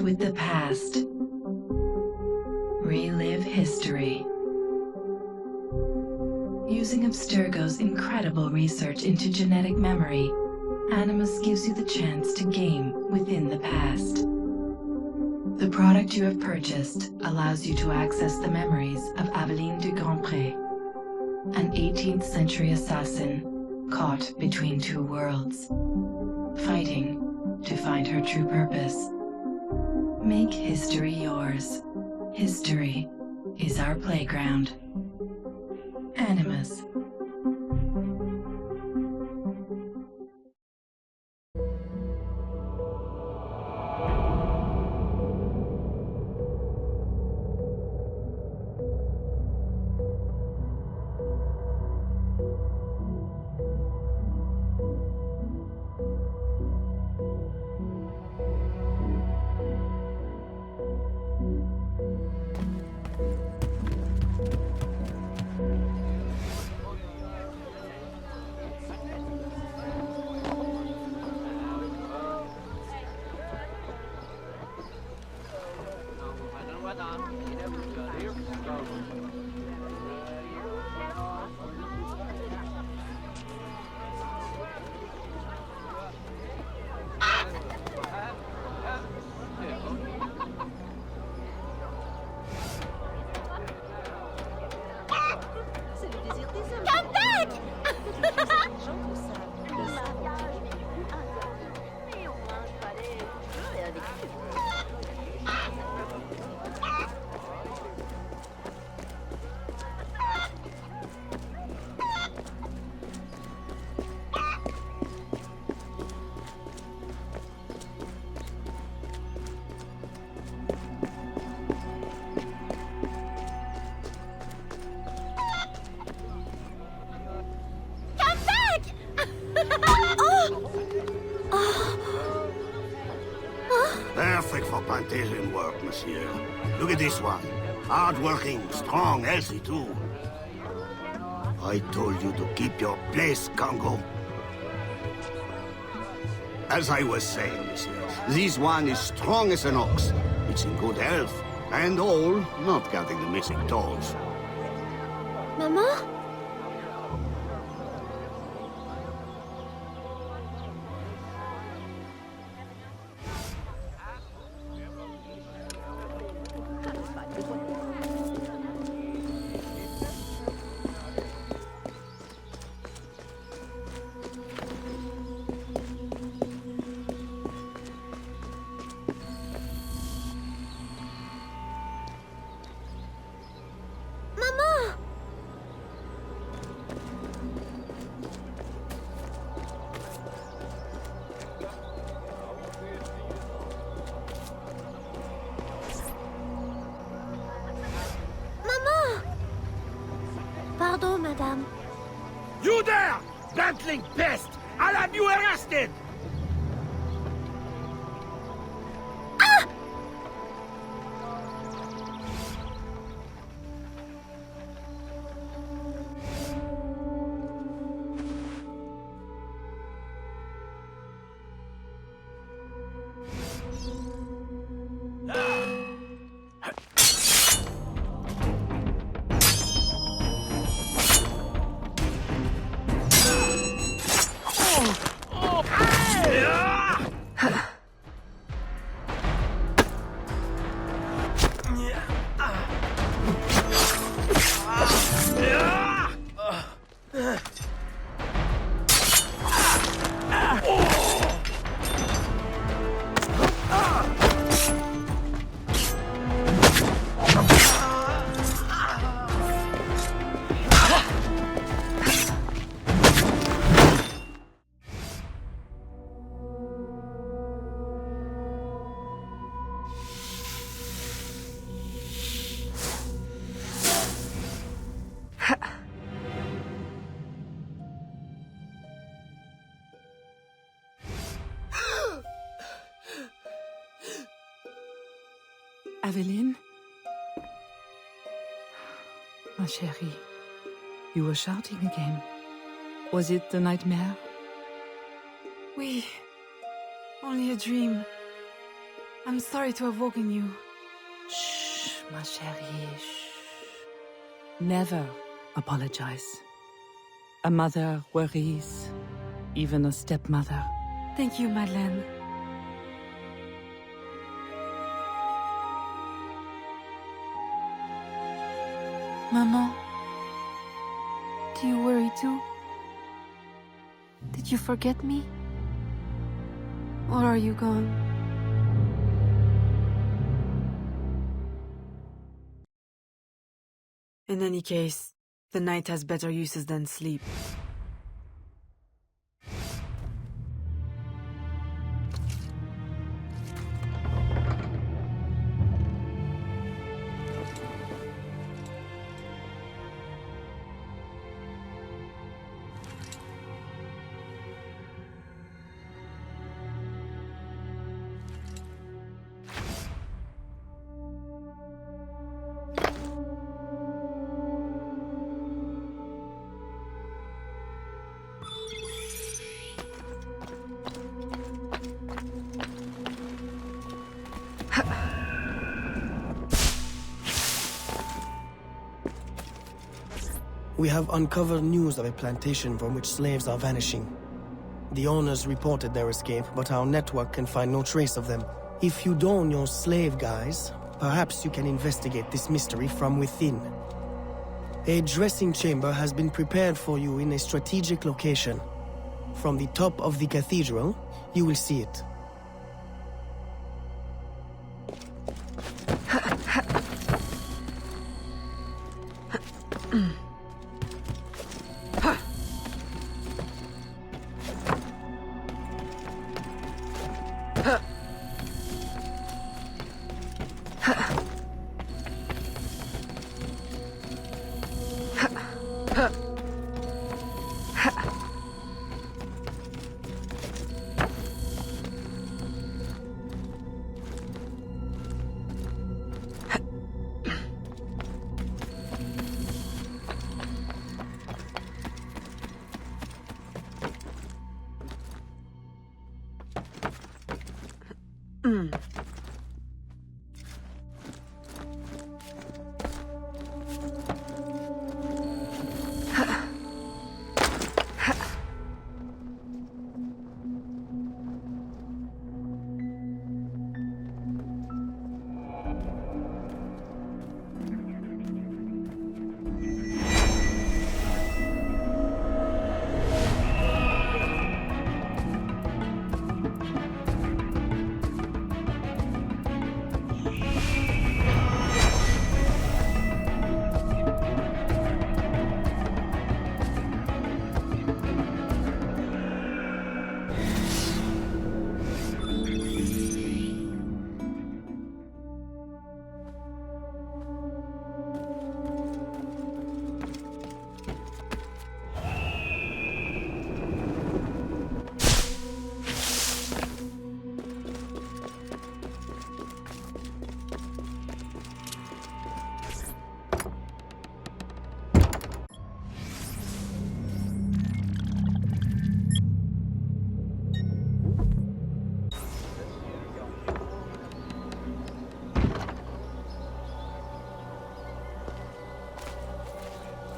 with the past. Relive history. Using Abstergo's incredible research into genetic memory, Animus gives you the chance to game within the past. The product you have purchased allows you to access the memories of Aveline de Grandpré, an 18th century assassin caught between two worlds, fighting to find her true purpose. Make history yours. History is our playground. Animus. Perfect for plantation work, monsieur. Look at this one. Hard-working, strong, healthy too. I told you to keep your place, Congo. As I was saying, monsieur, this one is strong as an ox. It's in good health, and all, not counting the missing toes. Maman? Pardon, madame. You there! Bantling pest! I'll have you arrested! Aveline? Ma chérie, you were shouting again. Was it the nightmare? Oui. Only a dream. I'm sorry to have woken you. Shh, ma chérie, shh. Never apologize. A mother worries, even a stepmother. Thank you, Madeleine. Maman, do you worry too? Did you forget me? Or are you gone? In any case, the night has better uses than sleep. We have uncovered news of a plantation from which slaves are vanishing. The owners reported their escape, but our network can find no trace of them. If you don your slave guise, perhaps you can investigate this mystery from within. A dressing chamber has been prepared for you in a strategic location. From the top of the cathedral, you will see it.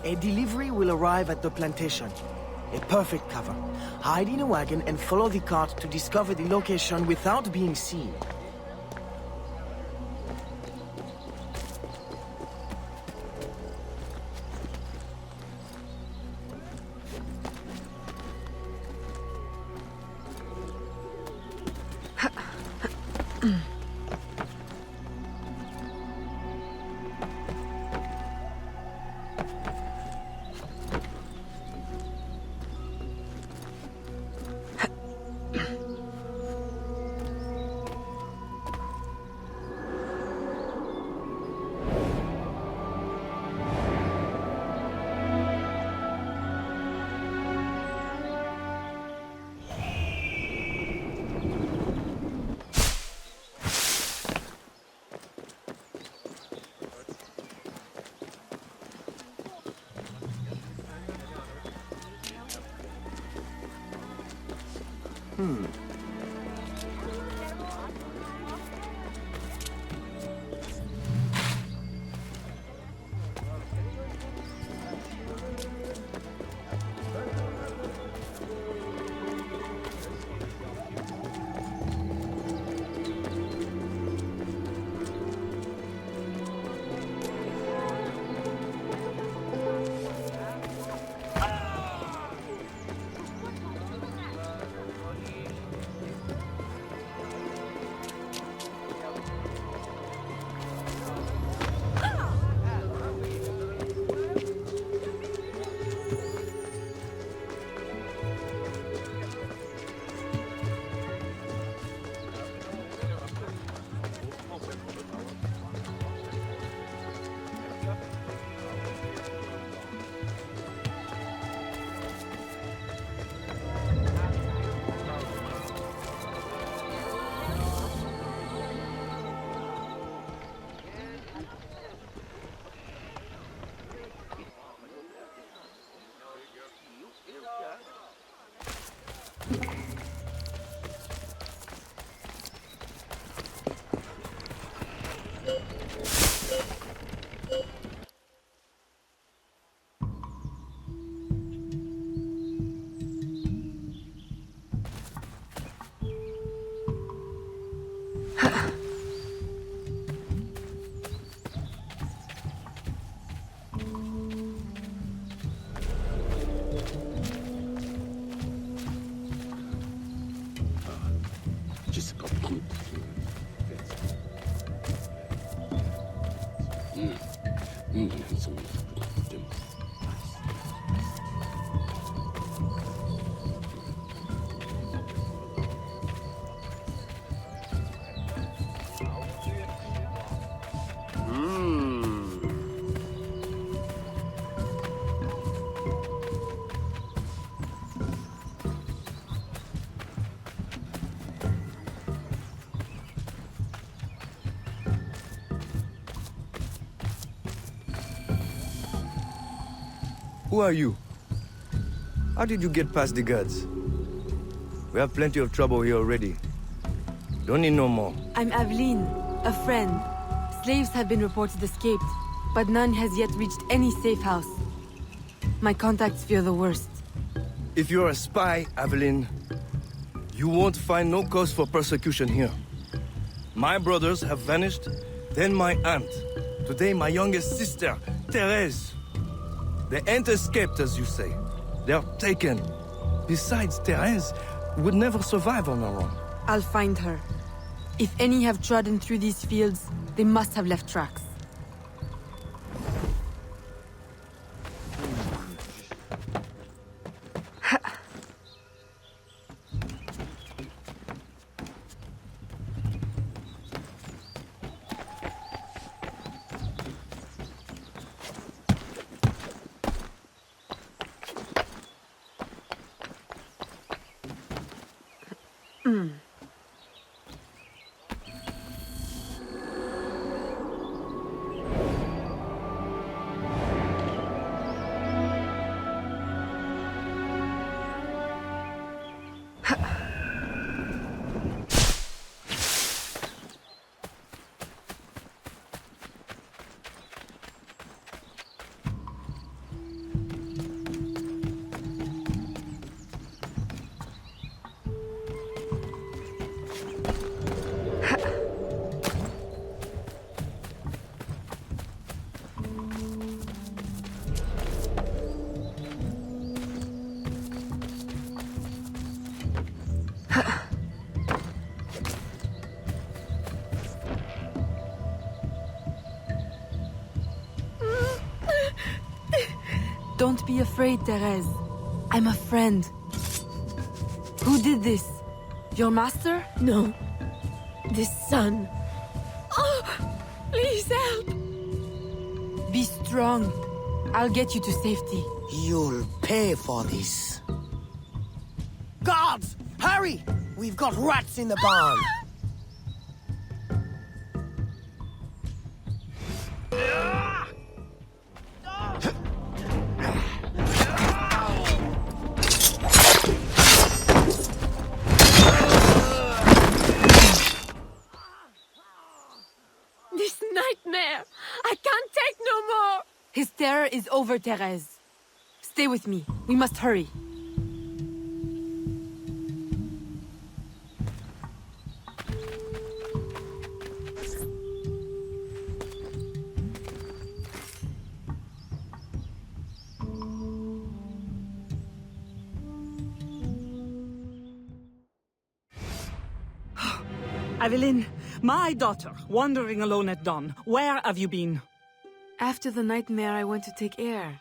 A delivery will arrive at the plantation. A perfect cover. Hide in a wagon and follow the cart to discover the location without being seen. Who are you? How did you get past the guards? We have plenty of trouble here already. Don't need no more. I'm Aveline, a friend. Slaves have been reported escaped, but none has yet reached any safe house. My contacts fear the worst. If you're a spy, Aveline, you won't find no cause for persecution here. My brothers have vanished, then my aunt. Today my youngest sister, Therese. They ain't escaped, as you say. They're taken. Besides, Therese would never survive on her own. I'll find her. If any have trodden through these fields, they must have left tracks. Don't be afraid, Therese. I'm a friend. Who did this? Your master? No. This son. Oh, please help. Be strong. I'll get you to safety. You'll pay for this. Guards! Hurry! We've got rats in the barn. This nightmare. I can't take no more. His terror is over, Therese. Stay with me. We must hurry. Aveline, my daughter, wandering alone at dawn. Where have you been? After the nightmare, I went to take air.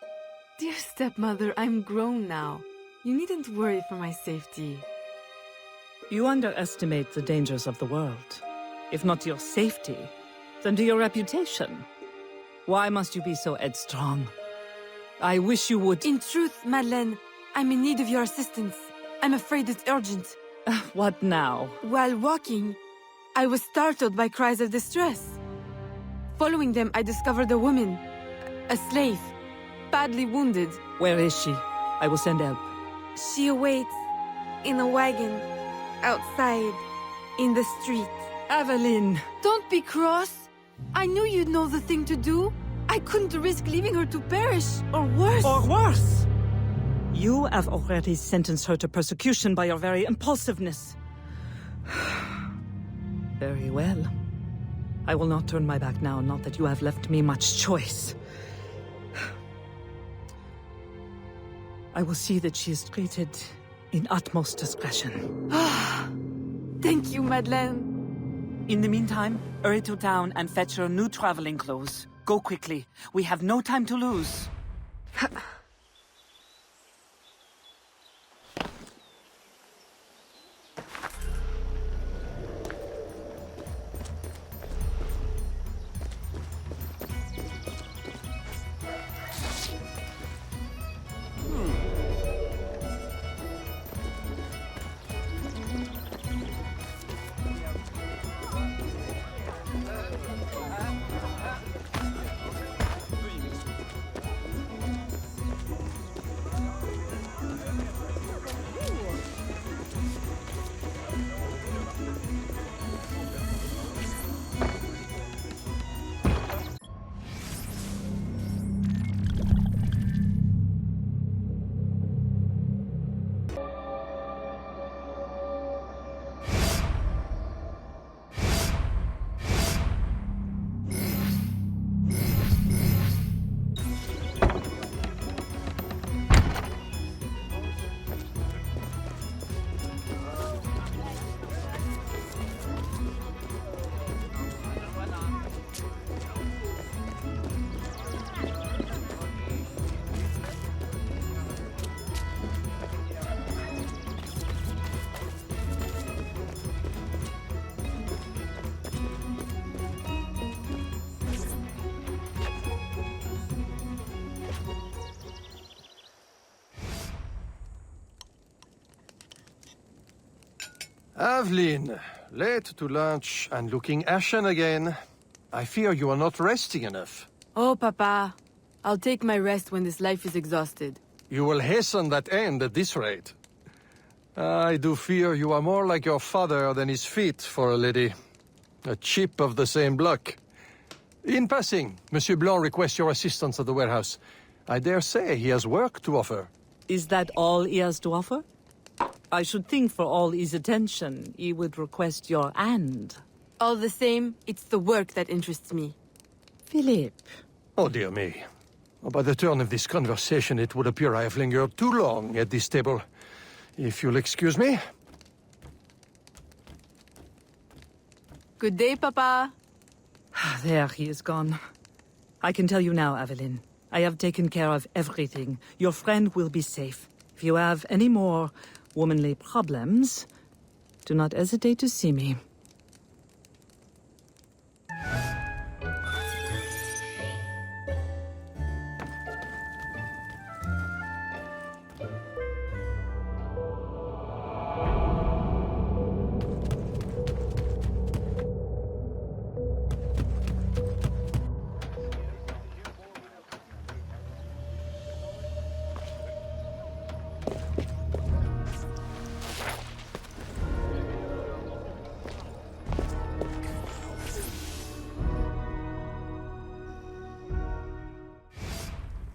Dear stepmother, I'm grown now. You needn't worry for my safety. You underestimate the dangers of the world. If not to your safety, then to your reputation. Why must you be so headstrong? I wish you would... In truth, Madeleine, I'm in need of your assistance. I'm afraid it's urgent. What now? While walking, I was startled by cries of distress. Following them, I discovered a woman, a slave, badly wounded. Where is she? I will send help. She awaits in a wagon, outside, in the street. Aveline! Don't be cross. I knew you'd know the thing to do. I couldn't risk leaving her to perish, or worse. Or worse! You have already sentenced her to persecution by your very impulsiveness. Very well. I will not turn my back now, not that you have left me much choice. I will see that she is treated in utmost discretion. Thank you, Madeleine. In the meantime, hurry to town and fetch her new traveling clothes. Go quickly. We have no time to lose. Aveline, late to lunch and looking ashen again. I fear you are not resting enough. Oh, Papa. I'll take my rest when this life is exhausted. You will hasten that end at this rate. I do fear you are more like your father than his feet for a lady. A chip of the same block. In passing, Monsieur Blanc requests your assistance at the warehouse. I dare say he has work to offer. Is that all he has to offer? I should think for all his attention, he would request your hand. All the same, it's the work that interests me. Philippe. Oh, dear me. By the turn of this conversation, it would appear I have lingered too long at this table. If you'll excuse me. Good day, Papa. There, he is gone. I can tell you now, Aveline. I have taken care of everything. Your friend will be safe. If you have any more womanly problems, do not hesitate to see me.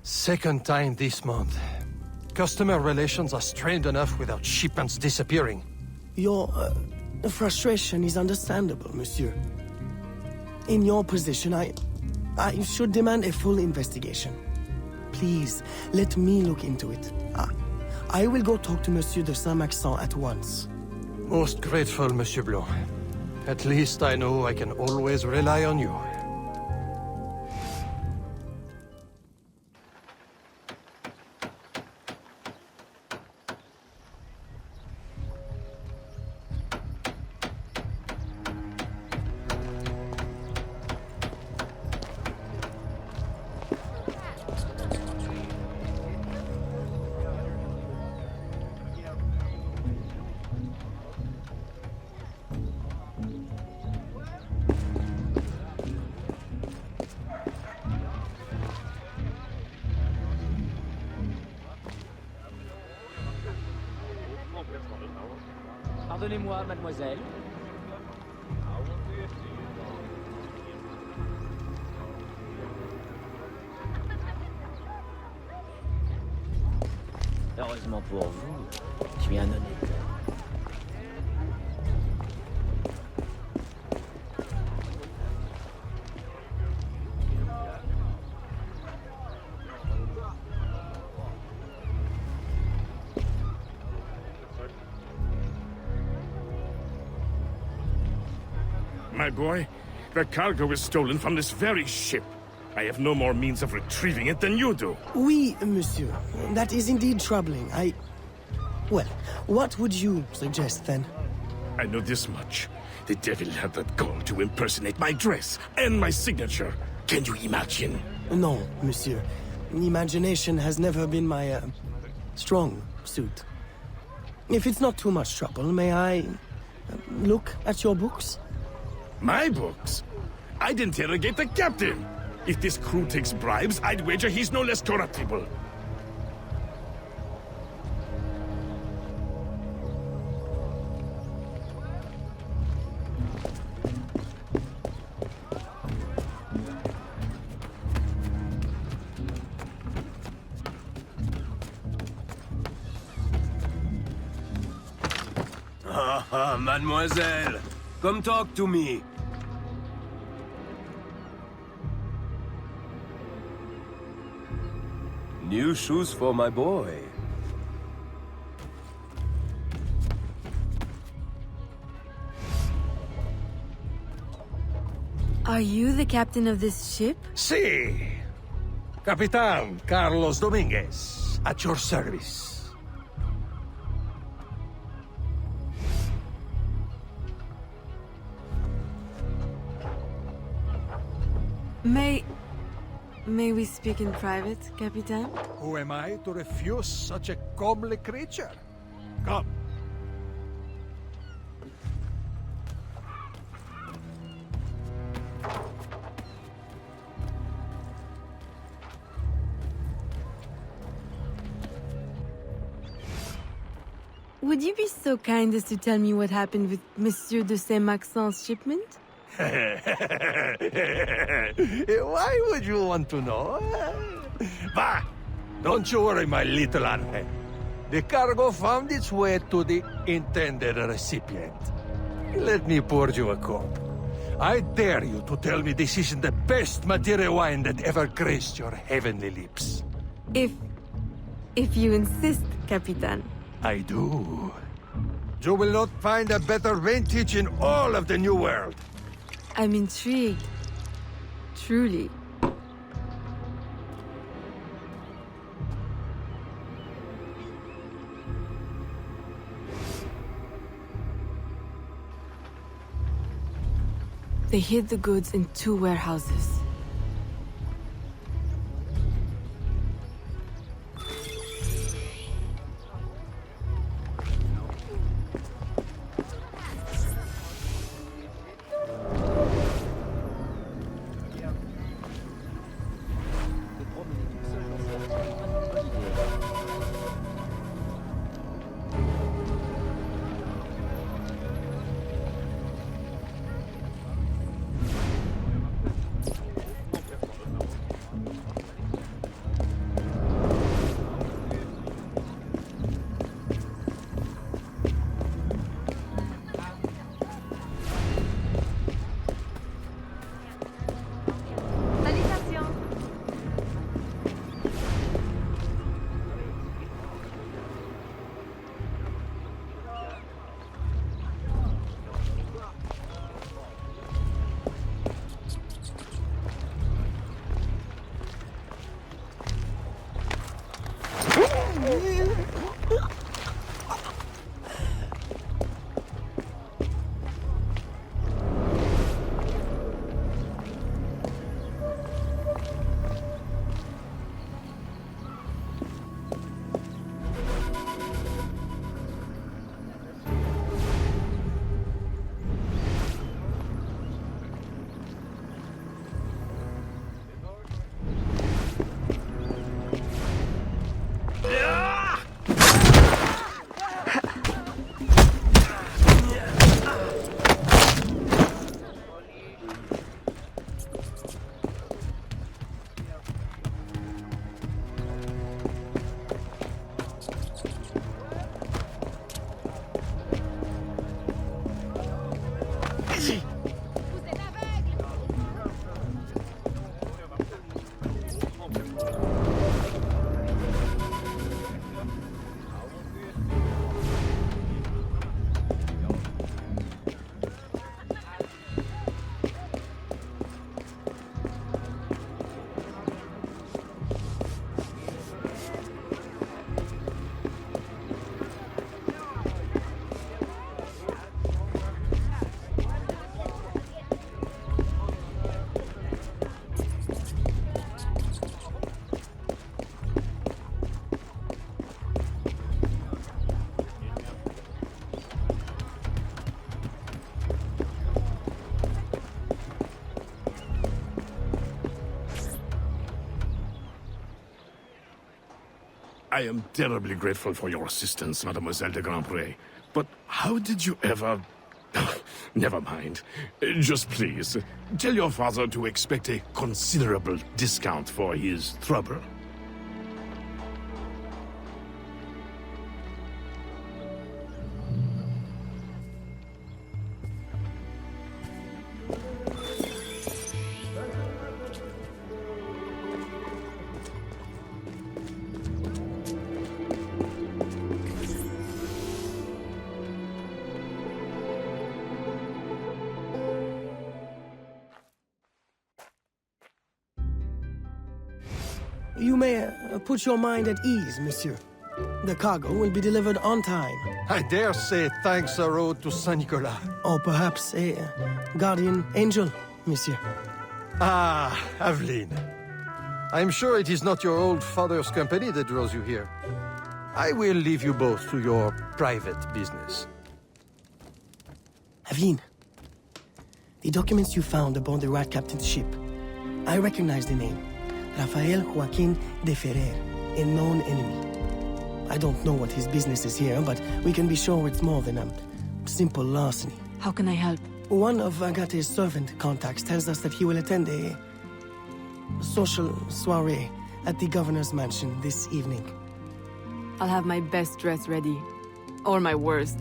Second time this month. Customer relations are strained enough without shipments disappearing. Your frustration is understandable, monsieur. In your position, I should demand a full investigation. Please, let me look into it. I will go talk to Monsieur de Saint-Maxent at once. Most grateful, Monsieur Blanc. At least I know I can always rely on you. Pardonnez-moi, mademoiselle. Heureusement pour vous, je suis un honnête. My boy, the cargo was stolen from this very ship. I have no more means of retrieving it than you do. Oui, monsieur. That is indeed troubling. Well, what would you suggest then? I know this much. The devil had that gall to impersonate my dress and my signature. Can you imagine? No, monsieur. Imagination has never been my, strong suit. If it's not too much trouble, may I look at your books? My books? I'd interrogate the captain. If this crew takes bribes, I'd wager he's no less corruptible. Mademoiselle, come talk to me. New shoes for my boy. Are you the captain of this ship? Si. Capitan Carlos Dominguez, at your service. May we speak in private, Capitan? Who am I to refuse such a comely creature? Come. Would you be so kind as to tell me what happened with Monsieur de Saint-Maxent's shipment? Why would you want to know? Bah! Don't you worry, my little Angel. The cargo found its way to the intended recipient. Let me pour you a cup. I dare you to tell me this isn't the best Madeira wine that ever graced your heavenly lips. If you insist, Capitan. I do. You will not find a better vintage in all of the New World. I'm intrigued. Truly. They hid the goods in 2 warehouses. I am terribly grateful for your assistance, Mademoiselle de Grandpré. But how did you ever... Never mind. Just please, tell your father to expect a considerable discount for his trouble. You may put your mind at ease, monsieur. The cargo will be delivered on time. I dare say thanks are owed to Saint Nicolas. Or perhaps a guardian angel, monsieur. Ah, Aveline. I'm sure it is not your old father's company that draws you here. I will leave you both to your private business. Aveline, the documents you found aboard the Rat Captain's ship. I recognize the name. Rafael Joaquin de Ferrer, a known enemy. I don't know what his business is here, but we can be sure it's more than a simple larceny. How can I help? One of Agate's servant contacts tells us that he will attend a social soiree at the governor's mansion this evening. I'll have my best dress ready. Or my worst.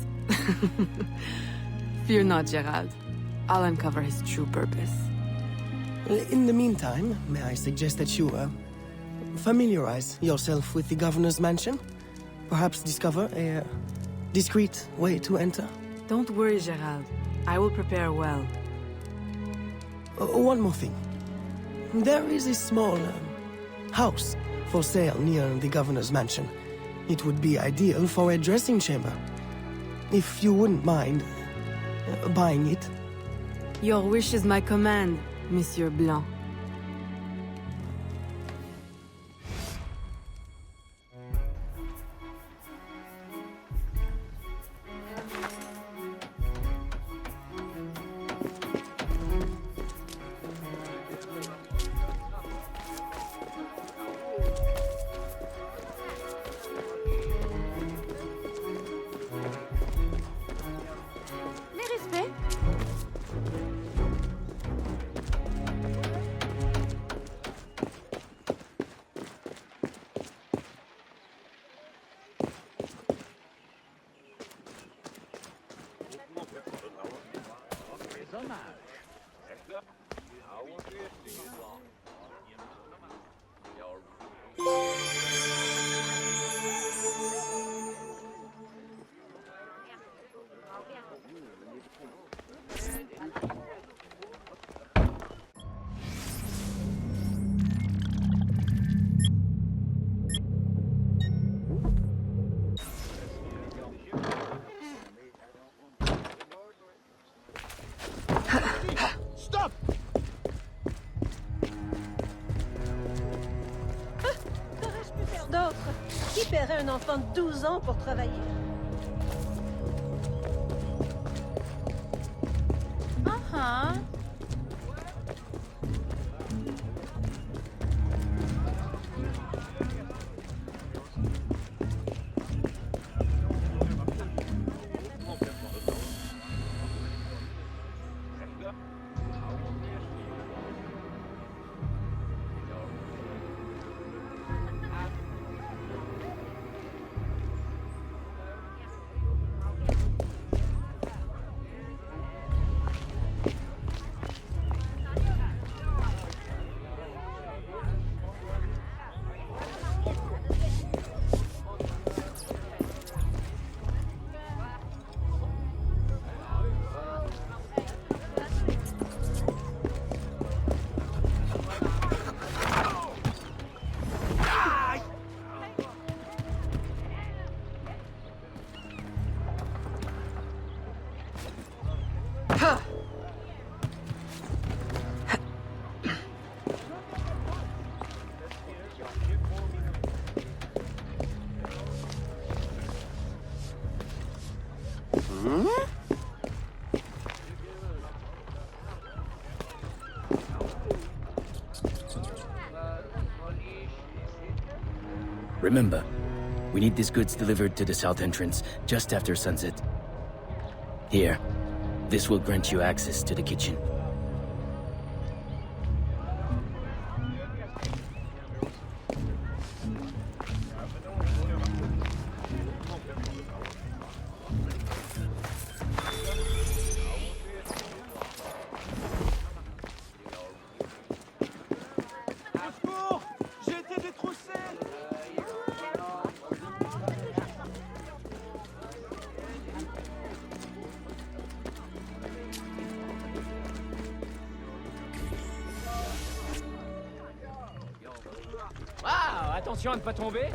Fear not, Gerald. I'll uncover his true purpose. In the meantime, may I suggest that you, familiarize yourself with the governor's mansion? Perhaps discover a discreet way to enter? Don't worry, Gerald. I will prepare well. One more thing. There is a small house for sale near the governor's mansion. It would be ideal for a dressing chamber. If you wouldn't mind buying it. Your wish is my command, Monsieur Blanc. Qui paierait un enfant de 12 ans pour travailler? Uh-huh. Remember, We need these goods delivered to the south entrance just after sunset. Here. This will grant you access to the kitchen. Waouh, attention à ne pas tomber.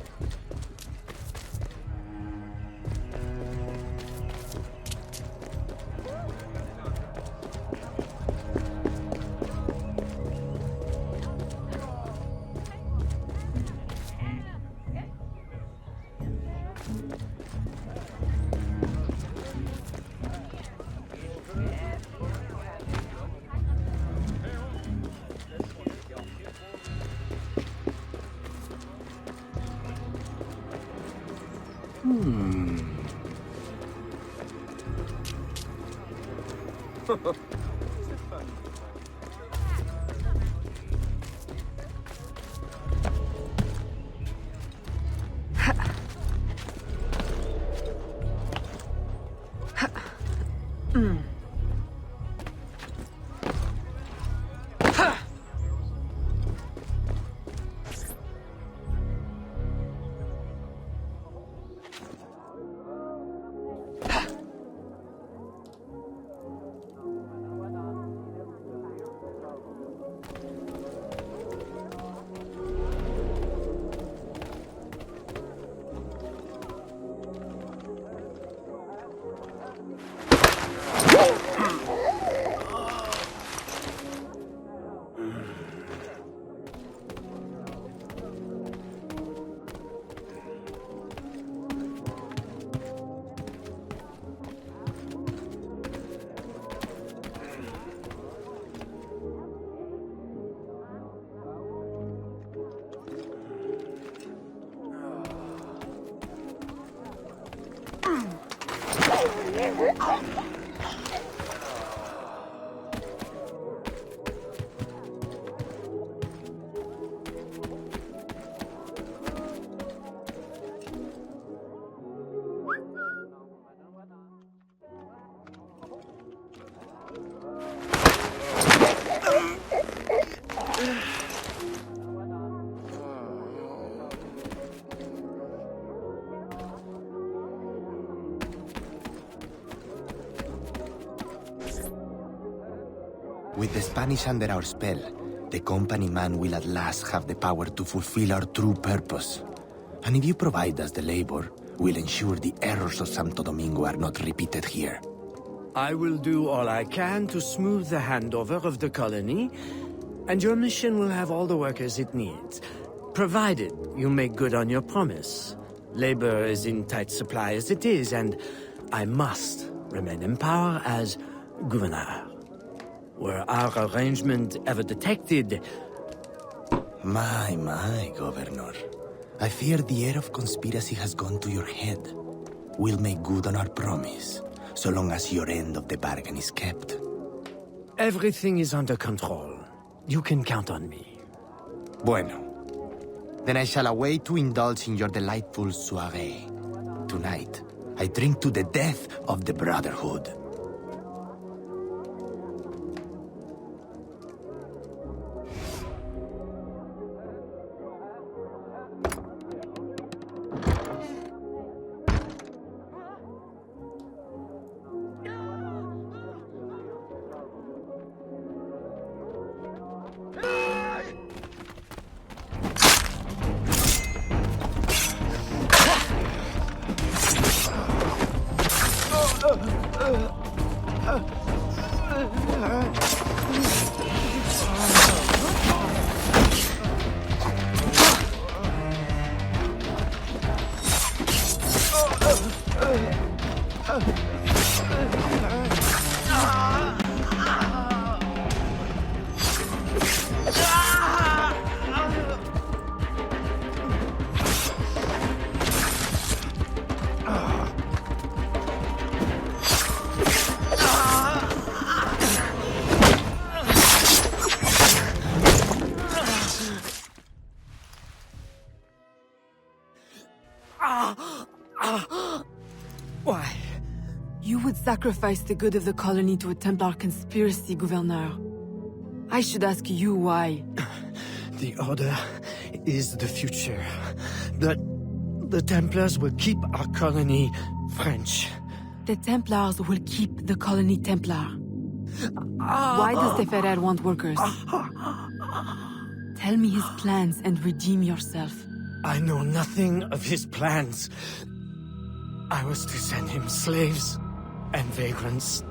With the Spanish under our spell, the company man will at last have the power to fulfill our true purpose. And if you provide us the labor, we'll ensure the errors of Santo Domingo are not repeated here. I will do all I can to smooth the handover of the colony, and your mission will have all the workers it needs, provided you make good on your promise. Labor is in tight supply as it is, and I must remain in power as governor. Were our arrangement ever detected? My, Governor. I fear the air of conspiracy has gone to your head. We'll make good on our promise, so long as your end of the bargain is kept. Everything is under control. You can count on me. Bueno. Then I shall await to indulge in your delightful soirée. Tonight, I drink to the death of the Brotherhood. Why? You would sacrifice the good of the colony to a Templar conspiracy, Gouverneur. I should ask you why. The Order is the future. The Templars will keep our colony French. The Templars will keep the colony Templar. Why does the Ferrer want workers? Tell me his plans and redeem yourself. I know nothing of his plans. I was to send him slaves and vagrants.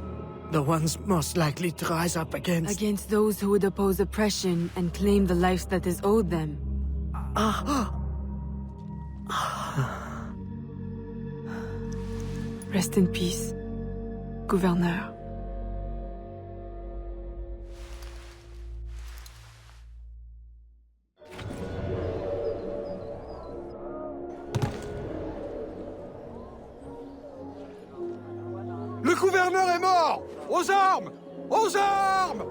The ones most likely to rise up against... Against those who would oppose oppression and claim the life that is owed them. Rest in peace, Gouverneur. Le gouverneur est mort! Aux armes! Aux armes!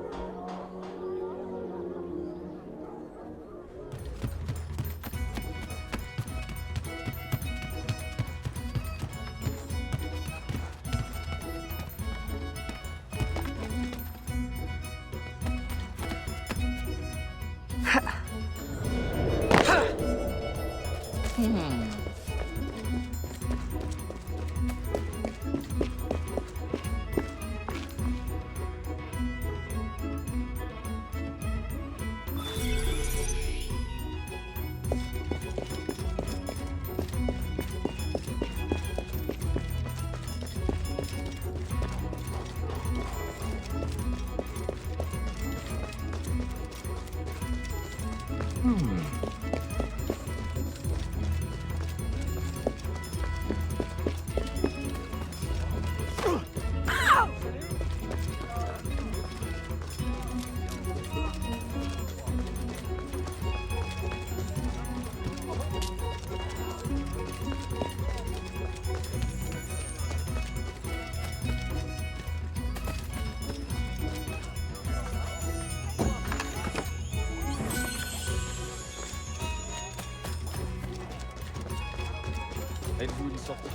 Êtes-vous une sorte de...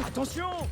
Attention!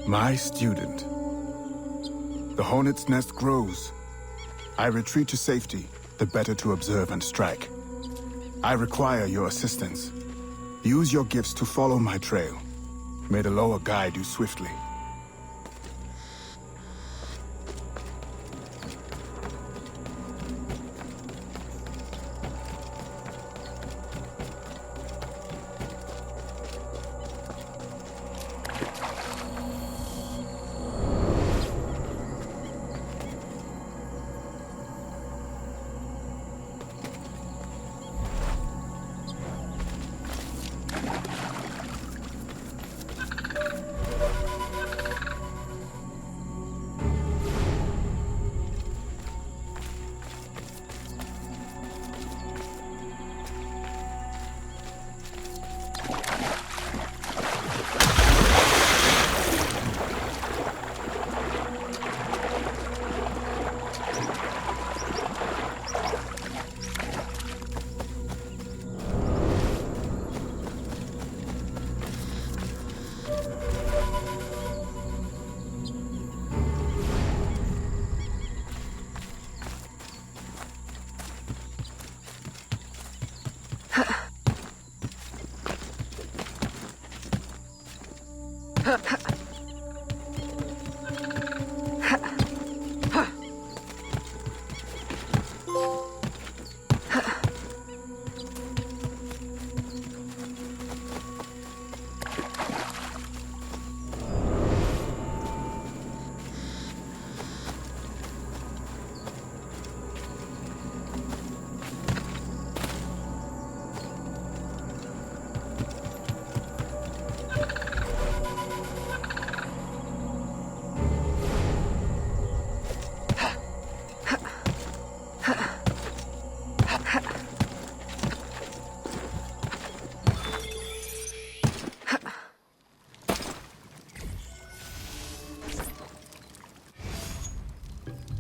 My student. The hornet's nest grows. I retreat to safety, the better to observe and strike. I require your assistance. Use your gifts to follow my trail. May the lower guide you swiftly.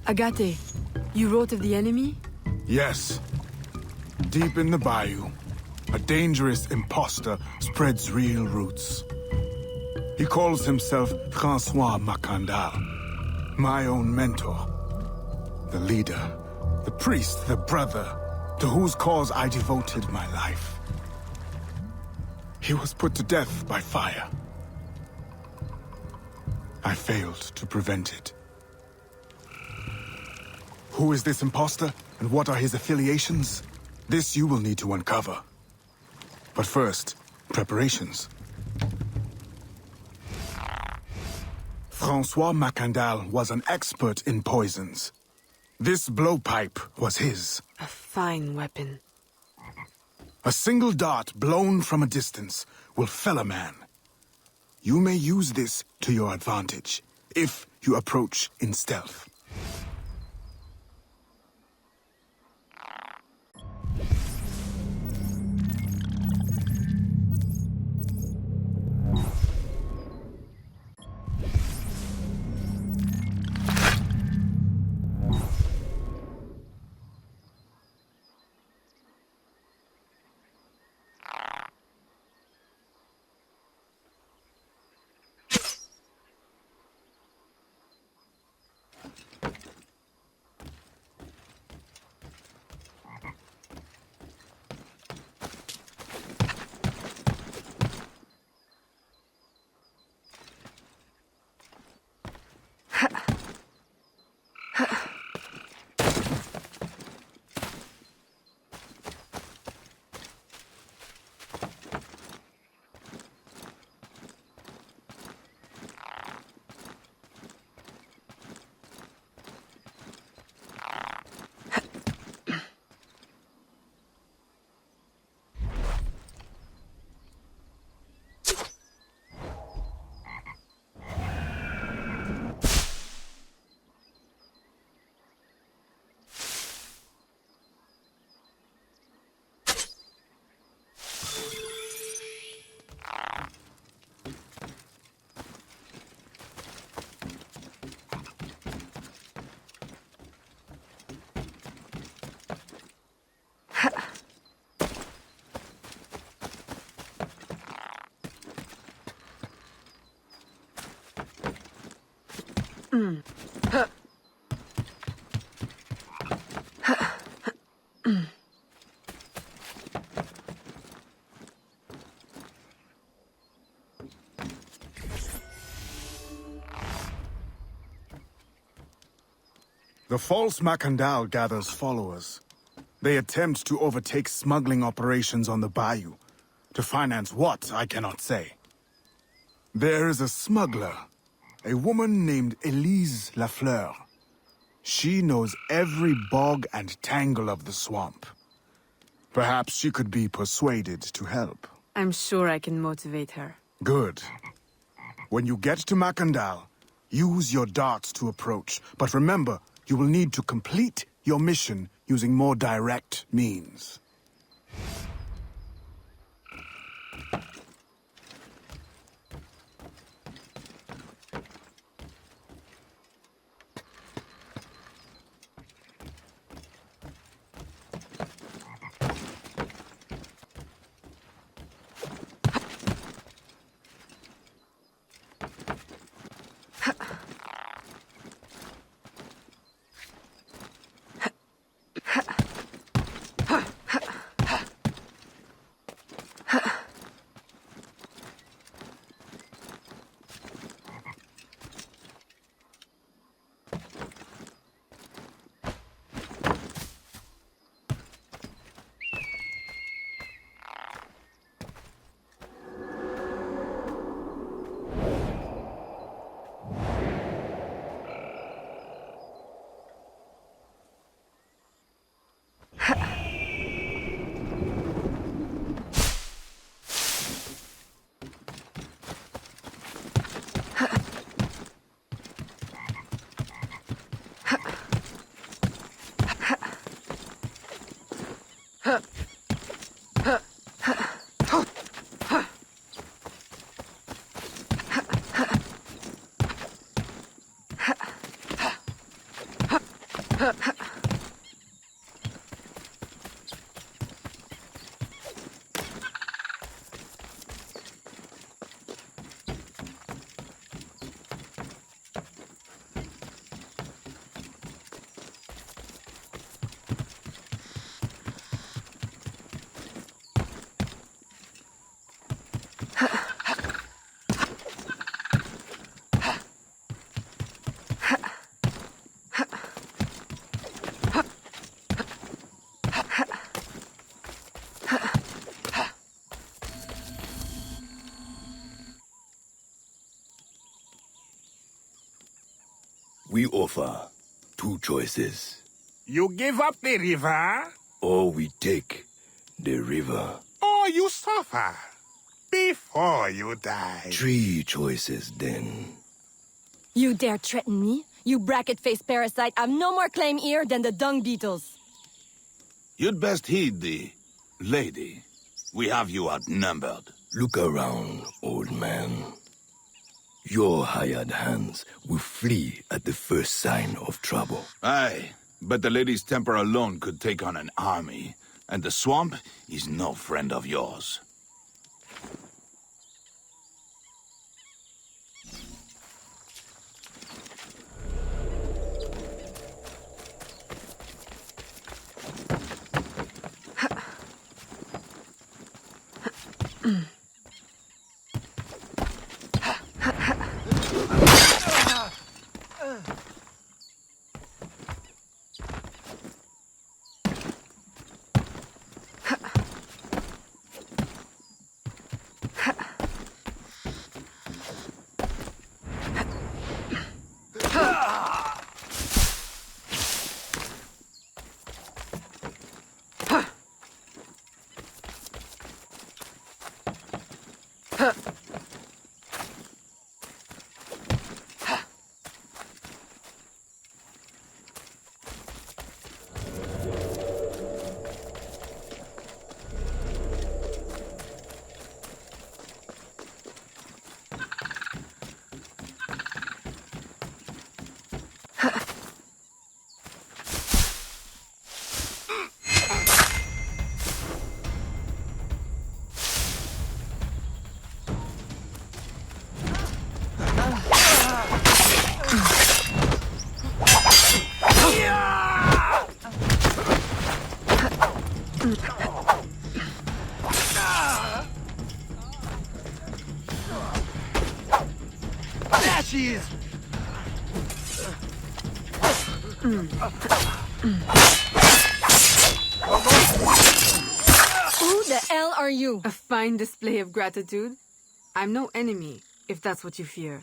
Agate, you wrote of the enemy? Yes. Deep in the bayou, a dangerous imposter spreads real roots. He calls himself François Macandal, my own mentor. The leader, the priest, the brother, to whose cause I devoted my life. He was put to death by fire. I failed to prevent it. Who is this imposter, and what are his affiliations? This you will need to uncover. But first, preparations. François Macandal was an expert in poisons. This blowpipe was his. A fine weapon. A single dart blown from a distance will fell a man. You may use this to your advantage, if you approach in stealth. The false Macandal gathers followers. They attempt to overtake smuggling operations on the Bayou. To finance what, I cannot say. There is a smuggler, a woman named Elise Lafleur. She knows every bog and tangle of the swamp. Perhaps she could be persuaded to help. I'm sure I can motivate her. Good. When you get to Macandal, use your darts to approach. But remember, you will need to complete your mission using more direct means. We offer 2 choices. You give up the river? Or we take the river. Or you suffer before you die. 3 choices, then. You dare threaten me? You bracket-faced parasite, I've no more claim here than the dung beetles. You'd best heed the lady. We have you outnumbered. Look around, old man. Your hired hands will flee at the first sign of trouble. Aye, but the lady's temper alone could take on an army, and the swamp is no friend of yours. There she is! Who the hell are you? A fine display of gratitude. I'm no enemy, if that's what you fear.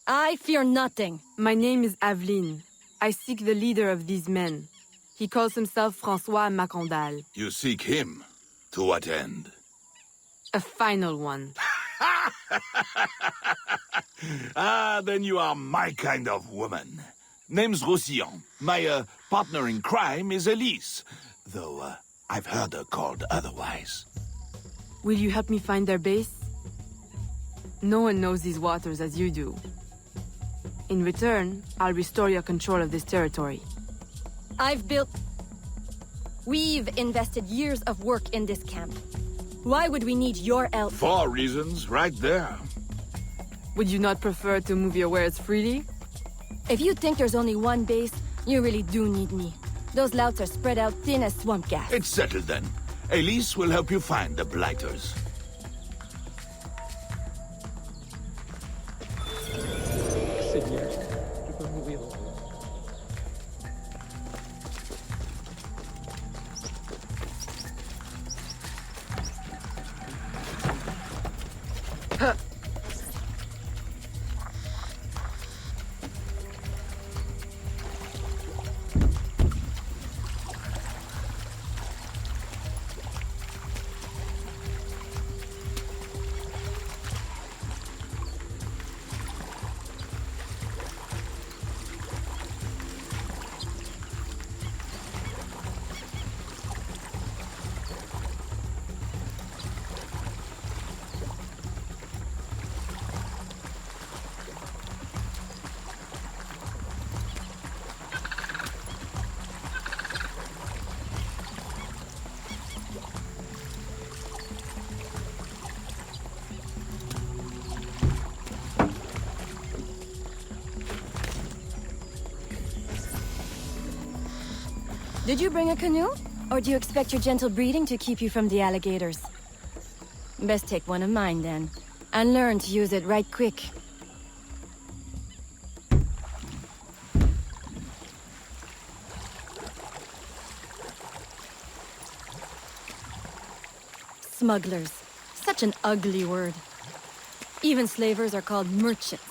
I fear nothing. My name is Aveline. I seek the leader of these men. He calls himself François Macondal. You seek him? To what end? A final one. Ah, then you are my kind of woman. Name's Roussillon. My partner in crime is Elise, though I've heard her called otherwise. Will you help me find their base? No one knows these waters as you do. In return, I'll restore your control of this territory. We've invested years of work in this camp. Why would we need your help? 4 reasons, right there. Would you not prefer to move your wares freely? If you think there's only one base, you really do need me. Those louts are spread out thin as swamp gas. It's settled then. Elise will help you find the blighters. Seigneur, je peux mourir. Did you bring a canoe? Or do you expect your gentle breeding to keep you from the alligators? Best take one of mine, then. And learn to use it right quick. Smugglers. Such an ugly word. Even slavers are called merchants.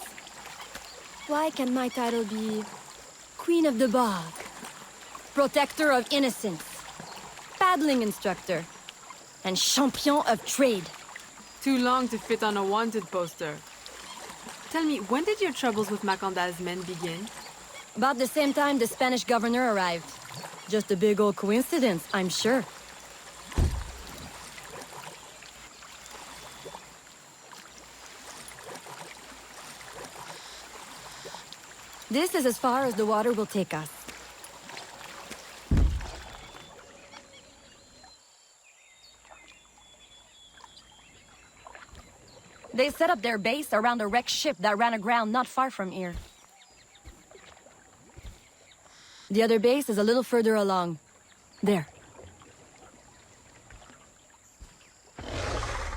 Why can my title be... Queen of the Bog? Protector of Innocence? Paddling instructor? And champion of trade? Too long to fit on a wanted poster. Tell me, when did your troubles with Macandal's men begin? About the same time the Spanish governor arrived. Just a big old coincidence, I'm sure. This is as far as the water will take us. They set up their base around a wrecked ship that ran aground not far from here. The other base is a little further along. There.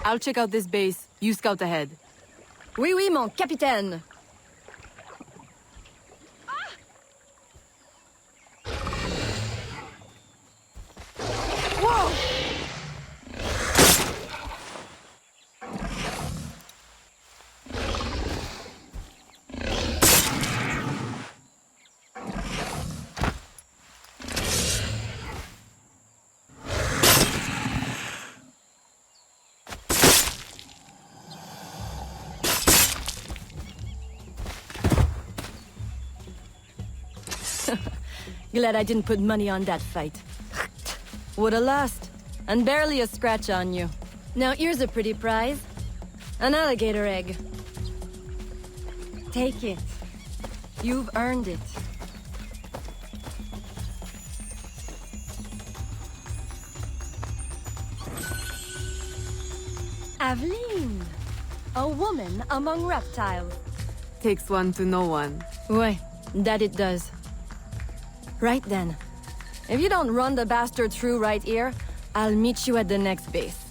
I'll check out this base. You scout ahead. Oui, oui, mon capitaine. Glad I didn't put money on that fight. Woulda lost. And barely a scratch on you. Now here's a pretty prize. An alligator egg. Take it. You've earned it. Aveline. A woman among reptiles. Takes one to know one. Ouais, that it does. Right then. If you don't run the bastard through right here, I'll meet you at the next base.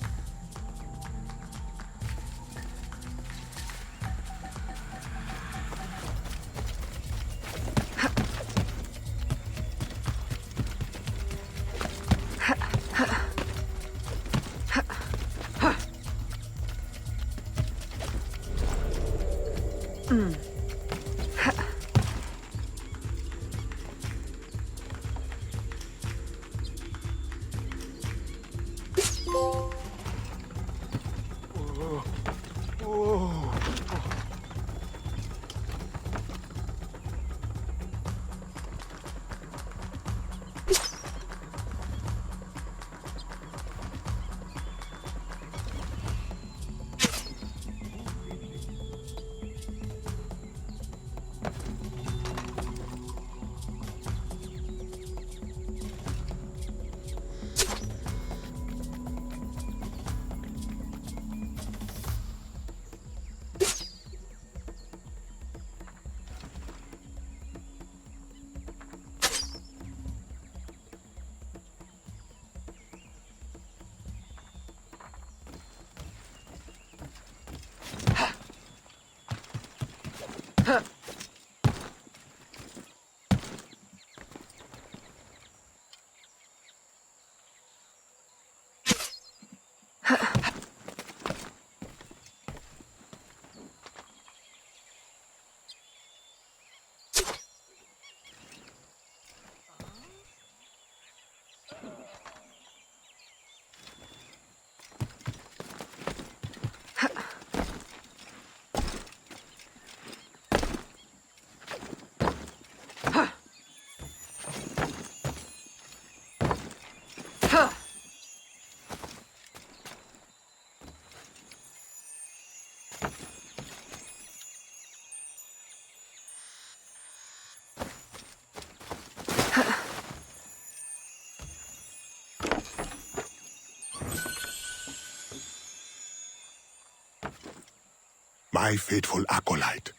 My faithful acolyte,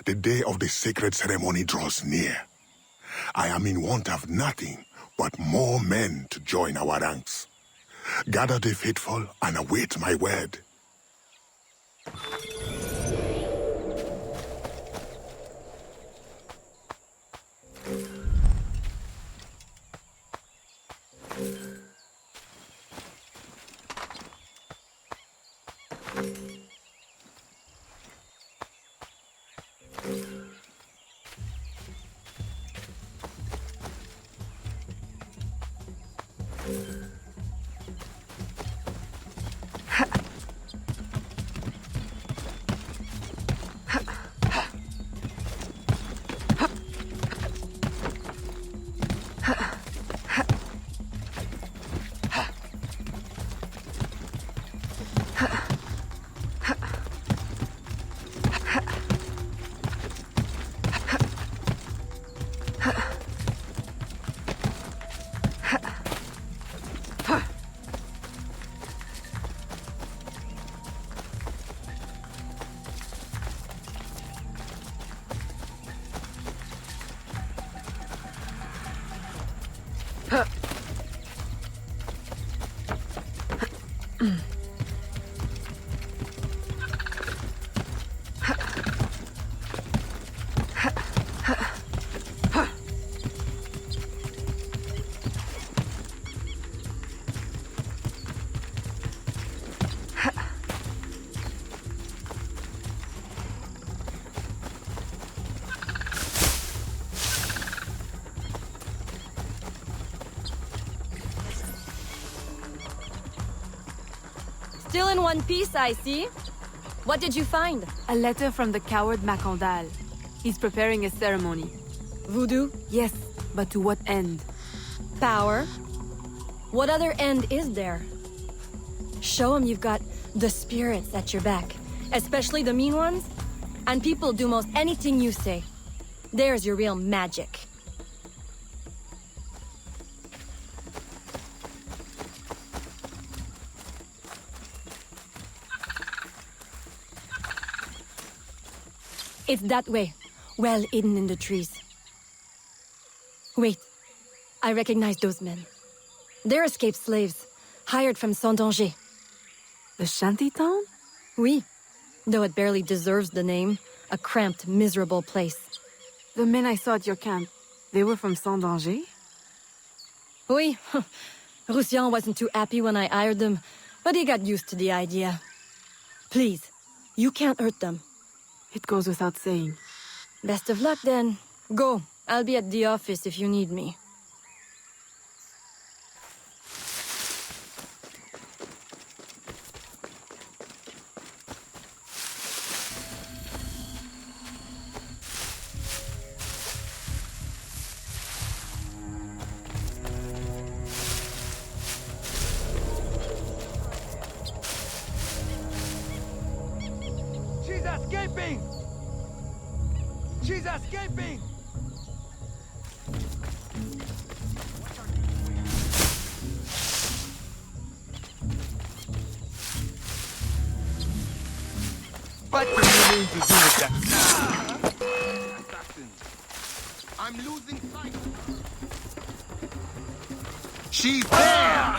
the day of the sacred ceremony draws near. I am in want of nothing but more men to join our ranks. Gather the faithful and await my word. Still in one piece, I see. What did you find? A letter from the coward Macandal. He's preparing a ceremony. Voodoo? Yes, but to what end? Power. What other end is there? Show him you've got the spirits at your back, especially the mean ones, and people do most anything you say. There's your real magic. It's that way, well hidden in the trees. Wait, I recognize those men. They're escaped slaves, hired from Saint-Danger. The shantytown? Oui, though it barely deserves the name. A cramped, miserable place. The men I saw at your camp, they were from Saint-Danger? Oui, Roussillon wasn't too happy when I hired them, but he got used to the idea. Please, you can't hurt them. It goes without saying. Best of luck, then. Go. I'll be at the office if you need me. She's escaping! She's escaping! What do you mean to do with that? Assassin! I'm losing sight of her. She's there!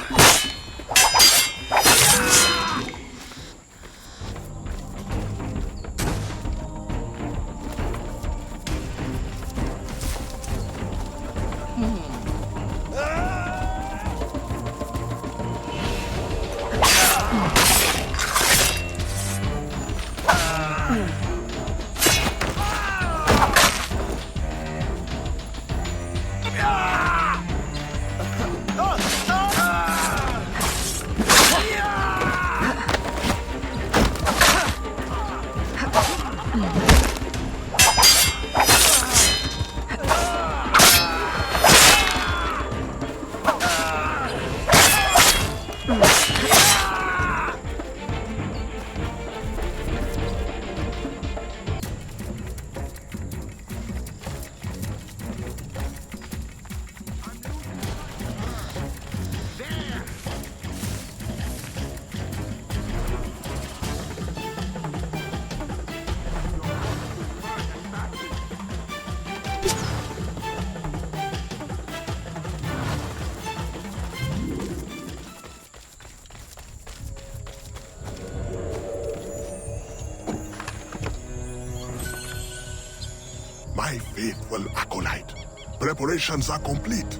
acolyte. Preparations are complete.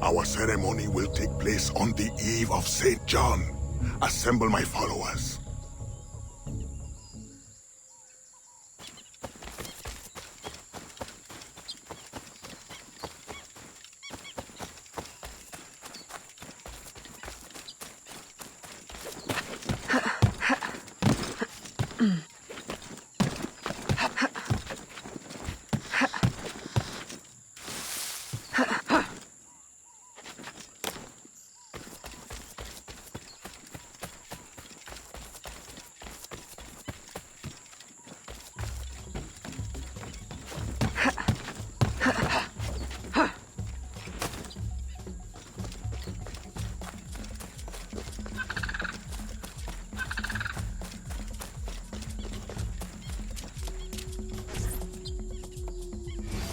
Our ceremony will take place on the eve of St. John. Assemble my followers.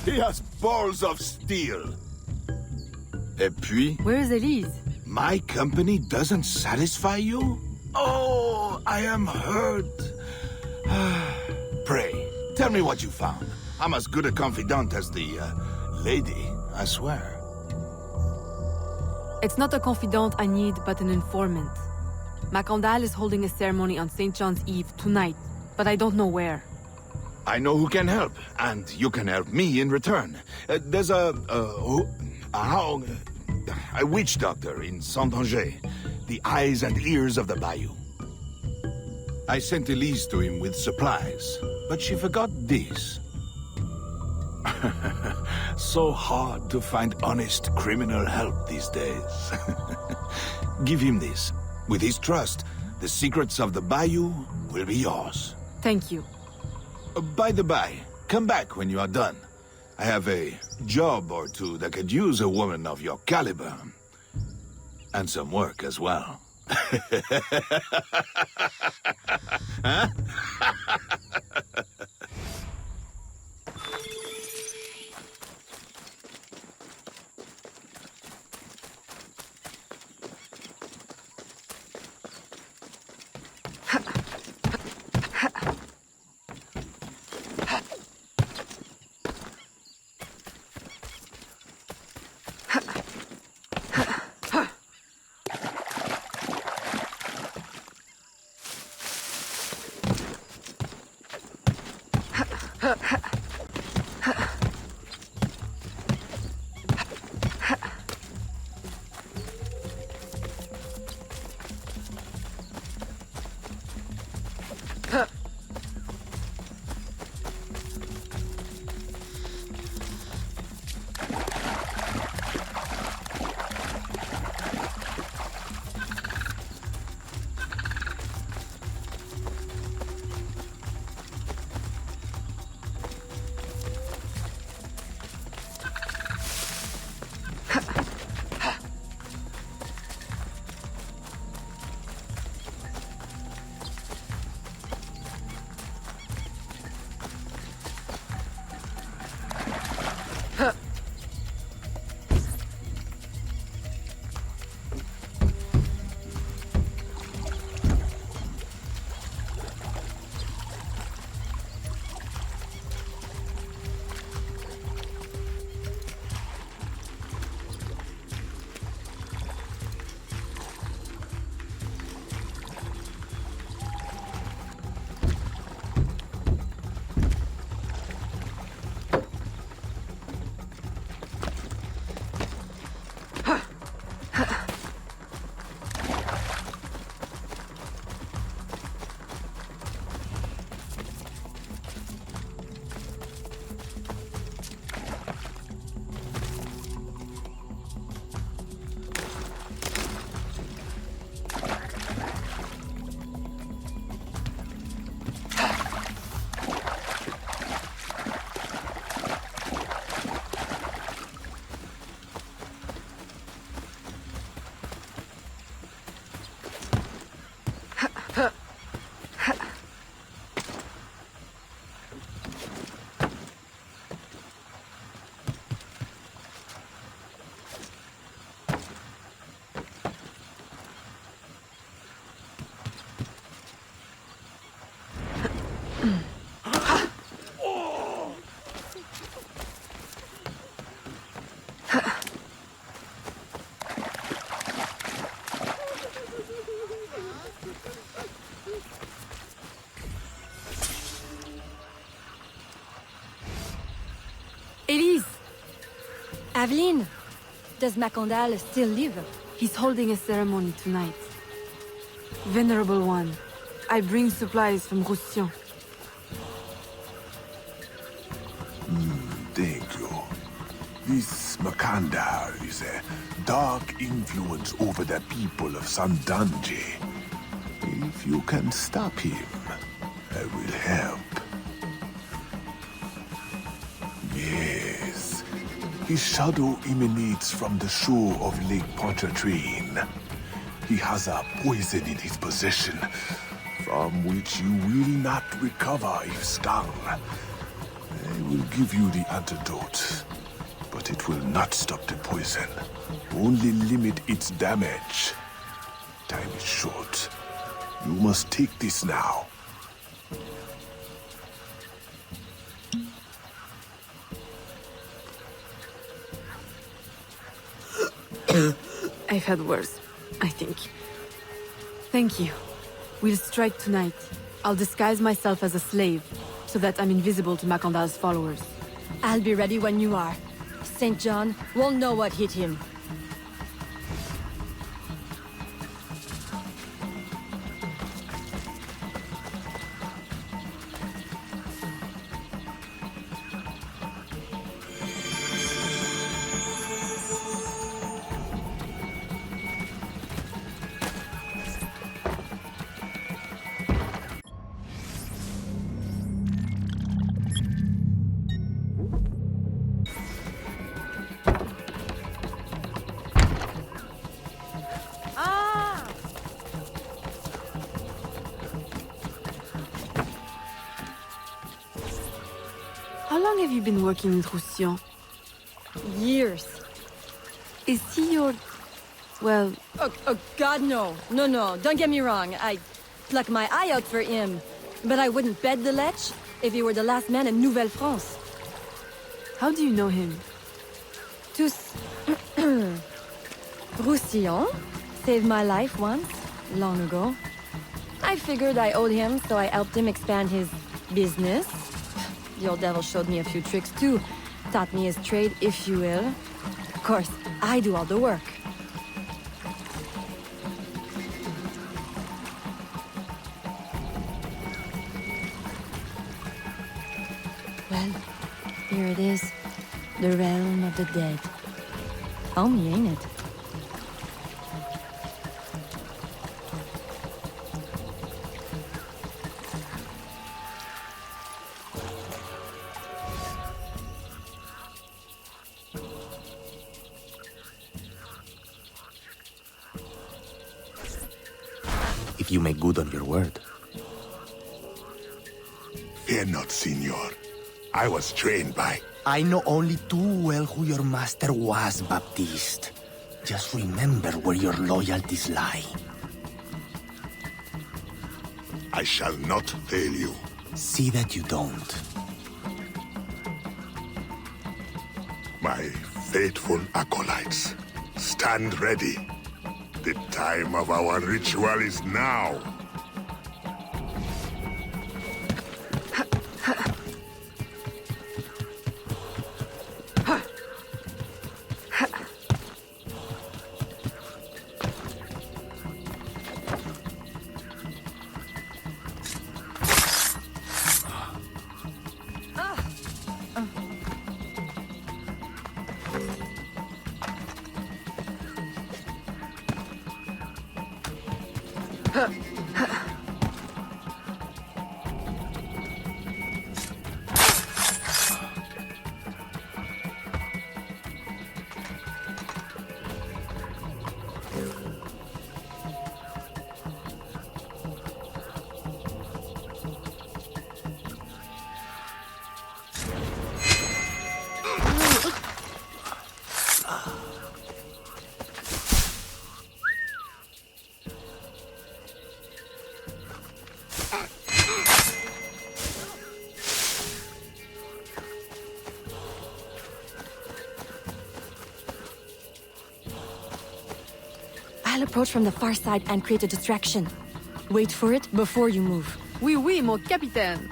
He has balls of steel. Et puis? Where is Elise? My company doesn't satisfy you? Oh, I am hurt. Pray, tell me what you found. I'm as good a confidant as the lady, I swear. It's not a confidant I need, but an informant. Macandal is holding a ceremony on St. John's Eve tonight, but I don't know where. I know who can help, and you can help me in return. There's a witch doctor in Saint-Anger, the eyes and ears of the Bayou. I sent Elise to him with supplies, but she forgot this. So hard to find honest criminal help these days. Give him this. With his trust, the secrets of the Bayou will be yours. Thank you. By the by, come back when you are done. I have a job or two that could use a woman of your caliber. And some work as well. Huh? Aveline! Does Macondal still live? He's holding a ceremony tonight. Venerable One, I bring supplies from Roussillon. Thank you. This Macondal is a dark influence over the people of Sandange. If you can stop him, I will help. Yes. His shadow emanates from the shore of Lake Pontchartrain. He has a poison in his possession, from which you will not recover if stung. I will give you the antidote, but it will not stop the poison. Only limit its damage. Time is short. You must take this now. I've had worse, I think. Thank you. We'll strike tonight. I'll disguise myself as a slave, so that I'm invisible to Macondal's followers. I'll be ready when you are. St. John won't know what hit him. How long have you been working in Roussillon? Years. Is he your... well... Oh, God, no. No, don't get me wrong. I pluck my eye out for him. But I wouldn't bet the lech if he were the last man in Nouvelle-France. How do you know him? Tous... Roussillon saved my life once, long ago. I figured I owed him, so I helped him expand his business. The old devil showed me a few tricks too. Taught me his trade, if you will. Of course, I do all the work. Well, here it is. The realm of the dead. Homey, ain't it? If you make good on your word. Fear not, Signor. I was trained by... I know only too well who your master was, Baptiste. Just remember where your loyalties lie. I shall not fail you. See that you don't. My faithful acolytes, stand ready. The time of our ritual is now. I'll approach from the far side and create a distraction. Wait for it before you move. Oui, mon capitaine.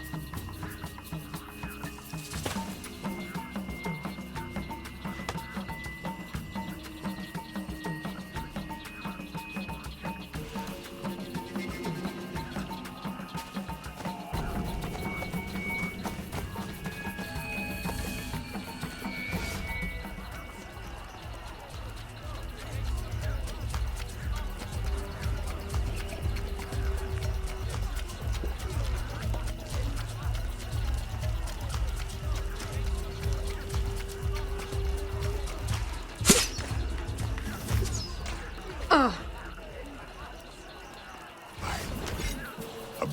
A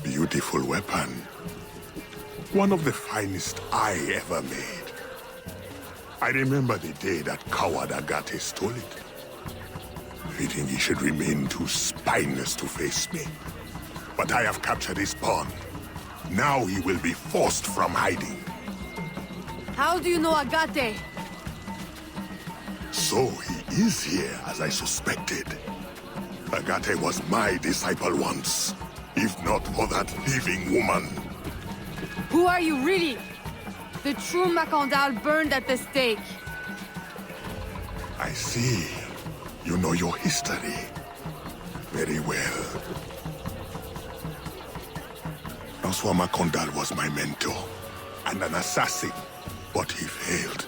beautiful weapon. One of the finest I ever made. I remember the day that coward Agate stole it. Fitting he should remain too spineless to face me. But I have captured his pawn. Now he will be forced from hiding. How do you know Agate? So he is here, as I suspected. Agate was my disciple once, if not for that thieving woman. Who are you really? The true Macandal burned at the stake. I see. You know your history. Very well. Francois Macandal was my mentor, and an assassin, but he failed.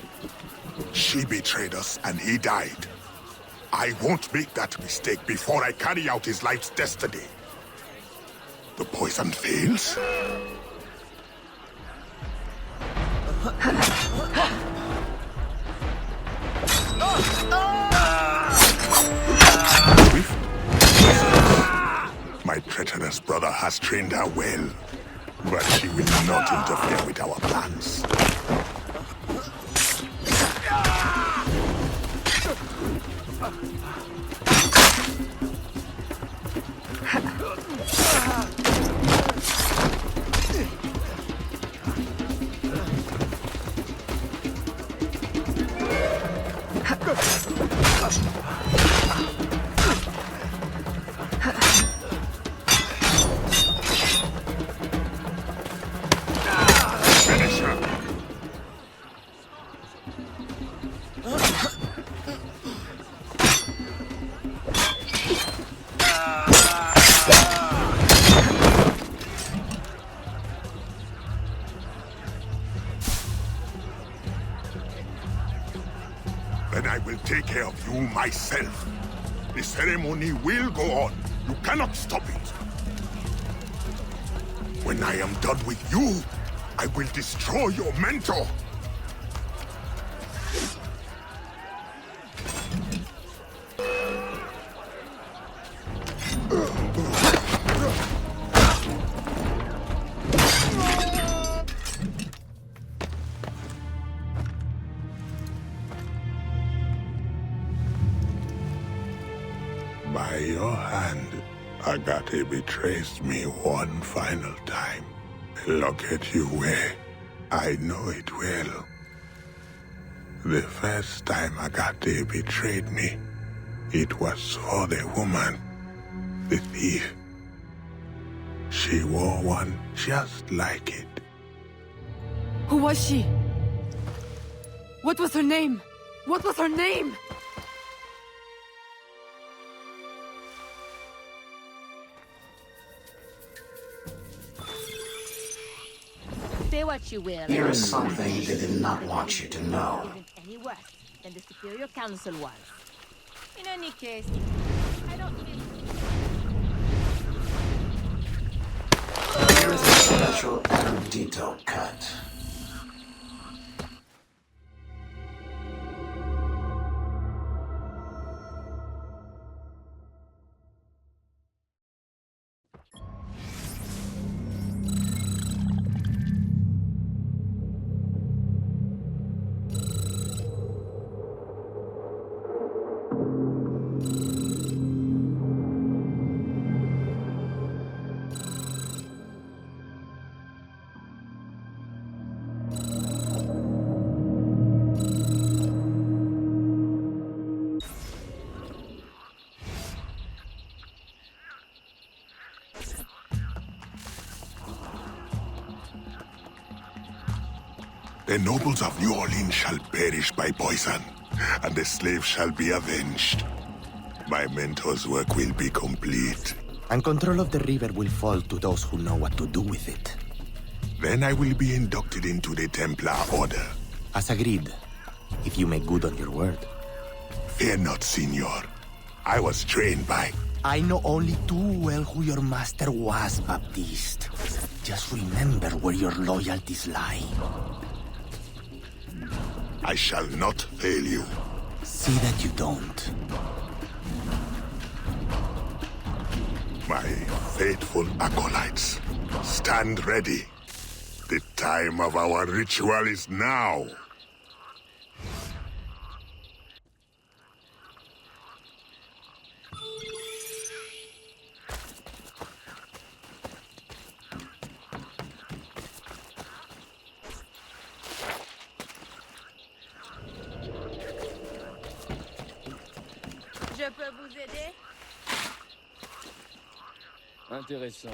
She betrayed us, and he died. I won't make that mistake before I carry out his life's destiny. The poison fails? My treacherous brother has trained her well, but she will not interfere with our plans. Then I will take care of you myself. The ceremony will go on. You cannot stop it. When I am done with you, I will destroy your mentor. By your hand, Agate betrays me one final time. Look at you where I know it well. The first time Agate betrayed me, it was for the woman, the thief. She wore one just like it. Who was she? What was her name? What was her name? Say what you will. Here is something they did not want you to know. Even any worse than the Superior Council was. In any case, I don't need... Here is a special erudito cut. The nobles of New Orleans shall perish by poison, and the slaves shall be avenged. My mentor's work will be complete. And control of the river will fall to those who know what to do with it. Then I will be inducted into the Templar Order. As agreed, if you make good on your word. Fear not, Signor. I was trained by... I know only too well who your master was, Baptiste. Just remember where your loyalties lie. I shall not fail you. See that you don't. My faithful acolytes, stand ready. The time of our ritual is now. Je peux vous aider? Intéressant.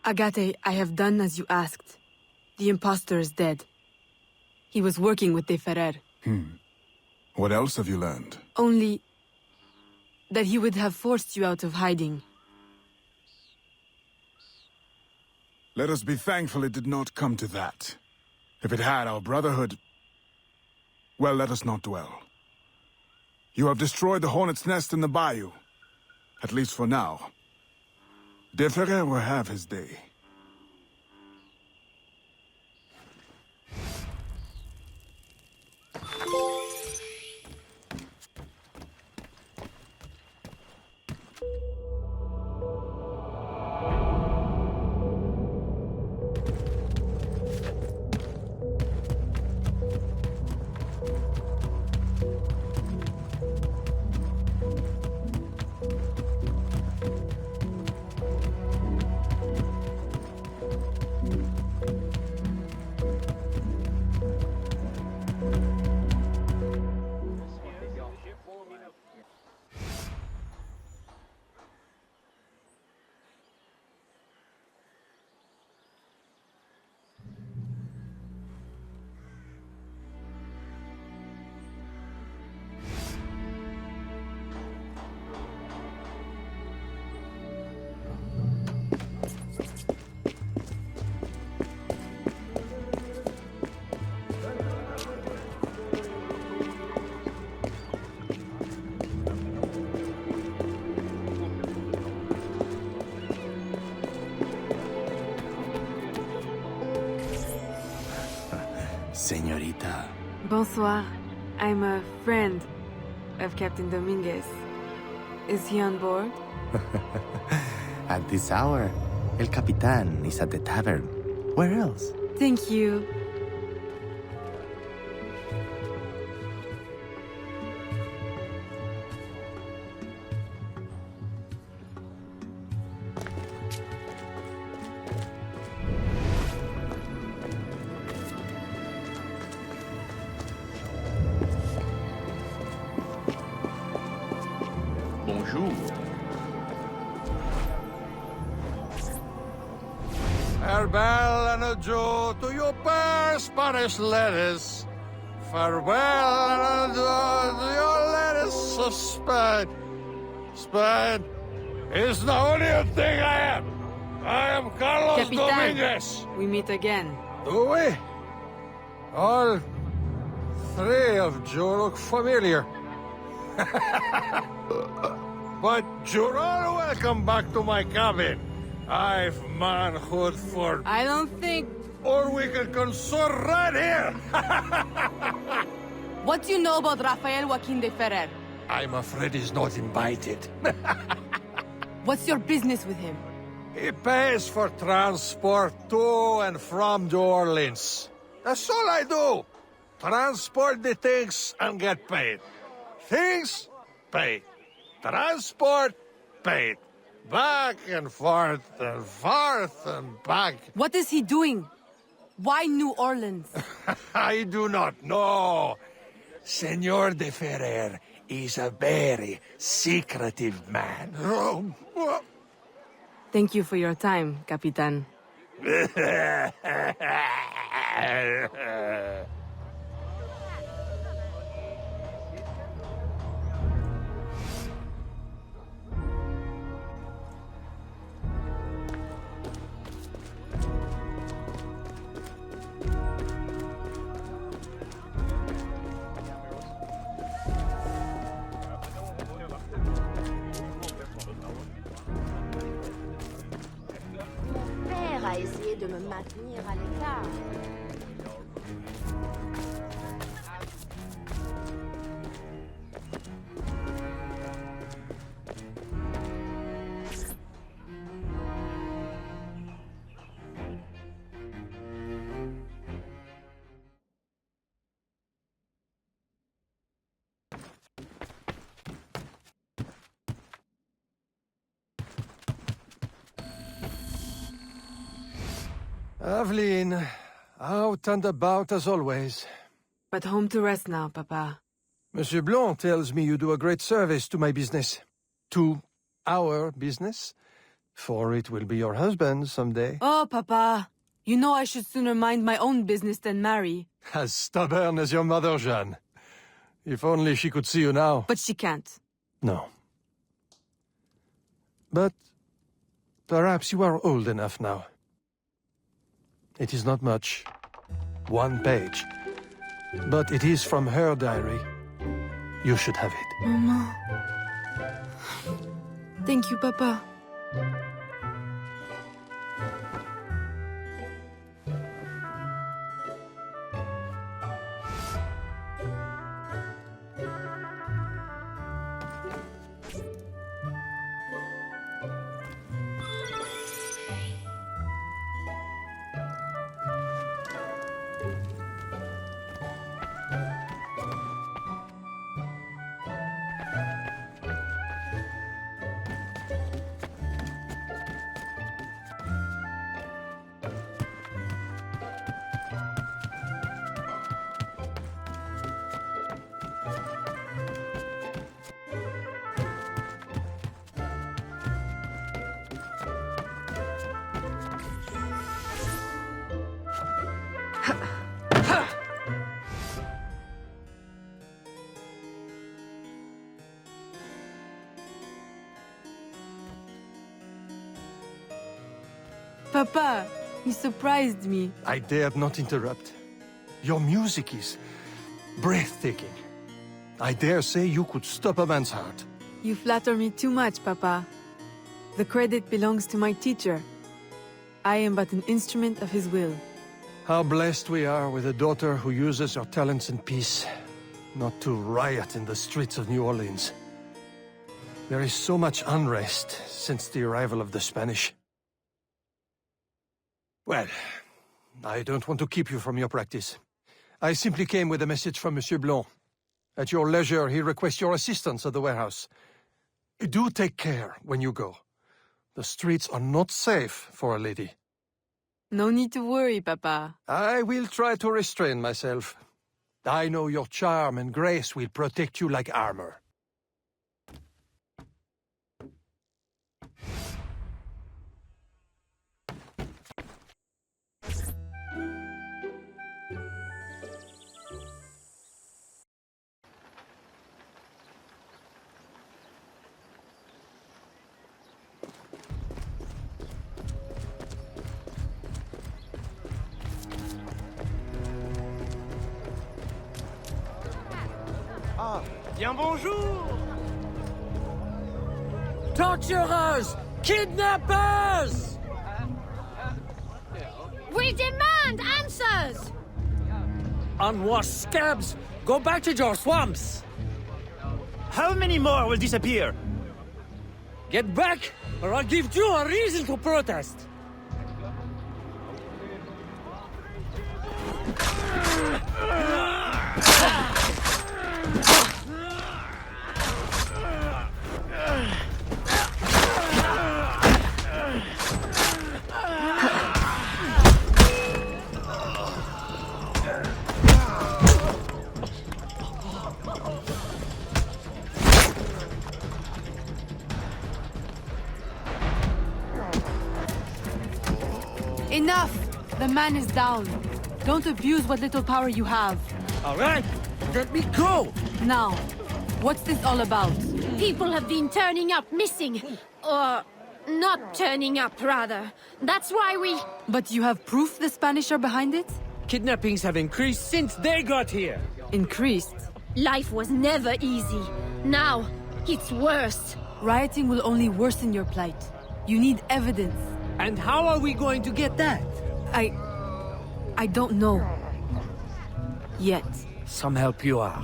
Agate, I have done as you asked. The impostor is dead. He was working with De Ferrer. What else have you learned? Only that he would have forced you out of hiding. Let us be thankful it did not come to that. If it had, our brotherhood... Well, let us not dwell. You have destroyed the hornet's nest in the bayou. At least for now. De Ferrer will have his day. Señorita. Bonsoir. I'm a friend of Captain Dominguez. Is he on board? At this hour, El Capitan is at the tavern. Where else? Thank you. Bonjour. Farewell and adieu to your fair Spanish lettuce. Farewell and adieu to your lettuce of Spain. Spain is the only thing I am. I am Carlos Capitan, Dominguez. we meet again. Do we? All three of you look familiar. But you're all welcome back to my cabin. I've manhood for... I don't think... Or we can consort right here! What do you know about Rafael Joaquin de Ferrer? I'm afraid he's not invited. What's your business with him? He pays for transport to and from New Orleans. That's all I do. Transport the things and get paid. Things, paid. Transport, paid. Back and forth and back. What is he doing? Why New Orleans? I do not know. Senor de Ferrer is a very secretive man. Thank you for your time, Capitan. Mon père a essayé de me maintenir à l'écart. Aveline, out and about as always. But home to rest now, Papa. Monsieur Blanc tells me you do a great service to my business. To our business. For it will be your husband someday. Oh, Papa. You know I should sooner mind my own business than marry. As stubborn as your mother, Jeanne. If only she could see you now. But she can't. No. But perhaps you are old enough now. It is not much. 1 page. But it is from her diary. You should have it. Mama. Thank you, Papa. Papa, you surprised me. I dared not interrupt. Your music is breathtaking. I dare say you could stop a man's heart. You flatter me too much, Papa. The credit belongs to my teacher. I am but an instrument of his will. How blessed we are with a daughter who uses her talents in peace, not to riot in the streets of New Orleans. There is so much unrest since the arrival of the Spanish. Well, I don't want to keep you from your practice. I simply came with a message from Monsieur Blanc. At your leisure, he requests your assistance at the warehouse. Do take care when you go. The streets are not safe for a lady. No need to worry, Papa. I will try to restrain myself. I know your charm and grace will protect you like armor. Ah, bien bonjour! Torturers! Kidnappers! We demand answers! Unwashed scabs! Go back to your swamps! How many more will disappear? Get back, or I'll give you a reason to protest! Enough! The man is down. Don't abuse what little power you have. All right, let me go! Now, what's this all about? People have been turning up missing. Or not turning up, rather. That's why we... But you have proof the Spanish are behind it? Kidnappings have increased since they got here. Increased? Life was never easy. Now, it's worse. Rioting will only worsen your plight. You need evidence. And how are we going to get that? I don't know. Yet. Some help you are.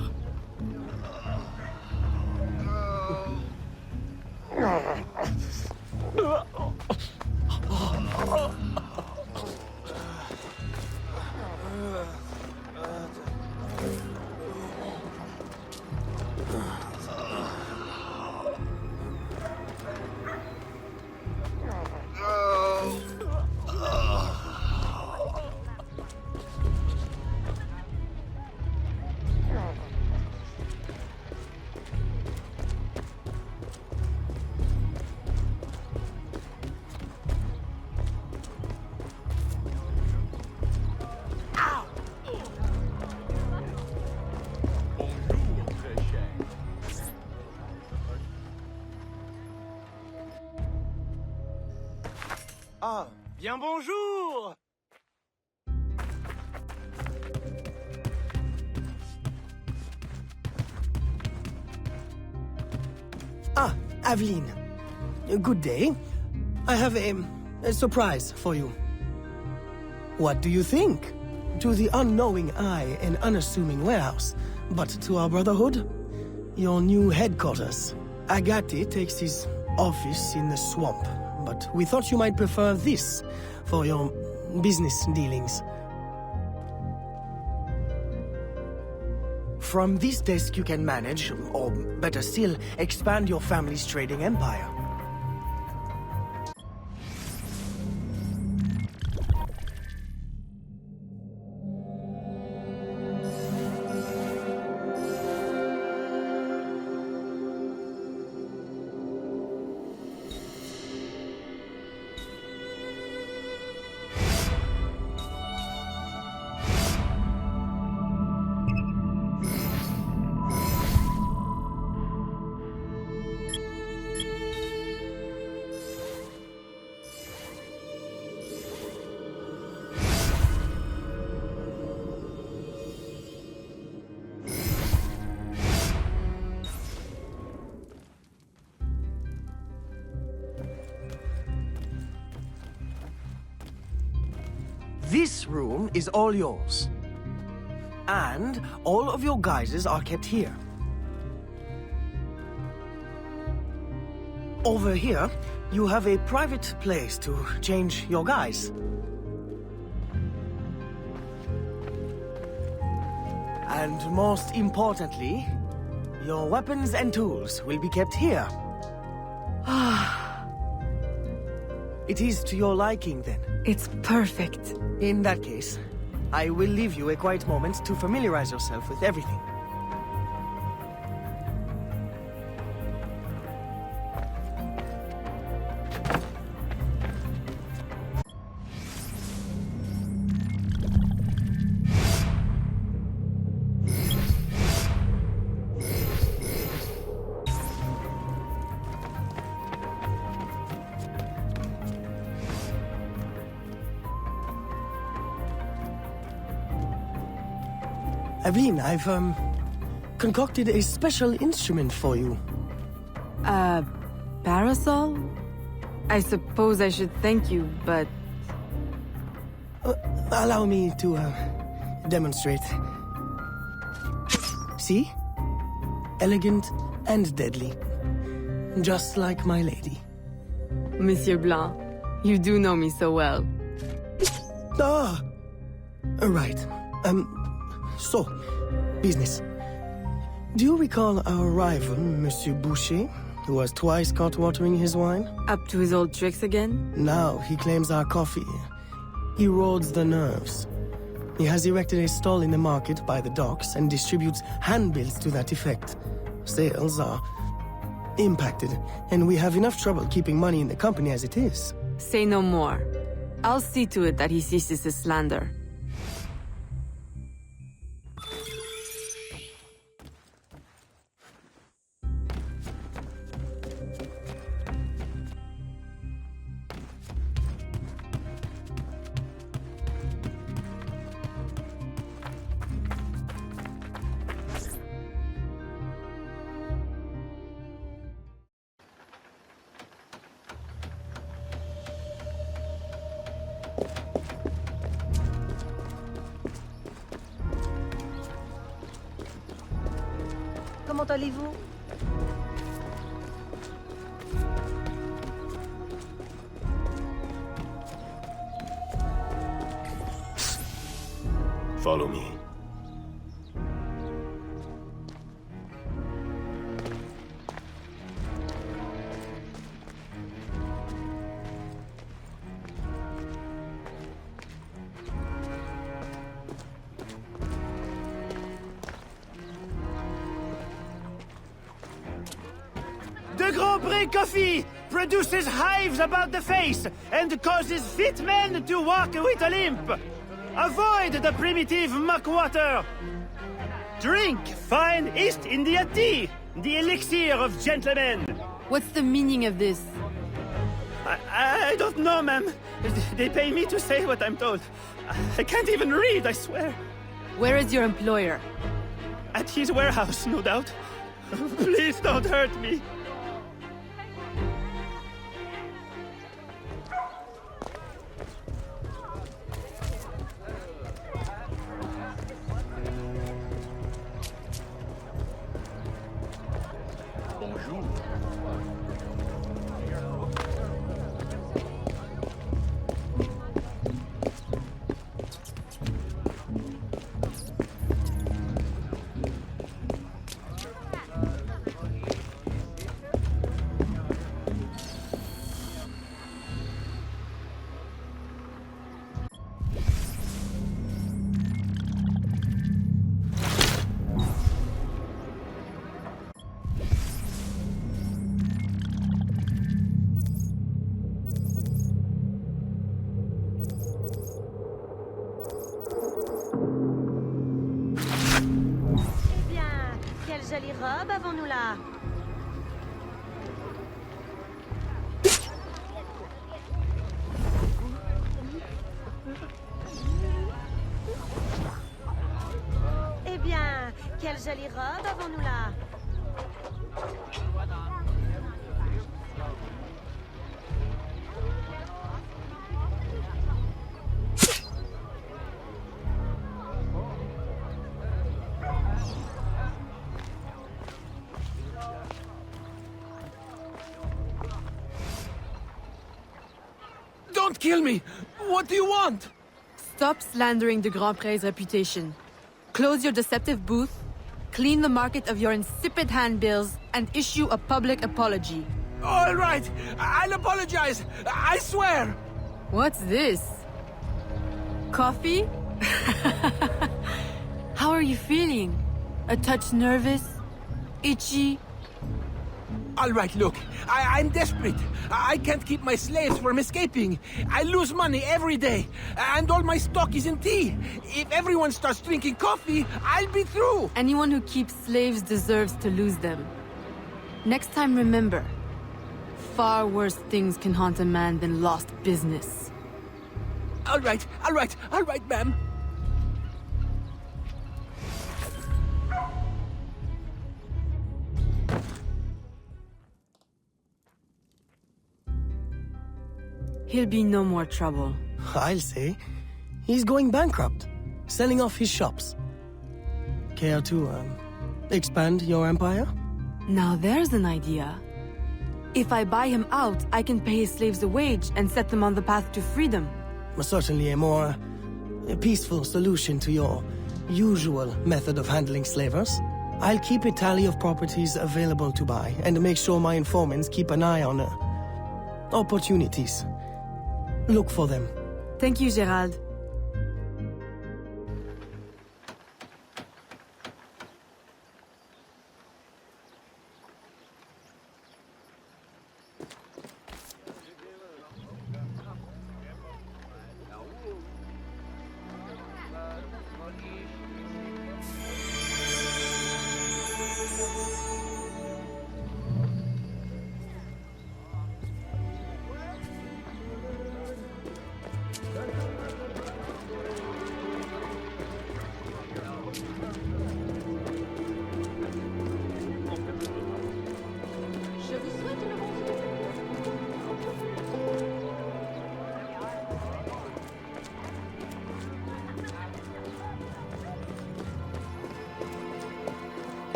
Ah, bien bonjour! Ah, Aveline. Good day. I have a surprise for you. What do you think? To the unknowing eye, an unassuming warehouse. But to our brotherhood, your new headquarters. Agate takes his office in the swamp, but we thought you might prefer this for your business dealings. From this desk you can manage, or better still, expand your family's trading empire. This room is all yours. And all of your guises are kept here. Over here, you have a private place to change your guise. And most importantly, your weapons and tools will be kept here. It is to your liking, then? It's perfect. In that case, I will leave you a quiet moment to familiarize yourself with everything. Aveline, I've, concocted a special instrument for you. A parasol? I suppose I should thank you, but... Allow me to, demonstrate. See? Elegant and deadly. Just like my lady. Monsieur Blanc, you do know me so well. Ah! Right. So, business. Do you recall our rival, Monsieur Boucher, who was twice caught watering his wine? Up to his old tricks again? Now he claims our coffee erodes the nerves. He has erected a stall in the market by the docks and distributes handbills to that effect. Sales are impacted, and we have enough trouble keeping money in the company as it is. Say no more. I'll see to it that he ceases his slander. Comment allez-vous? Follow me. De Grandpré coffee produces hives about the face and causes fit men to walk with a limp. Avoid the primitive muck water. Drink fine East India tea, the elixir of gentlemen. What's the meaning of this? I don't know, ma'am. They pay me to say what I'm told. I can't even read, I swear. Where is your employer? At his warehouse, no doubt. Please don't hurt me. Jolie robe avons-nous là? Eh bien, quelle jolie robe avons-nous là? kill me! What do you want? Stop slandering de Grandpré's reputation. Close your deceptive booth, clean the market of your insipid handbills, and issue a public apology. All right, I'll apologize. I swear. What's this? Coffee? How are you feeling? A touch nervous? Itchy? All right, look, I'm desperate. I can't keep my slaves from escaping. I lose money every day, and all my stock is in tea. If everyone starts drinking coffee, I'll be through. Anyone who keeps slaves deserves to lose them. Next time, remember, far worse things can haunt a man than lost business. All right, ma'am. He'll be no more trouble. I'll say. He's going bankrupt, selling off his shops. Care to, expand your empire? Now there's an idea. If I buy him out, I can pay his slaves a wage and set them on the path to freedom. Certainly a more peaceful solution to your usual method of handling slavers. I'll keep a tally of properties available to buy and make sure my informants keep an eye on opportunities. Look for them. Thank you, Gerald.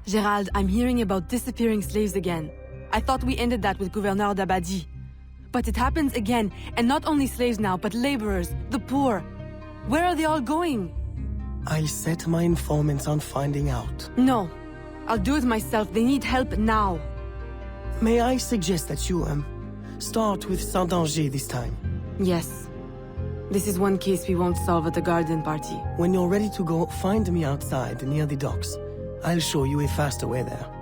Gerald, I'm hearing about disappearing slaves again. I thought we ended that with Gouverneur d'Abadie. But it happens again, and not only slaves now, but laborers, the poor. Where are they all going? I'll set my informants on finding out. No. I'll do it myself. They need help now. May I suggest that you, start with Saint-Danger this time? Yes. This is one case we won't solve at the garden party. When you're ready to go, find me outside near the docks. I'll show you a faster way there.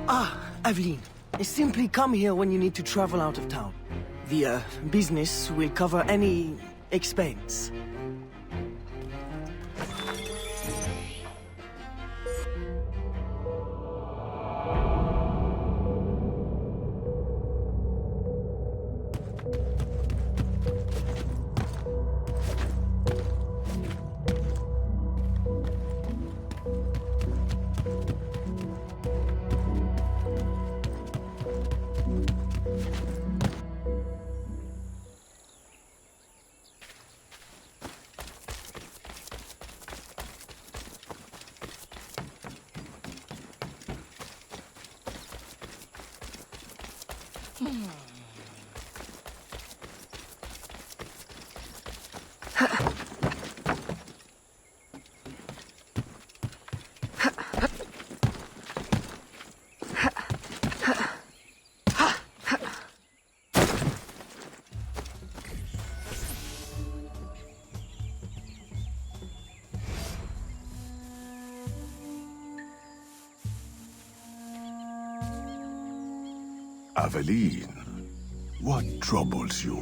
Aveline, simply come here when you need to travel out of town. The, business will cover any expense. Aveline, what troubles you?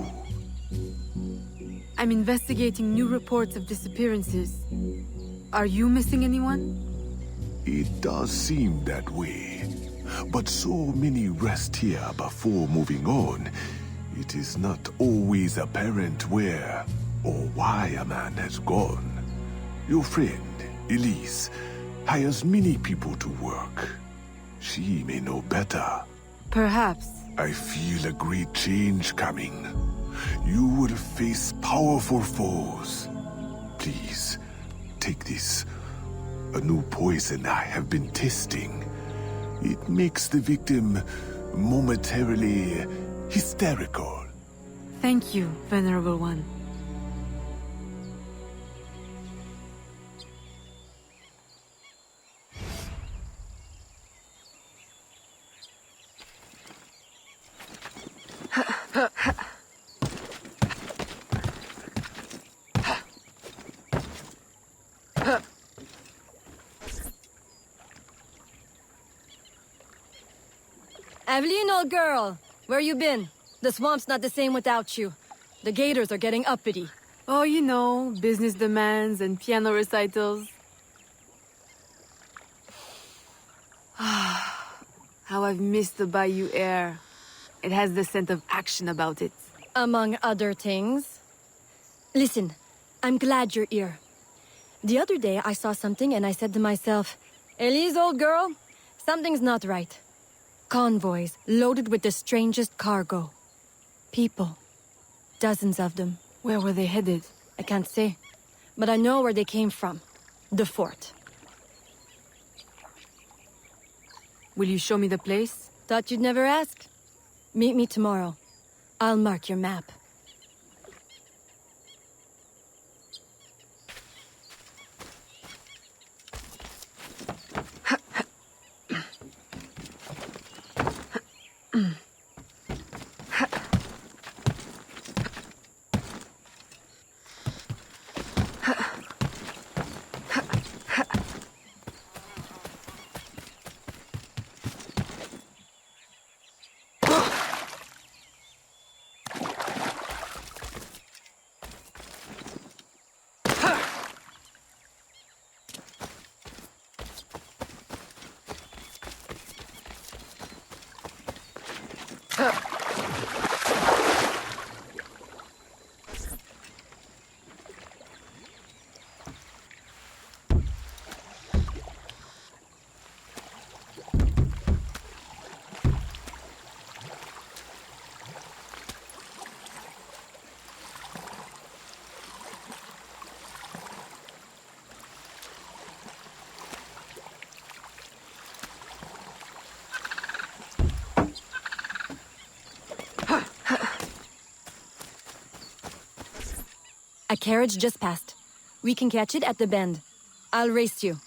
I'm investigating new reports of disappearances. Are you missing anyone? It does seem that way. But so many rest here before moving on. It is not always apparent where or why a man has gone. Your friend, Elise, hires many people to work. She may know better. Perhaps. I feel a great change coming. You will face powerful foes. Please, take this. A new poison I have been testing. It makes the victim momentarily hysterical. Thank you, Venerable One. Aveline, old girl, where you been? The swamp's not the same without you. The gators are getting uppity. Oh, you know, business demands and piano recitals. How I've missed the Bayou air. It has the scent of action about it. Among other things. Listen, I'm glad you're here. The other day I saw something and I said to myself, Elise, old girl, something's not right. Convoys loaded with the strangest cargo. People. Dozens of them. Where were they headed? I can't say. But I know where they came from. The fort. Will you show me the place? Thought you'd never ask. Meet me tomorrow. I'll mark your map. A carriage just passed. We can catch it at the bend. I'll race you.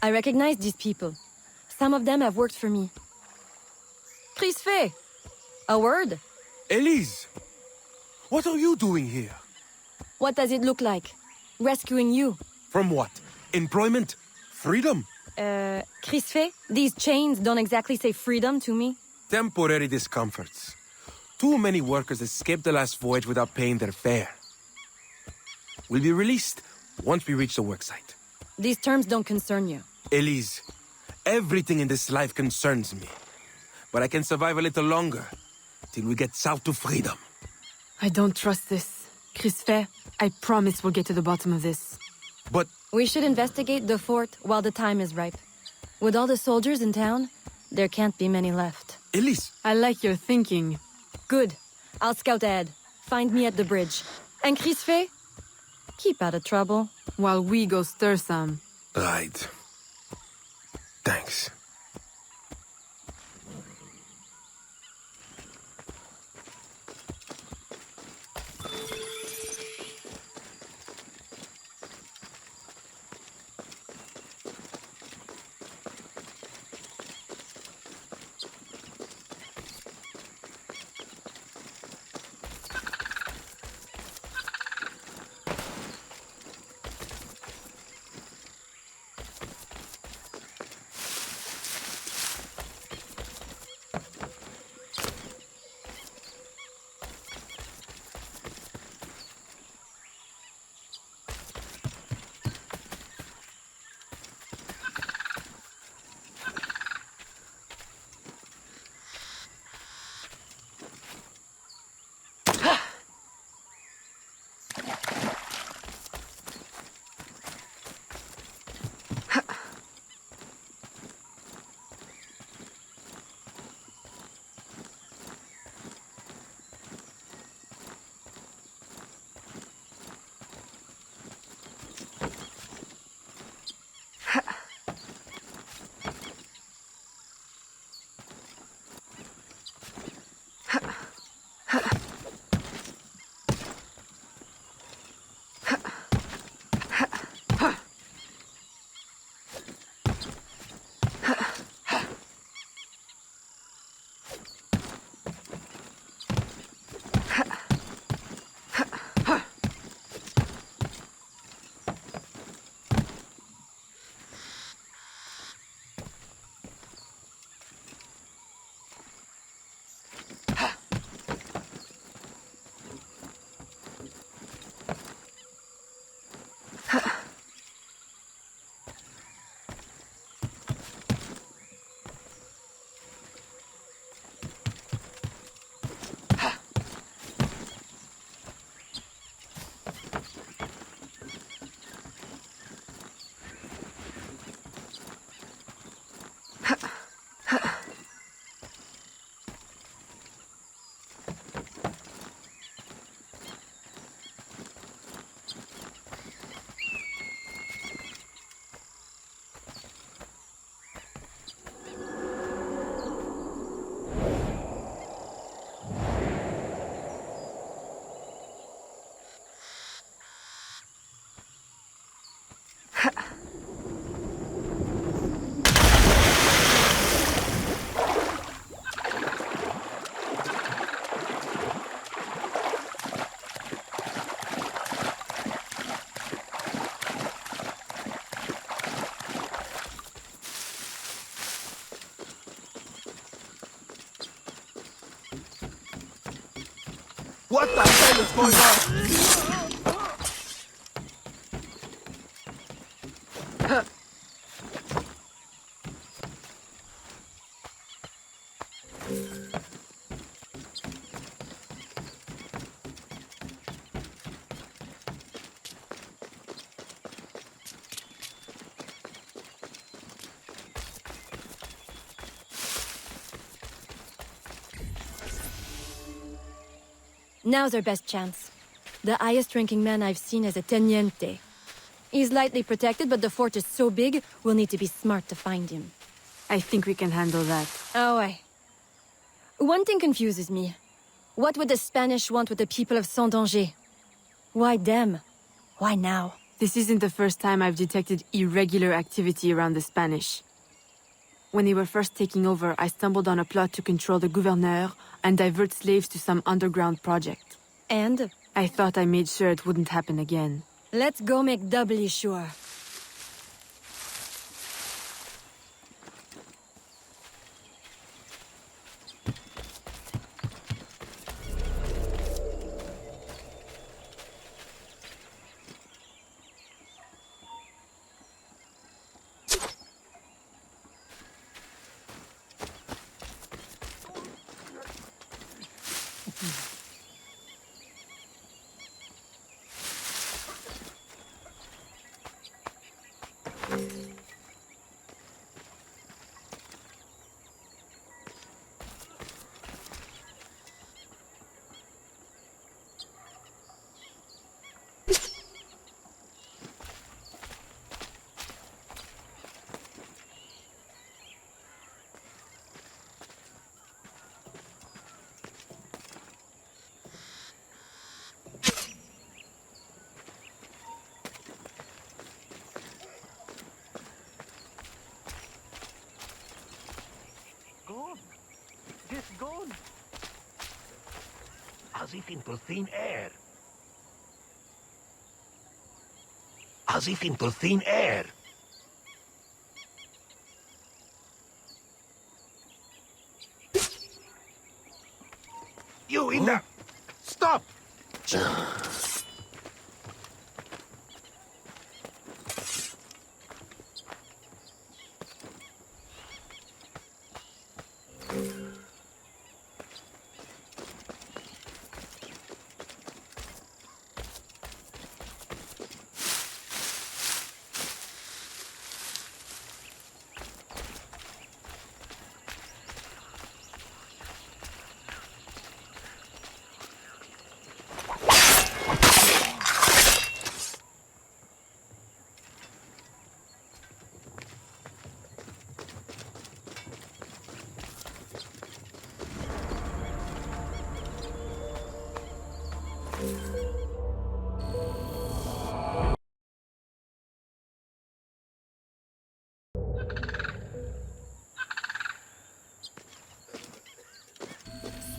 I recognize these people. Some of them have worked for me. Crisfe! A word? Elise! What are you doing here? What does it look like? Rescuing you. From what? Employment? Freedom? Crisfe, these chains don't exactly say freedom to me. Temporary discomforts. Too many workers escaped the last voyage without paying their fare. We'll be released once we reach the worksite. These terms don't concern you. Elise, everything in this life concerns me. But I can survive a little longer, till we get south to freedom. I don't trust this. Crisfe, I promise we'll get to the bottom of this. But... We should investigate the fort while the time is ripe. With all the soldiers in town, there can't be many left. Elise! I like your thinking. Good. I'll scout ahead. Find me at the bridge. And Crisfe? Keep out of trouble. While we go stir some. Right. Thanks. What the hell is going on? Now's our best chance. The highest-ranking man I've seen is a teniente. He's lightly protected, but the fort is so big, we'll need to be smart to find him. I think we can handle that. Oh, aye. One thing confuses me. What would the Spanish want with the people of Saint-Danger? Why them? Why now? This isn't the first time I've detected irregular activity around the Spanish. When they were first taking over, I stumbled on a plot to control the gouverneur and divert slaves to some underground project. And? I thought I made sure it wouldn't happen again. Let's go make doubly sure. Gone. As if into thin air. As if into thin air. You in there! Stop!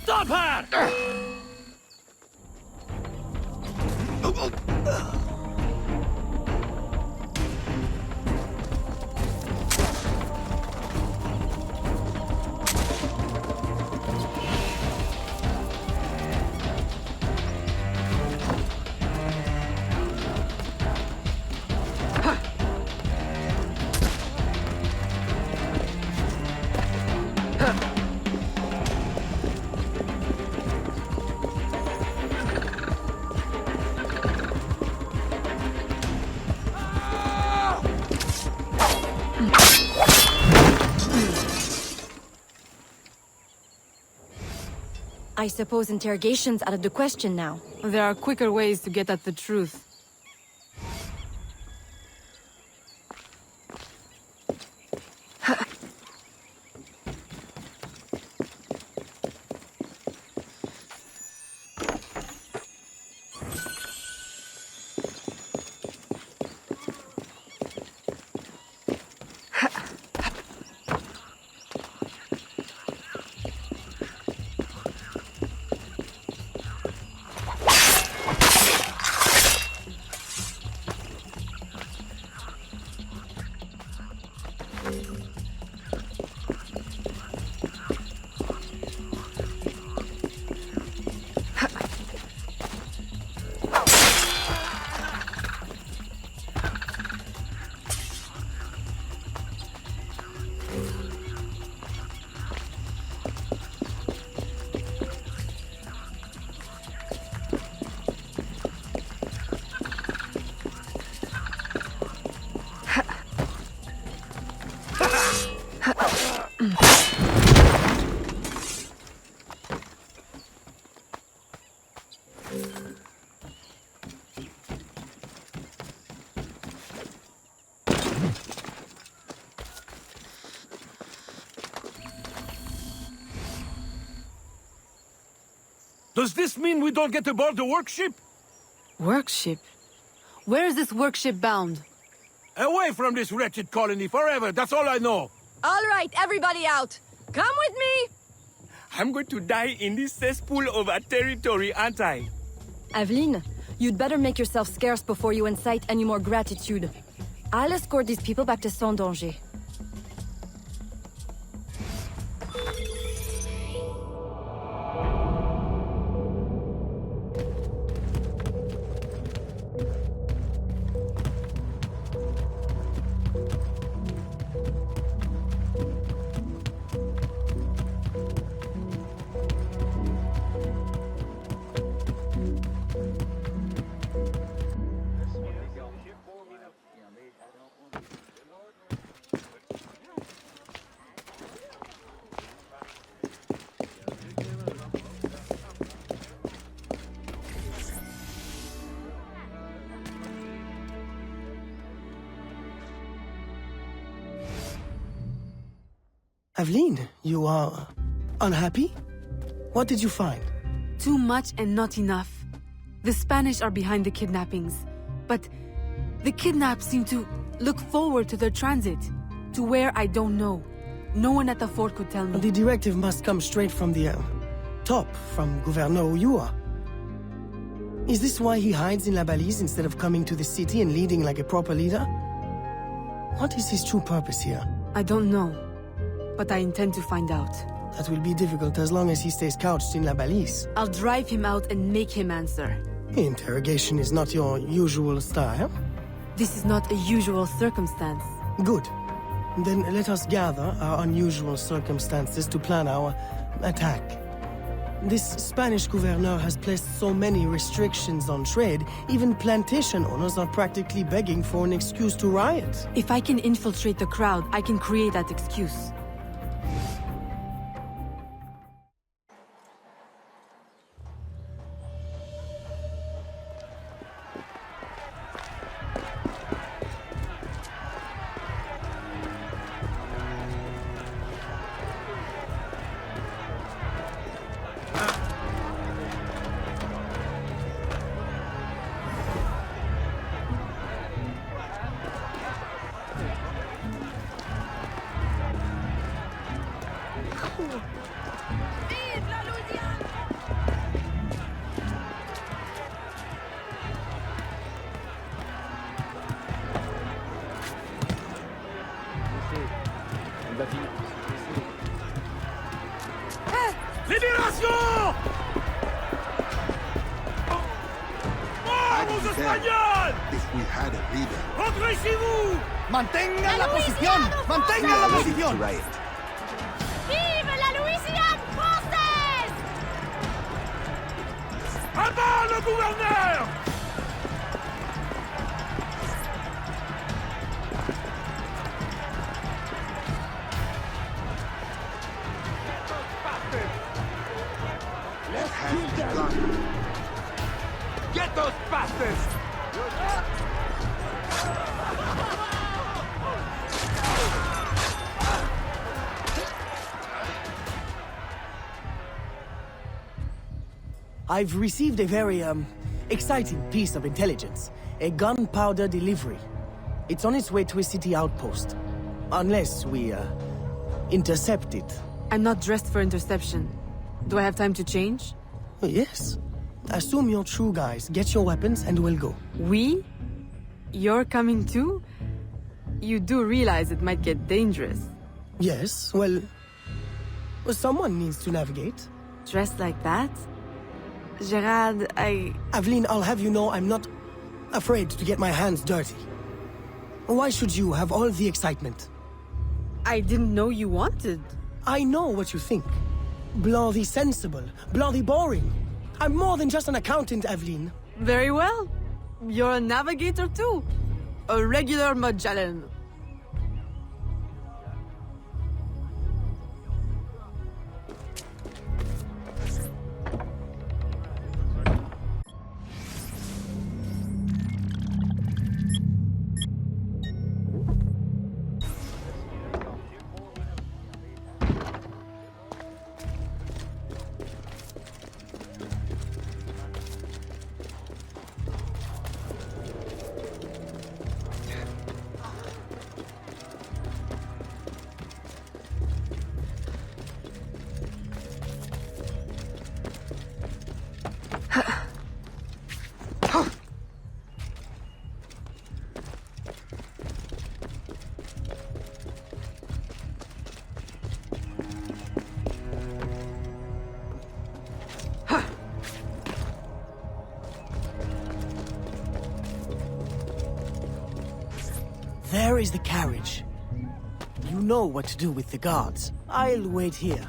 Stop her! I suppose interrogation's out of the question now. There are quicker ways to get at the truth. Does this mean we don't get aboard the workship? Workship? Where is this workship bound? Away from this wretched colony forever, that's all I know. All right, everybody out. Come with me! I'm going to die in this cesspool of a territory, aren't I? Aveline, you'd better make yourself scarce before you incite any more gratitude. I'll escort these people back to Sans Danger. Aveline, you are unhappy? What did you find? Too much and not enough. The Spanish are behind the kidnappings, but the kidnapped seem to look forward to their transit, to where I don't know. No one at the fort could tell me. The directive must come straight from the top, from Gouverneur Uyua. Is this why he hides in La Balise instead of coming to the city and leading like a proper leader? What is his true purpose here? I don't know, but I intend to find out. That will be difficult as long as he stays couched in La Balise. I'll drive him out and make him answer. Interrogation is not your usual style. This is not a usual circumstance. Good. Then let us gather our unusual circumstances to plan our attack. This Spanish gouverneur has placed so many restrictions on trade, even plantation owners are practically begging for an excuse to riot. If I can infiltrate the crowd, I can create that excuse. Vive la Louisiana! Libération! Mort aux Espagnols! If we had a leader. Rentrez chez vous! ¡Mantengan la posición! ¡Mantengan la posición! Vive la Louisiane française! À bas le gouverneur! Let hands be gone. Get those bastards! I've received a very, exciting piece of intelligence. A gunpowder delivery. It's on its way to a city outpost. Unless we, intercept it. I'm not dressed for interception. Do I have time to change? Yes. Assume you're true, guys. Get your weapons and we'll go. We? You're coming too? You do realize it might get dangerous. Yes, well, someone needs to navigate. Dressed like that? Gerard, Aveline, I'll have you know I'm not afraid to get my hands dirty. Why should you have all the excitement? I didn't know you wanted. I know what you think. Bloody sensible, bloody boring. I'm more than just an accountant, Aveline. Very well. You're a navigator too. A regular Magellan. is the carriage? You know what to do with the guards. I'll wait here.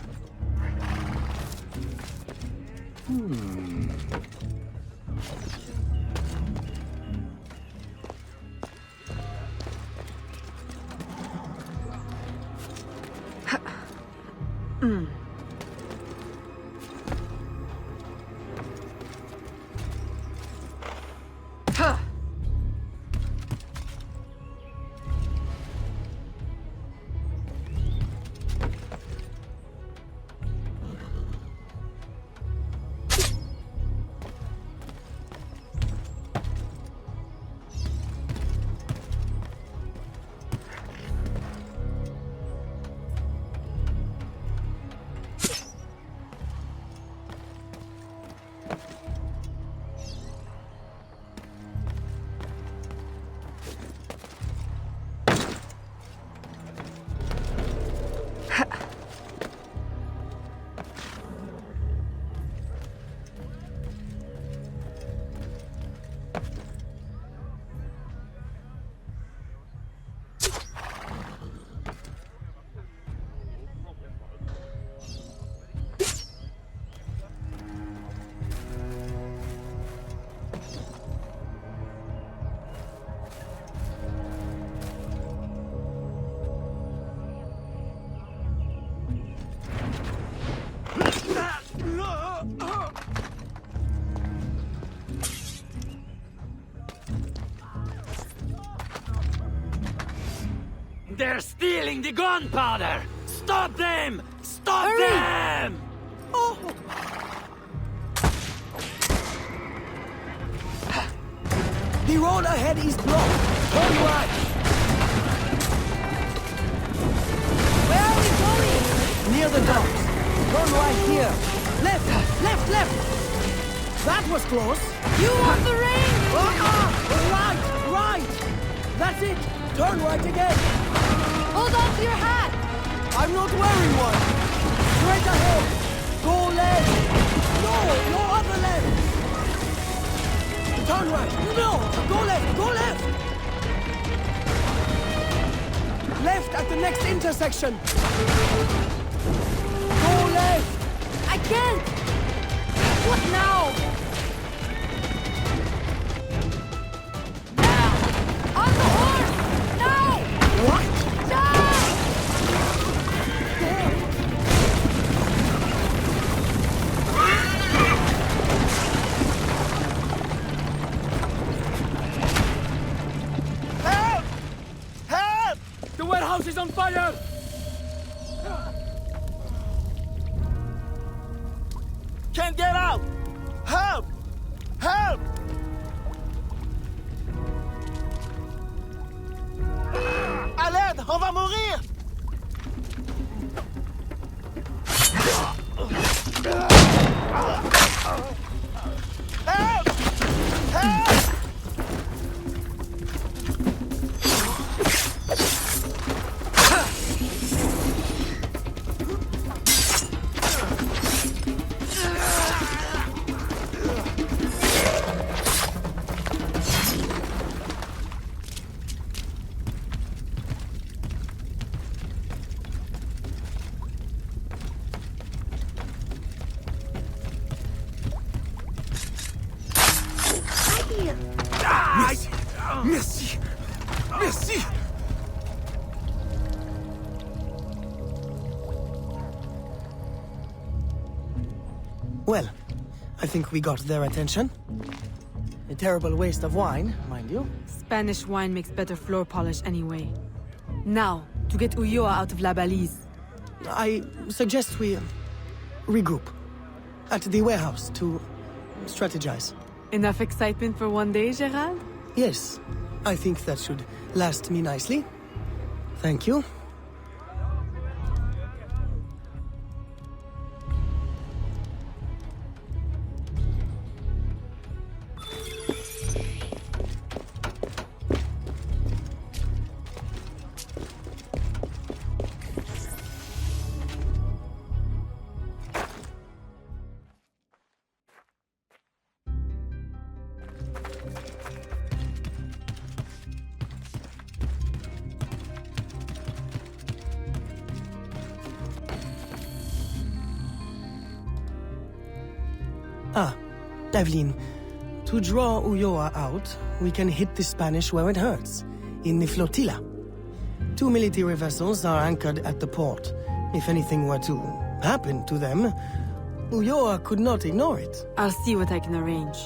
They're stealing the gunpowder! Stop them! Stop them! Oh! The road ahead is blocked. Turn right. Where are we going? Near the docks. Turn right here. Left, left, left. That was close. You want the rain? Right, right. That's it. Turn right again. Hold on to your hat. I'm not wearing one. Straight ahead. Go left. No, no other left. Turn right. No, go left. Go left. Left at the next intersection. Go left. I can't. What now? Now! On the horse! Now! What? Help! Help! The warehouse is on fire! Can't get out! Help! Help! À l'aide! On va mourir! Help! Help! Merci. Merci. Well, I think we got their attention. A terrible waste of wine, mind you. Spanish wine makes better floor polish anyway. Now, to get Ulloa out of La Balise. I suggest we regroup at the warehouse to strategize. Enough excitement for one day, Gerald? Yes, I think that should last me nicely. Thank you. Ah, Aveline, to draw Ulloa out, we can hit the Spanish where it hurts, in the flotilla. 2 military vessels are anchored at the port. If anything were to happen to them, Ulloa could not ignore it. I'll see what I can arrange.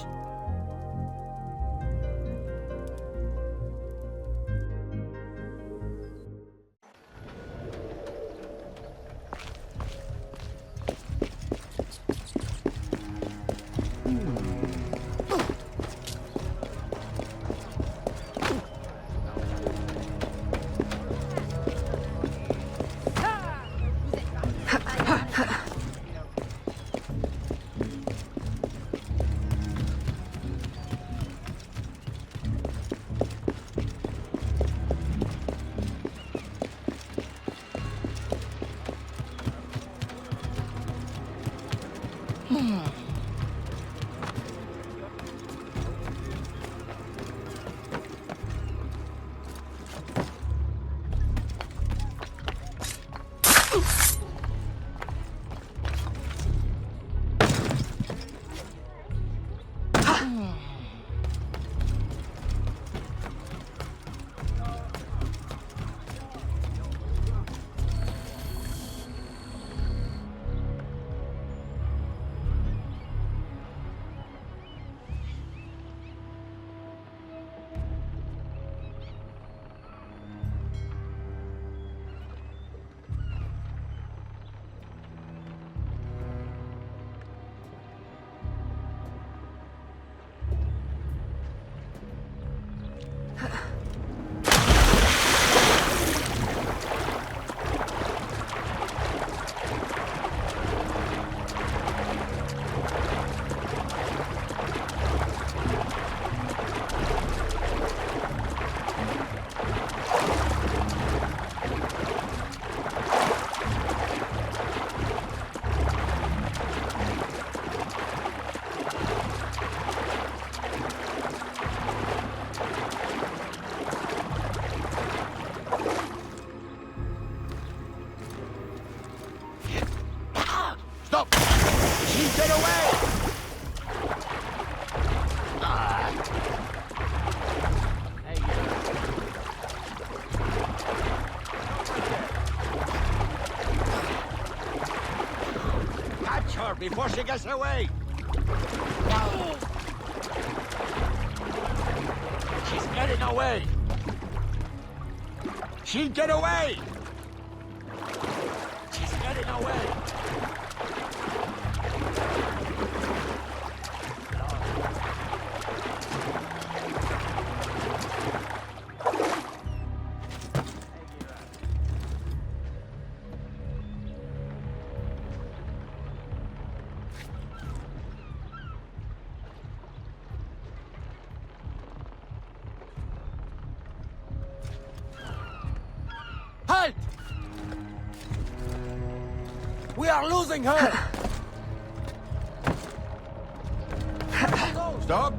Before she gets away! She's getting away! She'll get away! She's getting away! Halt! We are losing her! Stop!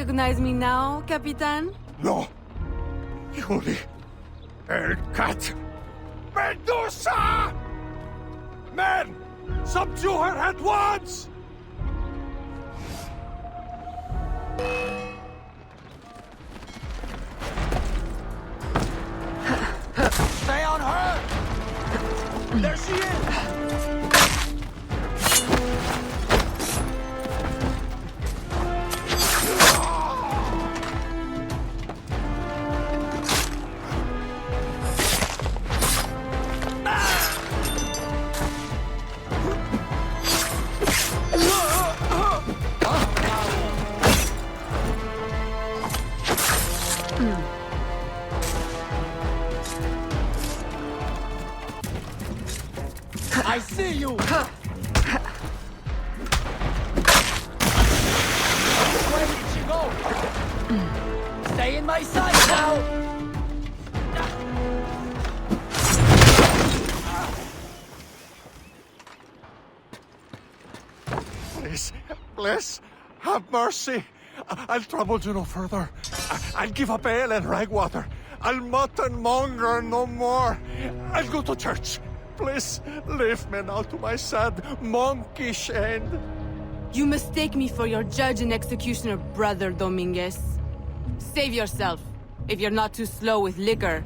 recognize me now, Capitan? No. Yuli. El Cat. Medusa! Men! Subdue her at once! Stay on her! There she is! I see you! Where did she go? Stay in my sight now! Please, have mercy. I'll trouble you no further. I'll give up ale and ragwater. I'll mutton monger no more. I'll go to church. Please, leave me now to my sad, monkish end. You mistake me for your judge and executioner, Brother Dominguez. Save yourself, if you're not too slow with liquor.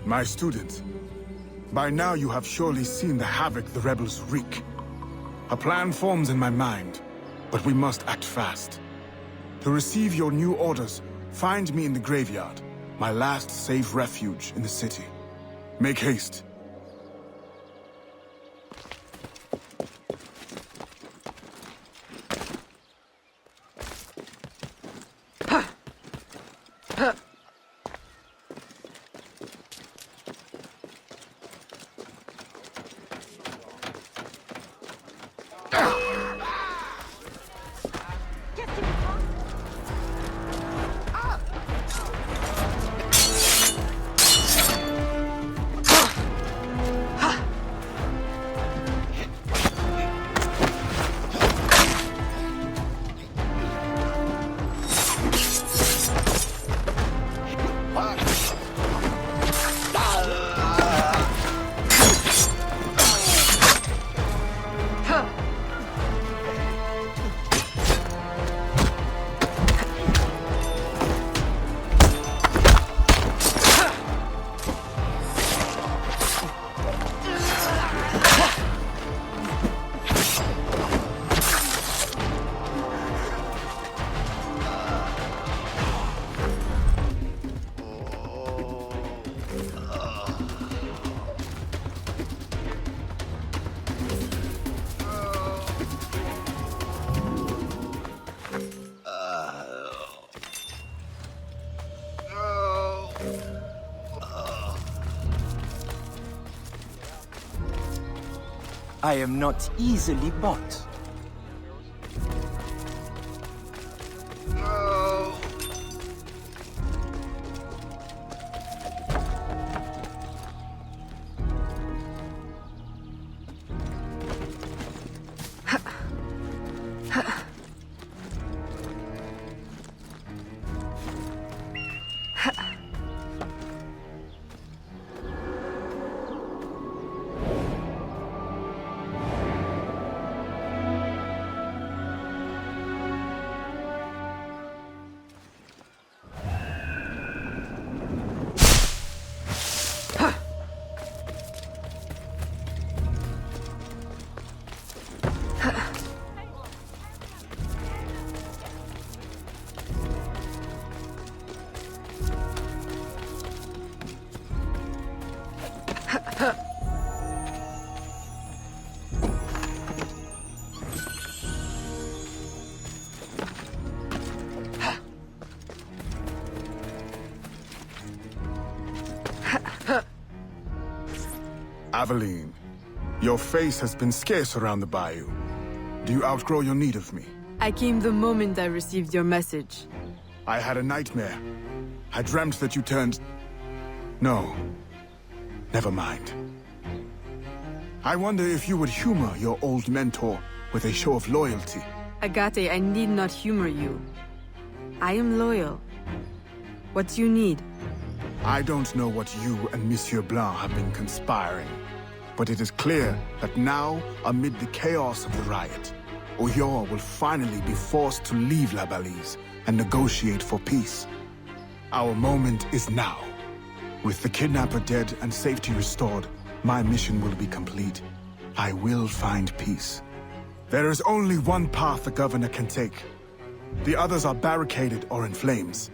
My student, by now you have surely seen the havoc the rebels wreak. A plan forms in my mind, but we must act fast. To receive your new orders, find me in the graveyard, my last safe refuge in the city. Make haste. I am not easily bought. Aveline, your face has been scarce around the Bayou. Do you outgrow your need of me? I came the moment I received your message. I had a nightmare. I dreamt that you turned... No. Never mind. I wonder if you would humor your old mentor with a show of loyalty. Agate, I need not humor you. I am loyal. What do you need? I don't know what you and Monsieur Blanc have been conspiring, but it is clear that now, amid the chaos of the riot, Oyor will finally be forced to leave La Balise and negotiate for peace. Our moment is now. With the kidnapper dead and safety restored, my mission will be complete. I will find peace. There is only one path the governor can take. The others are barricaded or in flames.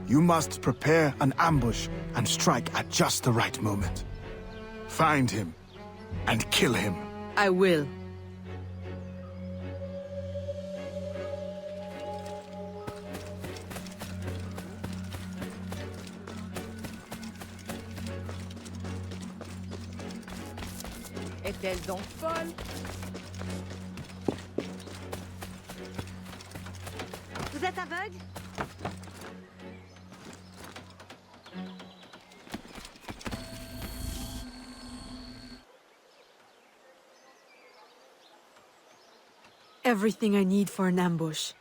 You must prepare an ambush and strike at just the right moment. Find him and kill him. I will. Est-elle donc folle? Vous êtes aveugle? Everything I need for an ambush.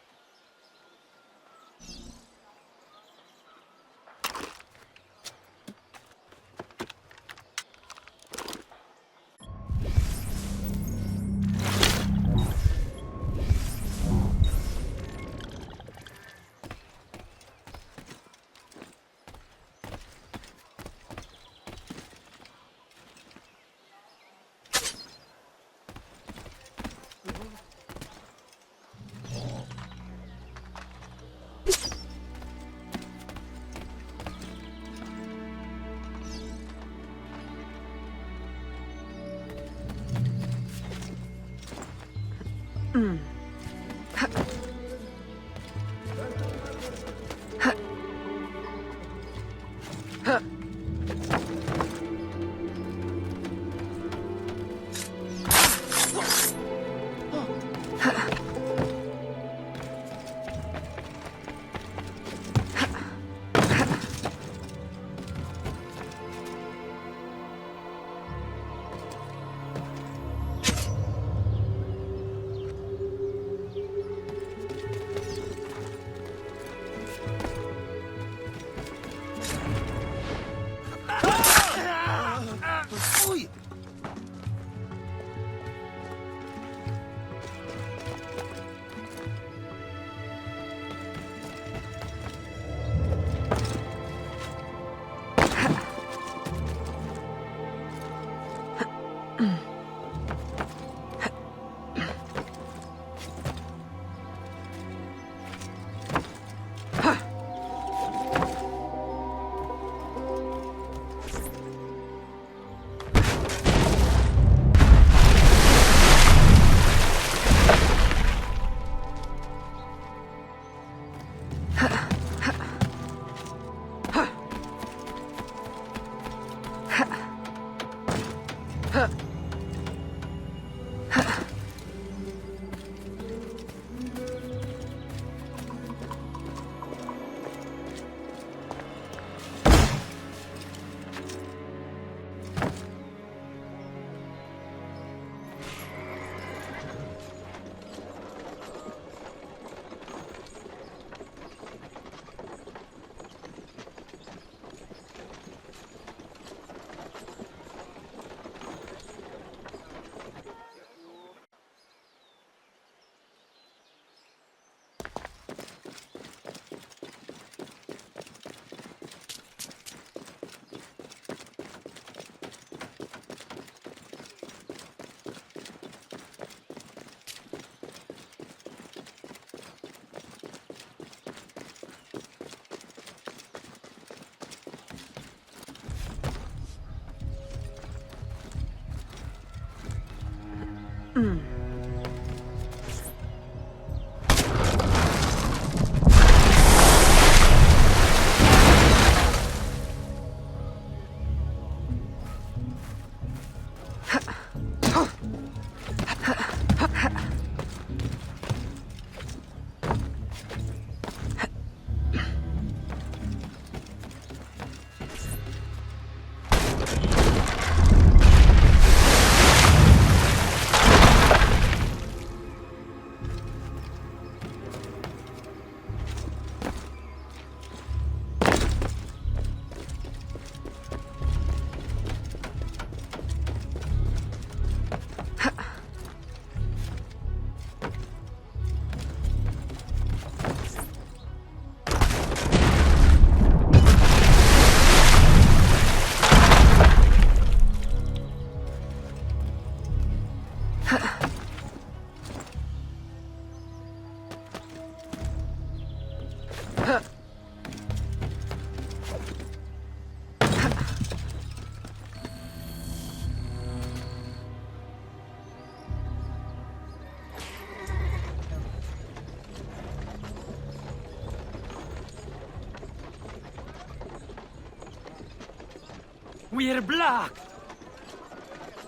We're blocked!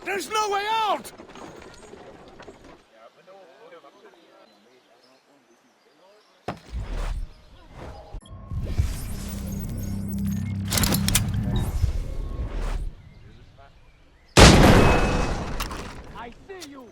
There's no way out! I see you!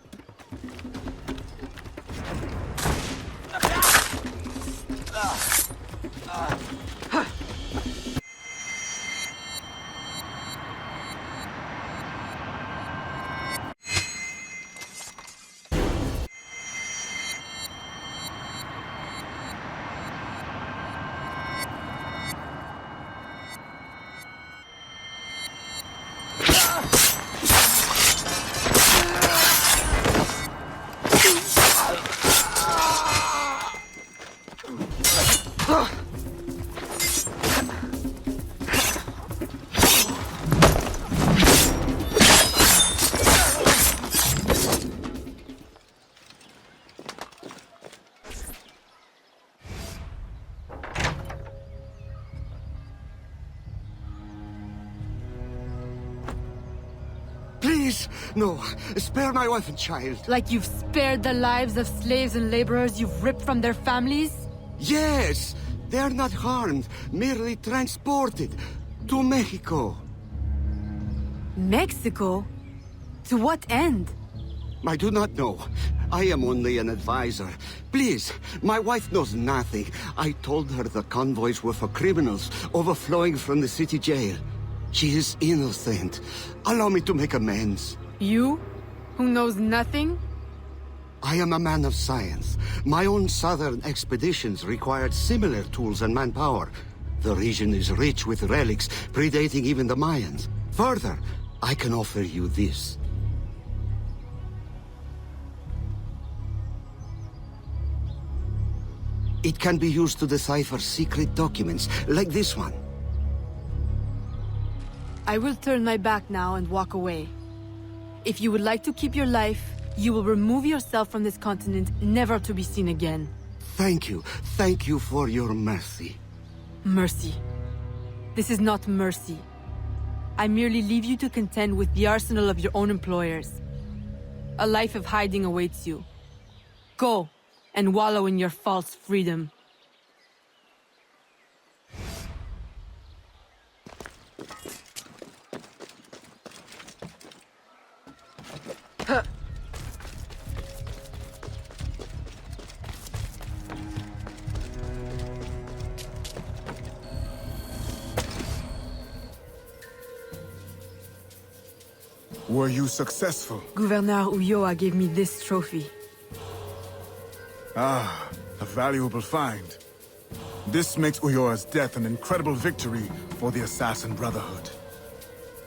Please, no. Spare my wife and child. Like you've spared the lives of slaves and laborers you've ripped from their families? Yes! They're not harmed, merely transported to Mexico. Mexico? To what end? I do not know. I am only an advisor. Please, my wife knows nothing. I told her the convoys were for criminals overflowing from the city jail. She is innocent. Allow me to make amends. You? Who knows nothing? I am a man of science. My own southern expeditions required similar tools and manpower. The region is rich with relics predating even the Mayans. Further, I can offer you this. It can be used to decipher secret documents, like this one. I will turn my back now and walk away. If you would like to keep your life, you will remove yourself from this continent, never to be seen again. Thank you. Thank you for your mercy. Mercy. This is not mercy. I merely leave you to contend with the arsenal of your own employers. A life of hiding awaits you. Go, and wallow in your false freedom. Were you successful? Gouverneur Ulloa gave me this trophy. Ah, a valuable find. This makes Ulloa's death an incredible victory for the Assassin Brotherhood.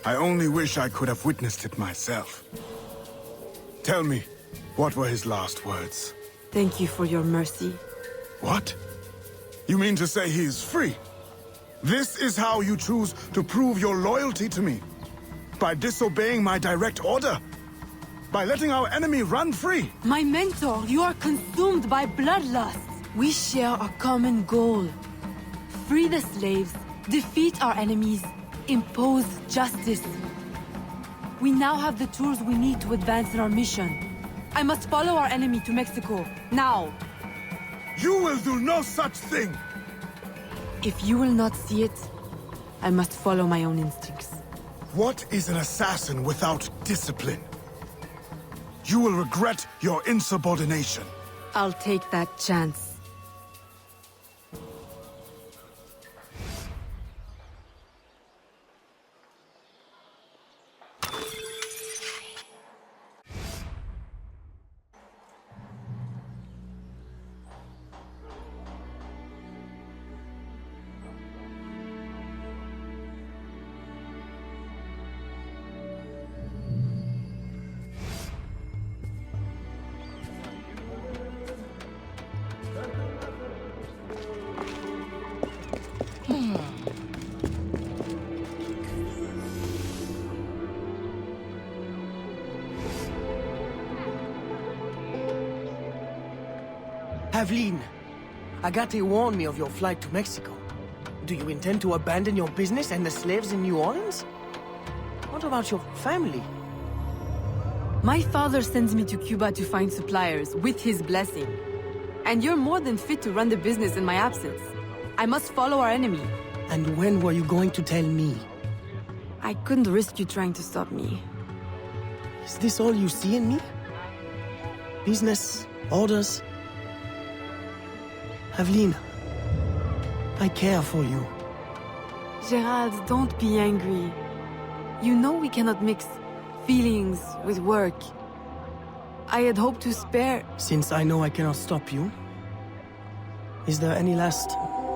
I only wish I could have witnessed it myself. Tell me, what were his last words? Thank you for your mercy. What? You mean to say he is free? This is how you choose to prove your loyalty to me? By disobeying my direct order? By letting our enemy run free! My mentor, you are consumed by bloodlust. We share a common goal. Free the slaves, defeat our enemies, impose justice. We now have the tools we need to advance in our mission. I must follow our enemy to Mexico, now. You will do no such thing! If you will not see it, I must follow my own instincts. What is an assassin without discipline? You will regret your insubordination. I'll take that chance. Aveline, Agate warned me of your flight to Mexico. Do you intend to abandon your business and the slaves in New Orleans? What about your family? My father sends me to Cuba to find suppliers, with his blessing. And you're more than fit to run the business in my absence. I must follow our enemy. And when were you going to tell me? I couldn't risk you trying to stop me. Is this all you see in me? Business, orders? Aveline, I care for you. Gerald, don't be angry. You know we cannot mix feelings with work. I had hoped to spare... Since I know I cannot stop you, is there any last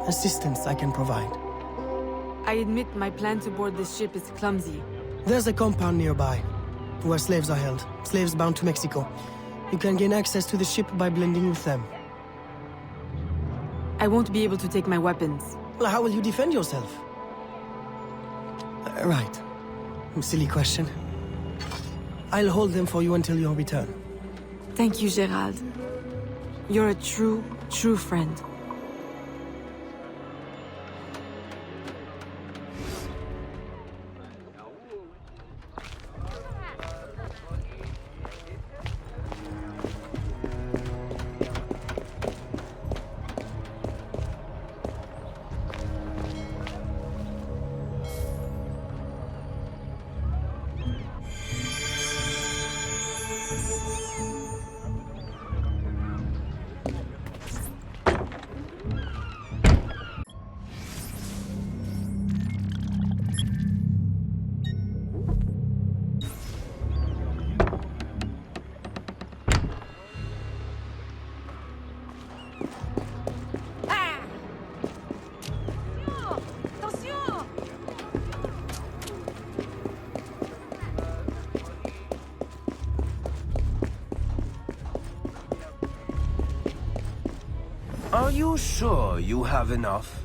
assistance I can provide? I admit my plan to board this ship is clumsy. There's a compound nearby, where slaves are held. Slaves bound to Mexico. You can gain access to the ship by blending with them. I won't be able to take my weapons. Well, how will you defend yourself? Right. Silly question. I'll hold them for you until your return. Thank you, Gerald. You're a true friend. Are you sure you have enough?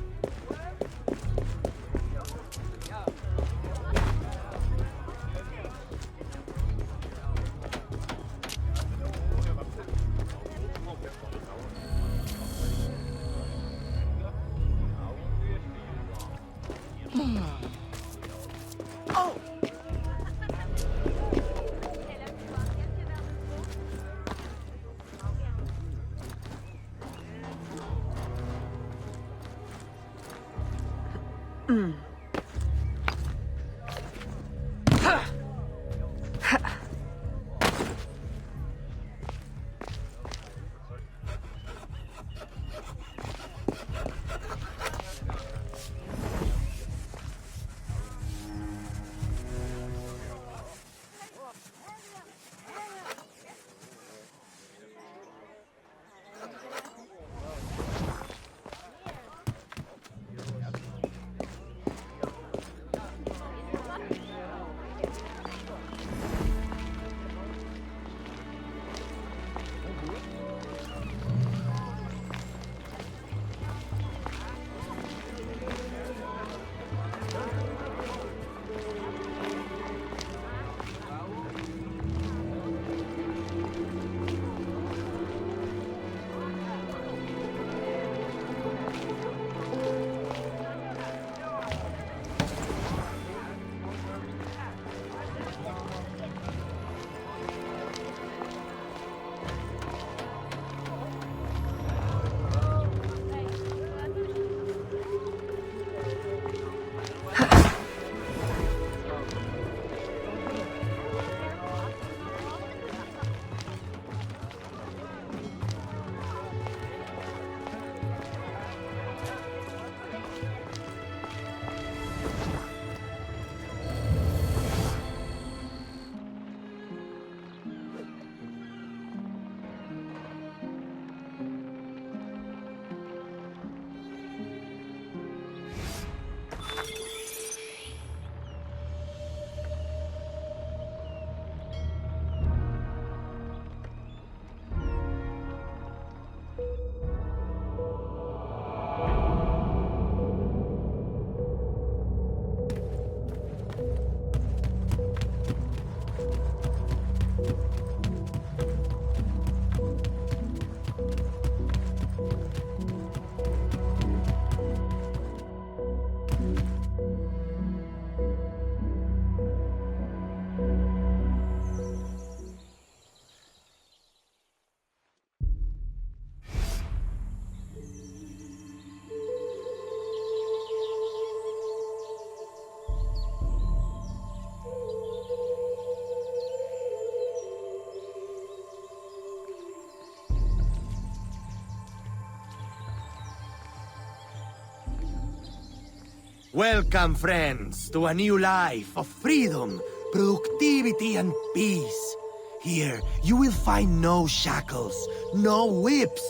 Welcome, friends, to a new life of freedom, productivity, and peace. Here, you will find no shackles, no whips.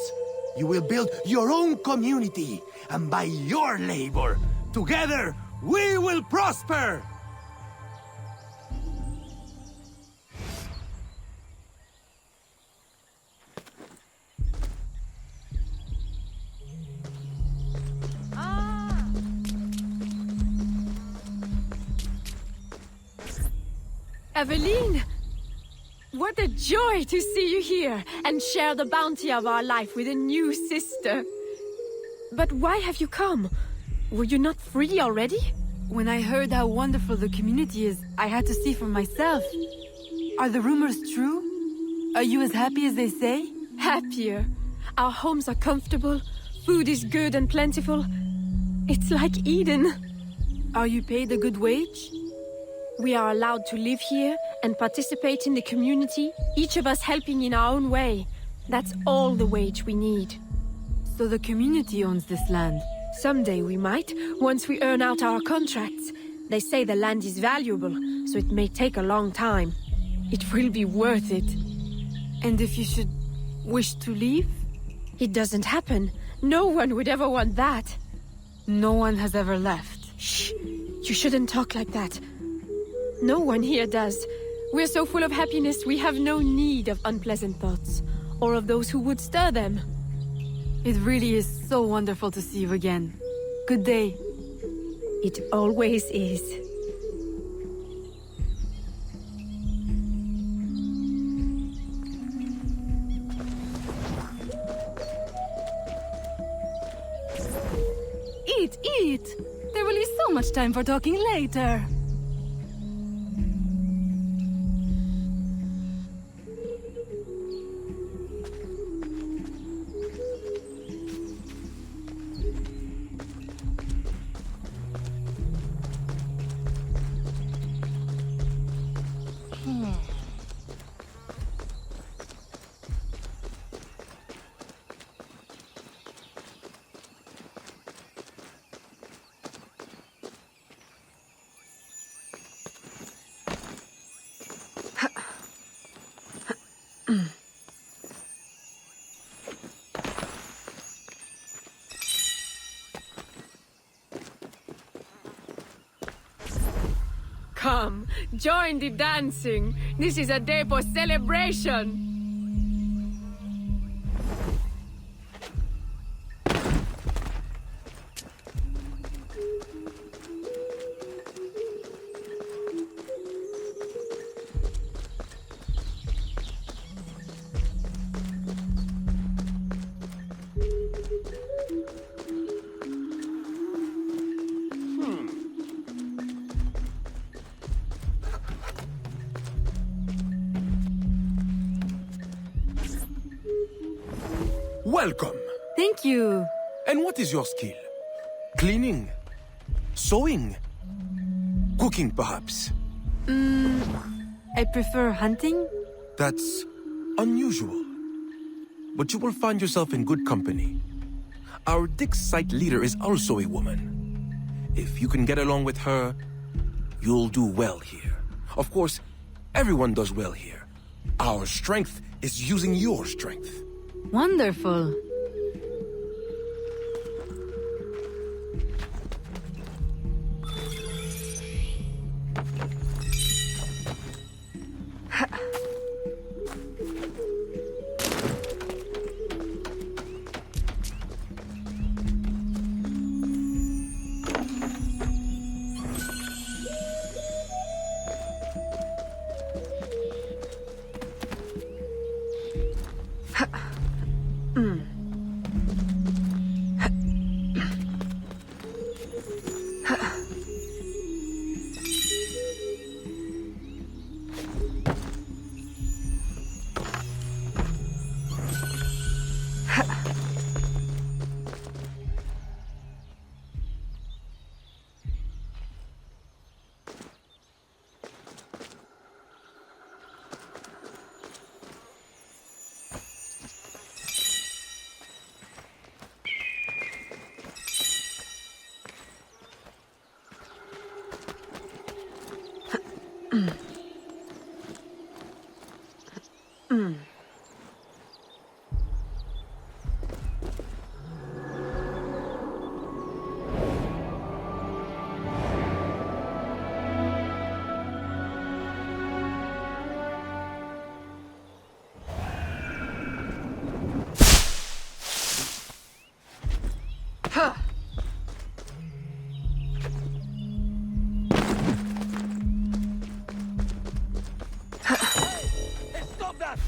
You will build your own community, and by your labor, together, we will prosper! Aveline! What a joy to see you here and share the bounty of our life with a new sister. But why have you come? Were you not free already? When I heard how wonderful the community is, I had to see for myself. Are the rumors true? Are you as happy as they say? Happier. Our homes are comfortable, food is good and plentiful. It's like Eden. Are you paid a good wage? We are allowed to live here and participate in the community, each of us helping in our own way. That's all the wage we need. So the community owns this land? Someday we might, once we earn out our contracts. They say the land is valuable, so it may take a long time. It will be worth it. And if you should wish to leave? It doesn't happen. No one would ever want that. No one has ever left. Shh! You shouldn't talk like that. No one here does. We're so full of happiness, we have no need of unpleasant thoughts, or of those who would stir them. It really is so wonderful to see you again. Good day. It always is. Eat! There will be so much time for talking later. Come, join the dancing. This is a day for celebration. Welcome. Thank you. And what is your skill? Cleaning? Sewing? Cooking, perhaps? I prefer hunting. That's unusual. But you will find yourself in good company. Our Dick's site leader is also a woman. If you can get along with her, you'll do well here. Of course, everyone does well here. Our strength is using your strength. Wonderful. Stop that!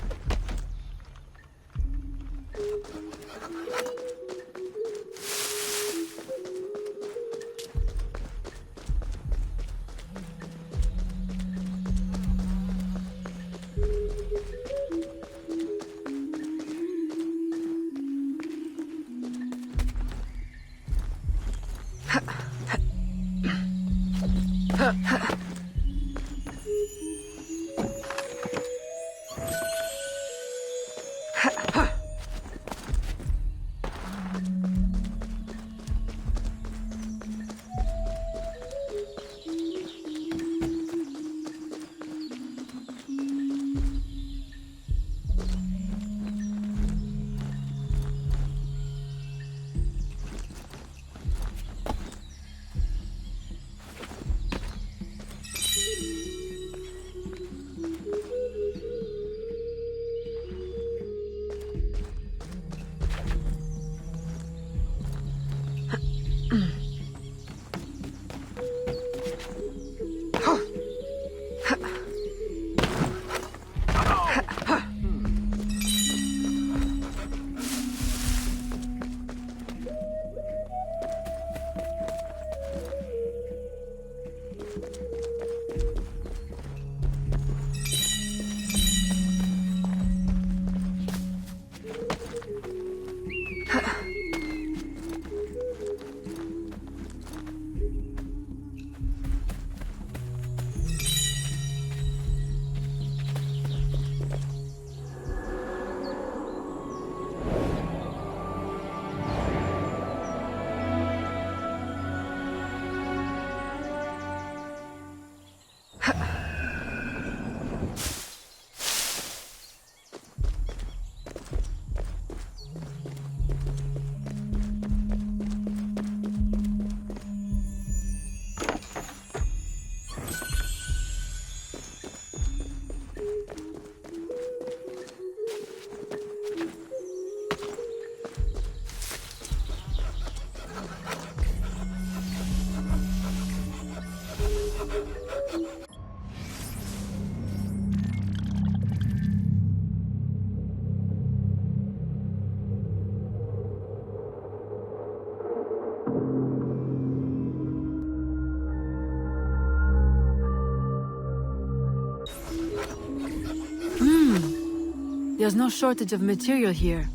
There's no shortage of material here.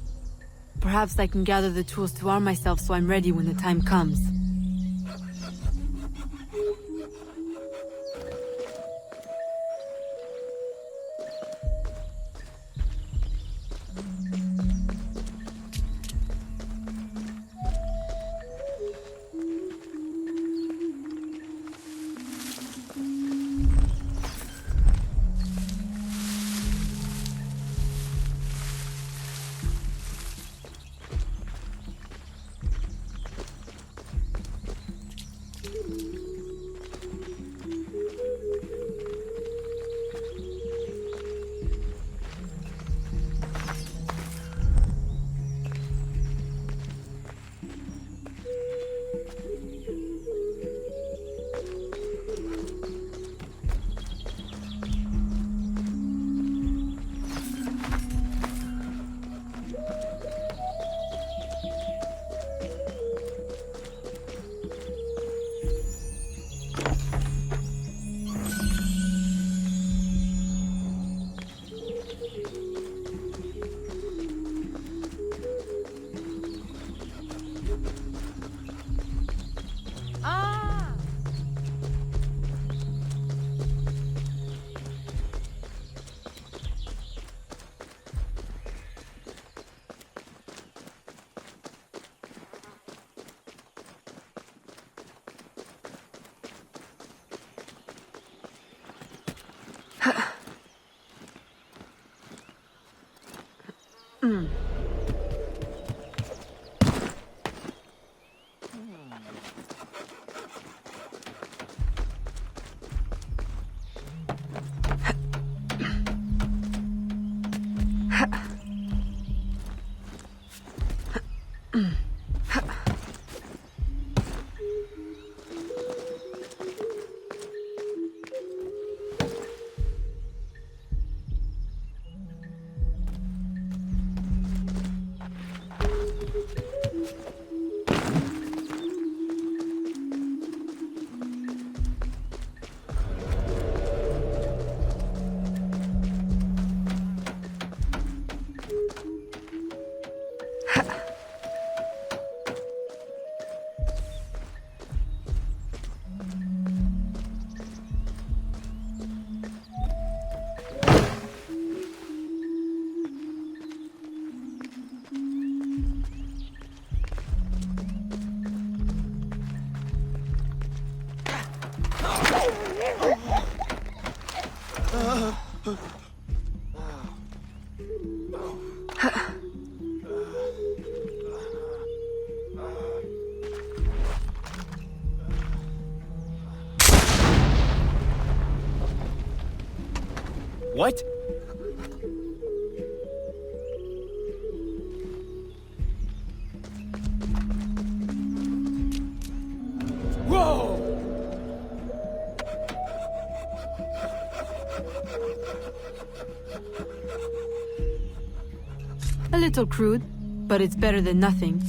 Perhaps I can gather the tools to arm myself so I'm ready when the time comes. What? Whoa! A little crude, but it's better than nothing.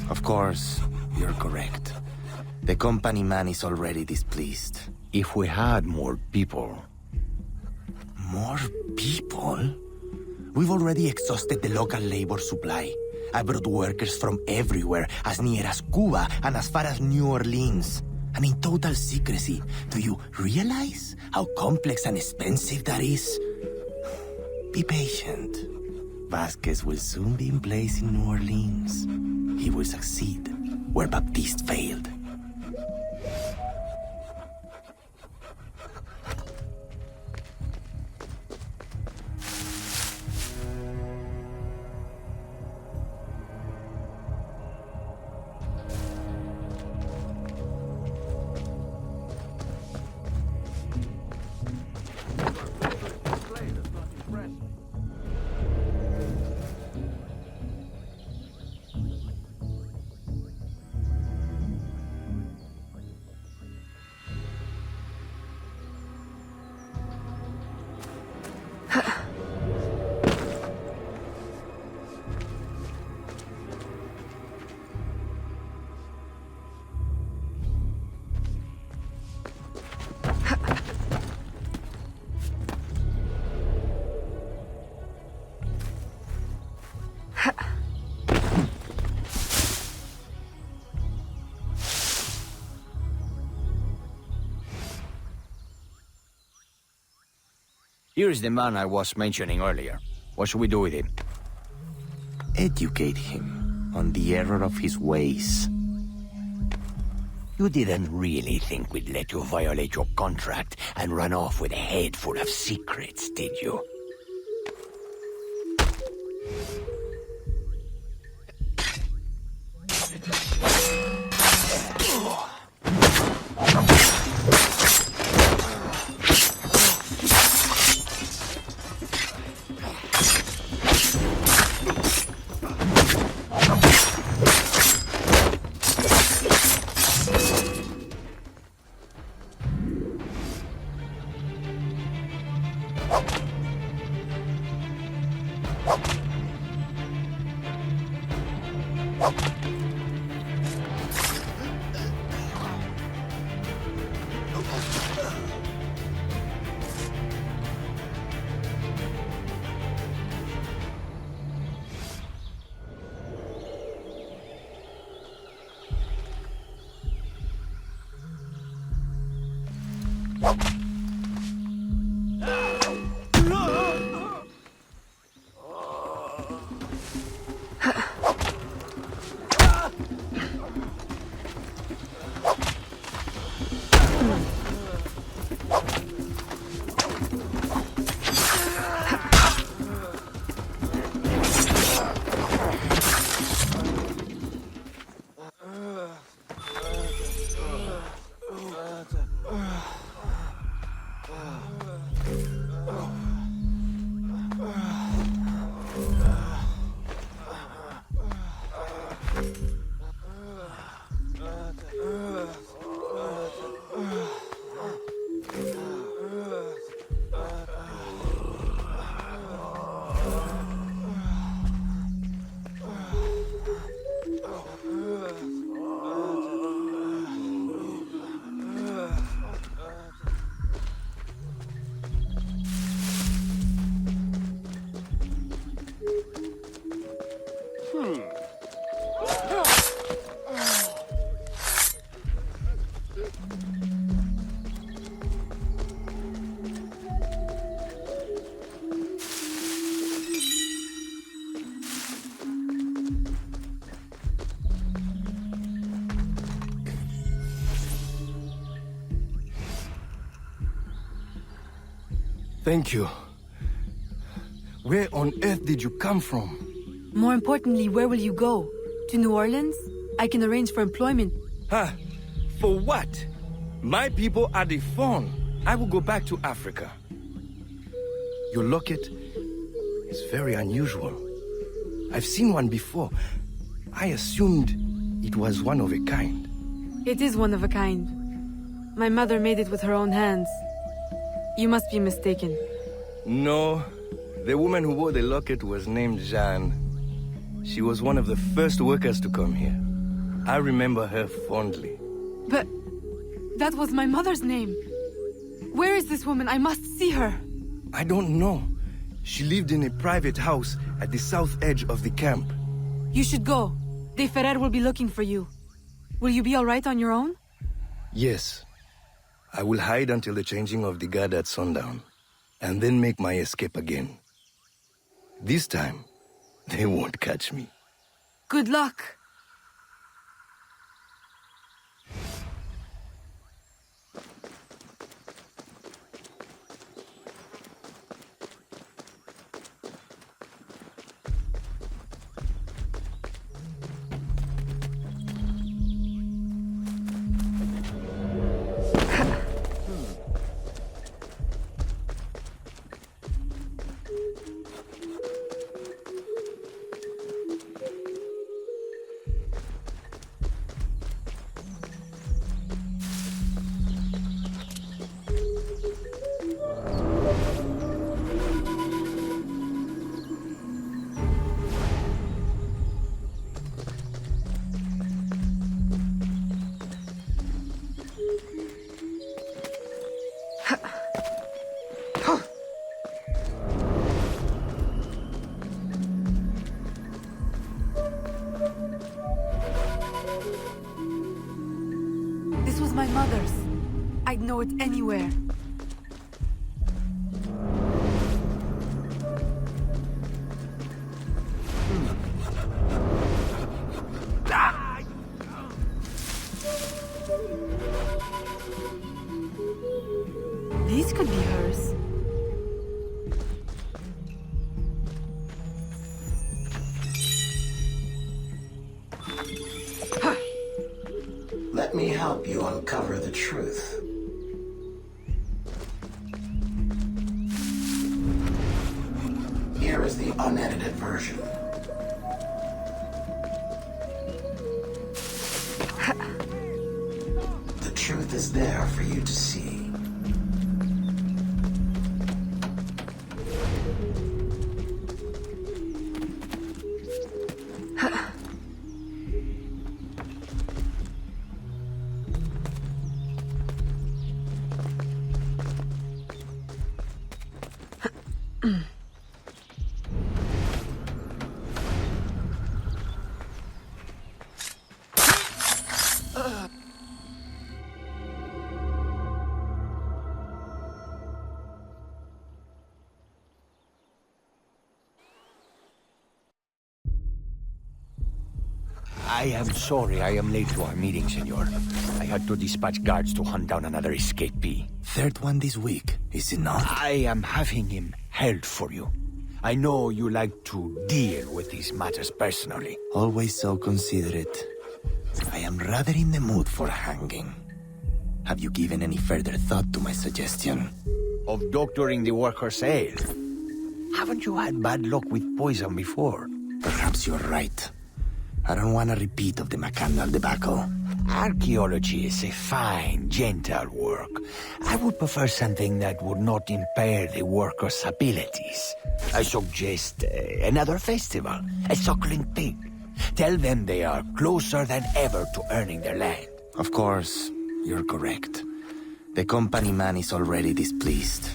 Of course, you're correct. The company man is already displeased. If we had more people... More people? We've already exhausted the local labor supply. I brought workers from everywhere, as near as Cuba and as far as New Orleans. And in total secrecy. Do you realize how complex and expensive that is? Be patient. Vasquez will soon be in place in New Orleans. He will succeed where Baptiste failed. Here's the man I was mentioning earlier. What should we do with him? Educate him on the error of his ways. You didn't really think we'd let you violate your contract and run off with a head full of secrets, did you? Thank you. Where on earth did you come from? More importantly, where will you go? To New Orleans? I can arrange for employment. Huh? For what? My people are the fawn. I will go back to Africa. Your locket is very unusual. I've seen one before. I assumed it was one of a kind. It is one of a kind. My mother made it with her own hands. You must be mistaken. No. The woman who wore the locket was named Jeanne. She was one of the first workers to come here. I remember her fondly. But that was my mother's name. Where is this woman? I must see her. I don't know. She lived in a private house at the south edge of the camp. You should go. De Ferrer will be looking for you. Will you be all right on your own? Yes. I will hide until the changing of the guard at sundown, and then make my escape again. This time, they won't catch me. Good luck. This was my mother's. I'd know it anywhere. me help you uncover the truth. Here is the unedited version. The truth is there for you to see. I am sorry I am late to our meeting, senor. I had to dispatch guards to hunt down another escapee. Third one this week, is it not? I am having him held for you. I know you like to deal with these matters personally. Always so considerate. I am rather in the mood for hanging. Have you given any further thought to my suggestion? Of doctoring the worker's ale? Haven't you had bad luck with poison before? Perhaps you're right. I don't want a repeat of the Macandal debacle. Archaeology is a fine, gentle work. I would prefer something that would not impair the workers' abilities. I suggest another festival, a suckling pig. Tell them they are closer than ever to earning their land. Of course, you're correct. The company man is already displeased.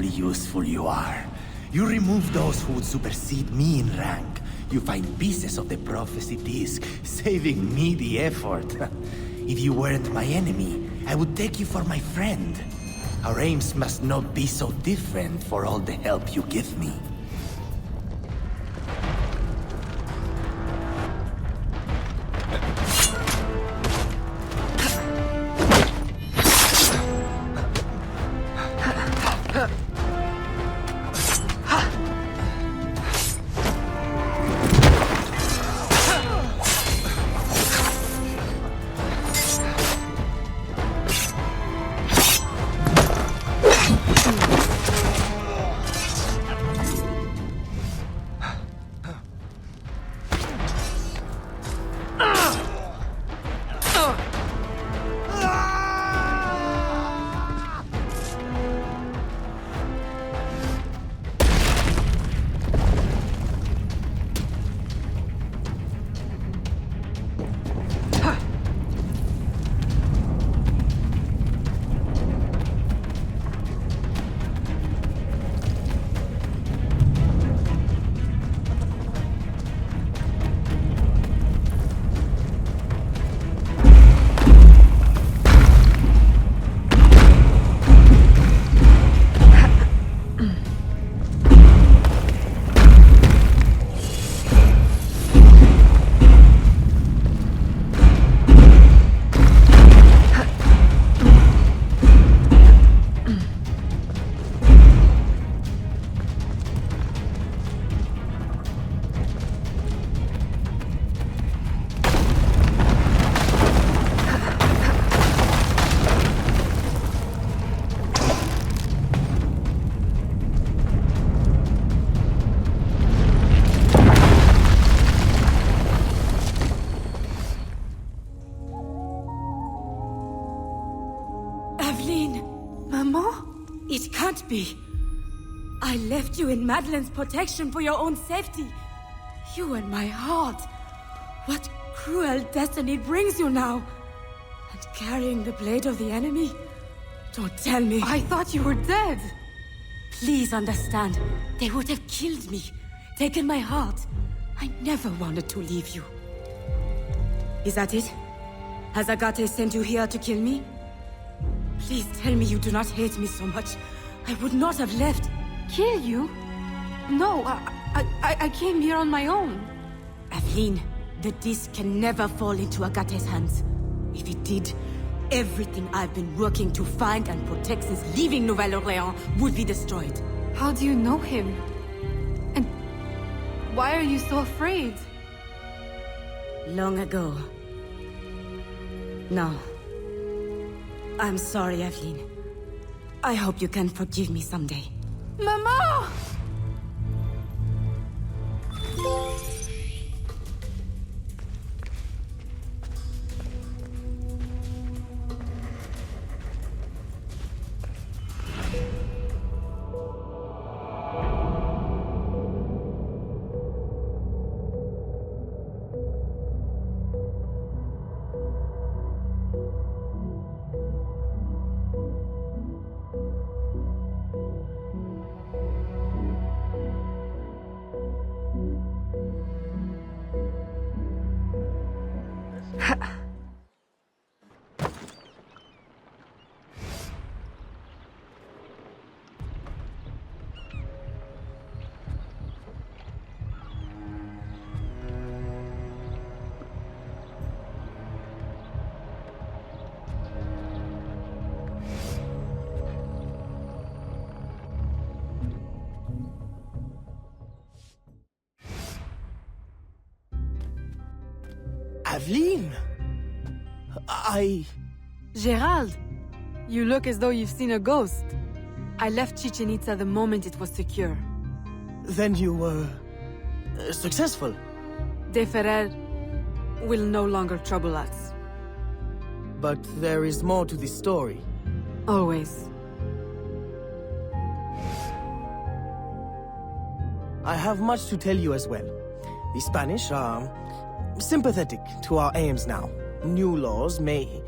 incredibly useful you are. You remove those who would supersede me in rank. You find pieces of the prophecy disc, saving me the effort. If you weren't my enemy, I would take you for my friend. Our aims must not be so different for all the help you give me. It can't be. I left you in Madeline's protection for your own safety. You and my heart. What cruel destiny brings you now? And carrying the blade of the enemy? Don't tell me. I thought you were dead. Please understand. They would have killed me, taken my heart. I never wanted to leave you. Is that it? Has Agate sent you here to kill me? Please tell me you do not hate me so much. I would not have left. Kill you? No, I came here on my own. Aveline, the disc can never fall into Agate's hands. If it did, everything I've been working to find and protect since leaving Nouvelle-Orléans would be destroyed. How do you know him? And why are you so afraid? Long ago. No. I'm sorry, Aveline. I hope you can forgive me someday. Mama! Aveline? Gerald, you look as though you've seen a ghost. I left Chichen Itza the moment it was secure. Then you were... successful? De Ferrer will no longer trouble us. But there is more to this story. Always. I have much to tell you as well. The Spanish are sympathetic to our aims now. New laws may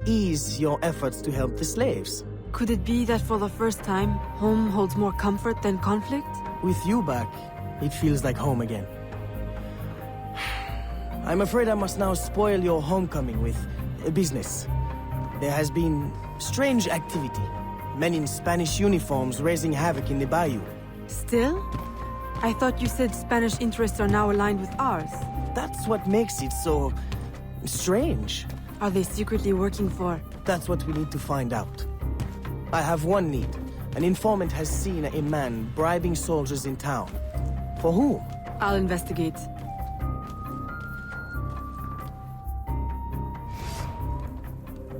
ease your efforts to help the slaves. Could it be that for the first time, home holds more comfort than conflict? With you back, it feels like home again. I'm afraid I must now spoil your homecoming with business. There has been strange activity. Men in Spanish uniforms raising havoc in the Bayou. Still? I thought you said Spanish interests are now aligned with ours. That's what makes it so... strange. Are they secretly working for... That's what we need to find out. I have one need. An informant has seen a man bribing soldiers in town. For whom? I'll investigate.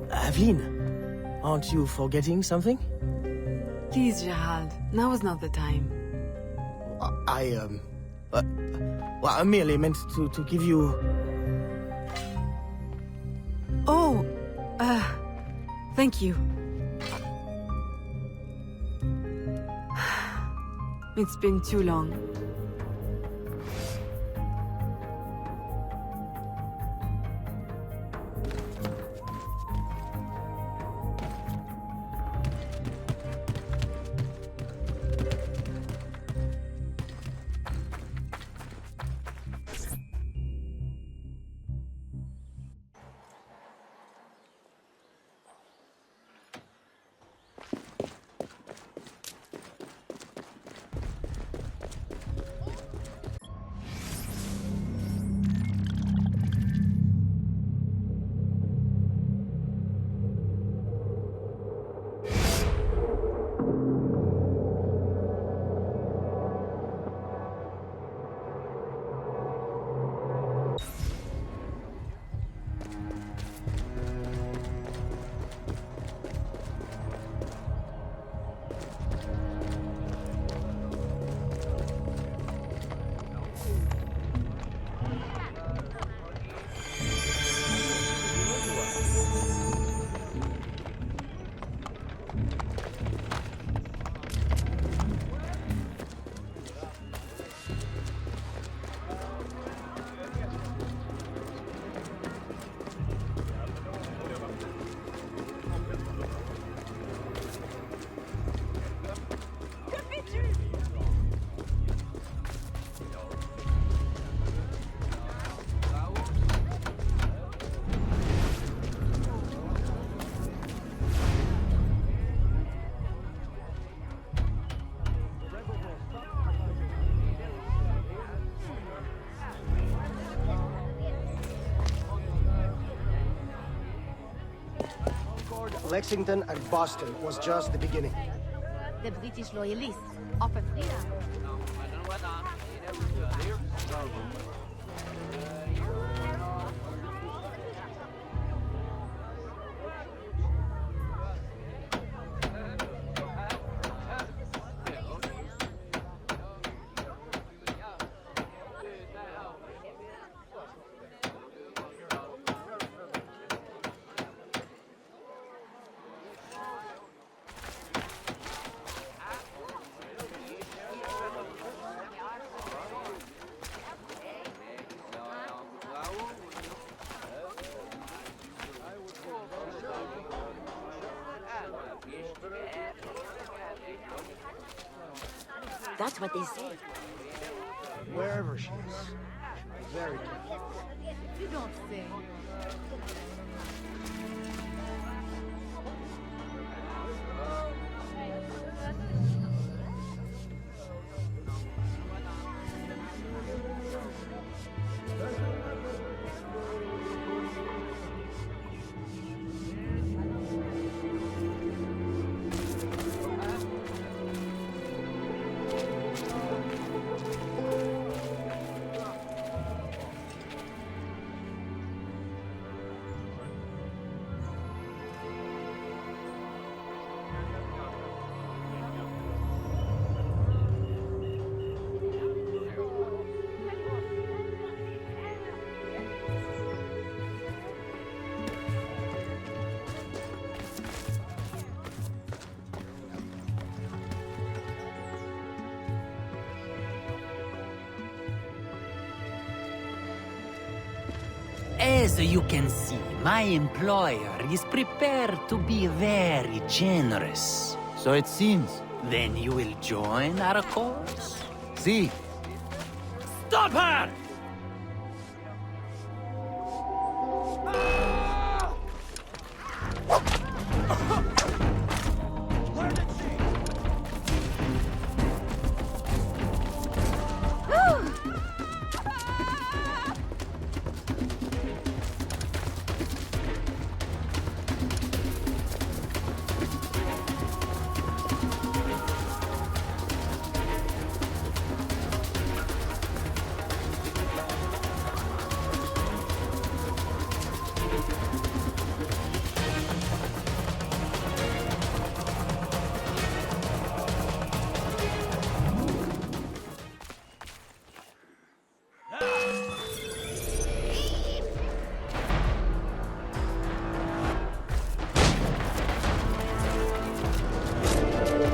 Aveline, aren't you forgetting something? Please, Gerald. Now is not the time. Well, I merely meant to give you... Oh, thank you. It's been too long. Lexington and Boston was just the beginning. The British loyalists offer freedom. That's what they say. Wherever she is. Very careful. You don't say. As you can see, my employer is prepared to be very generous. So it seems. Then you will join our cause? See. Stop her!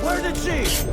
Where did she?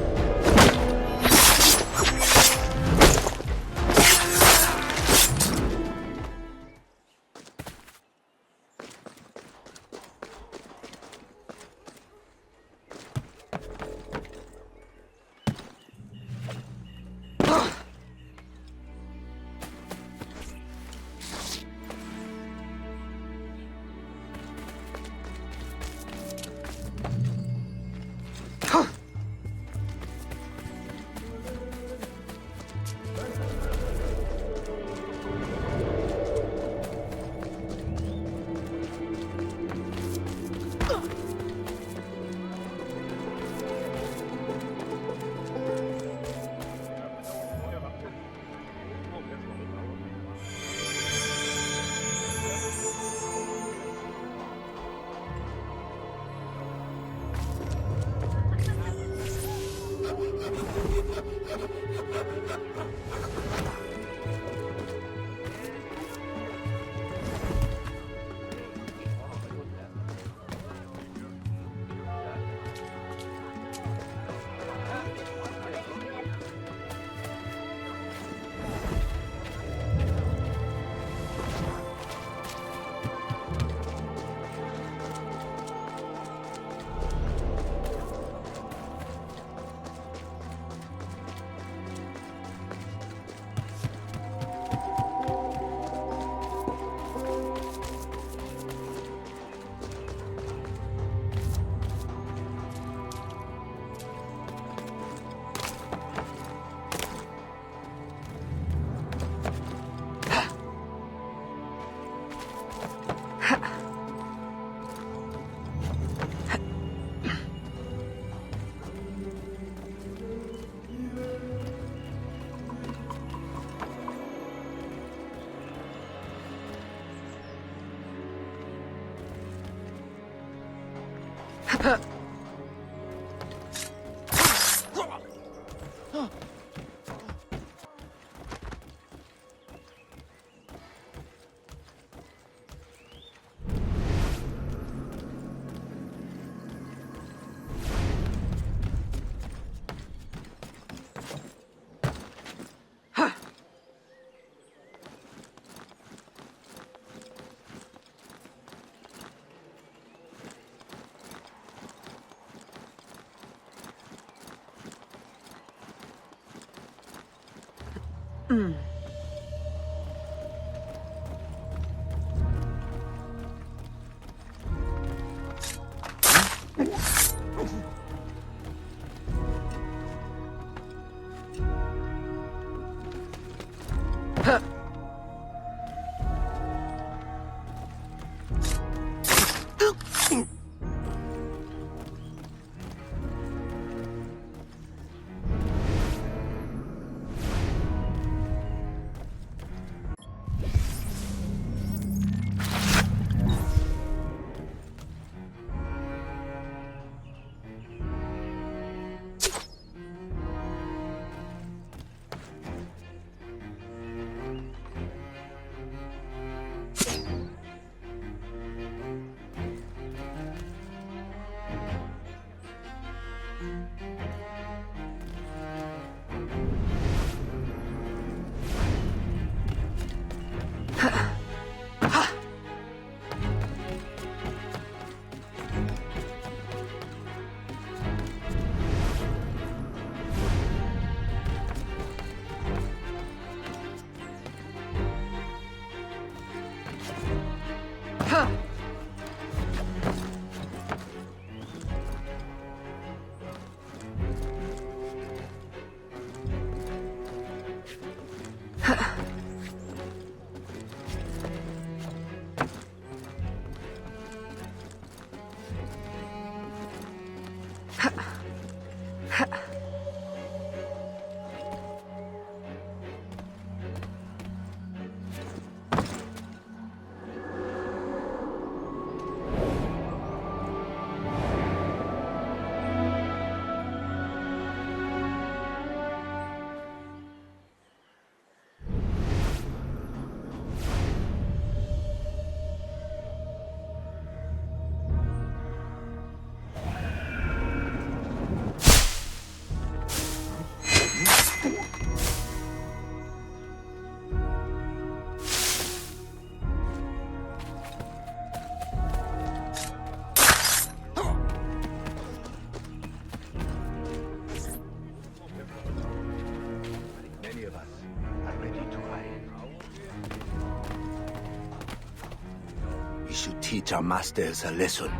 should teach our masters a lesson.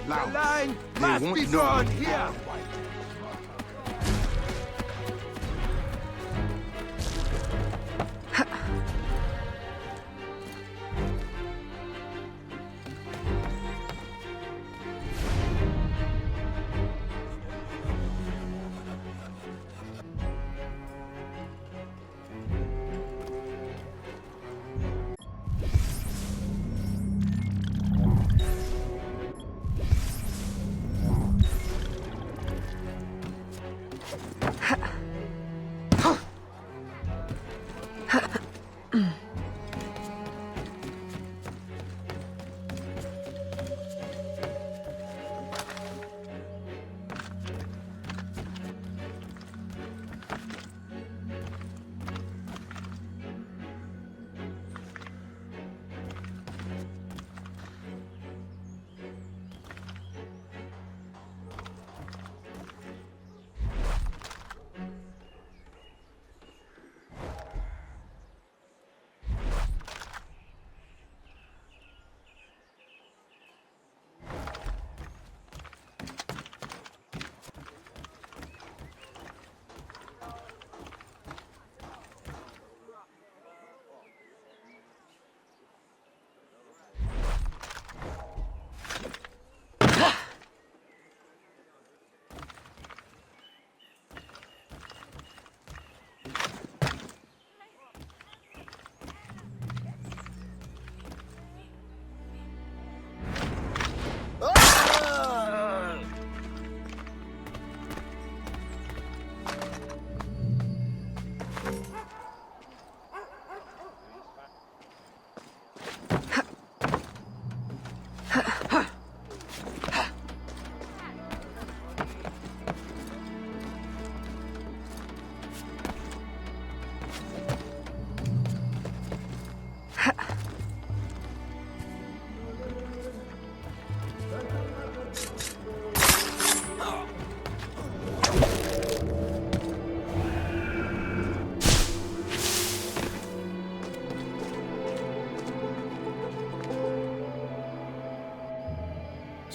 The line must be drawn here!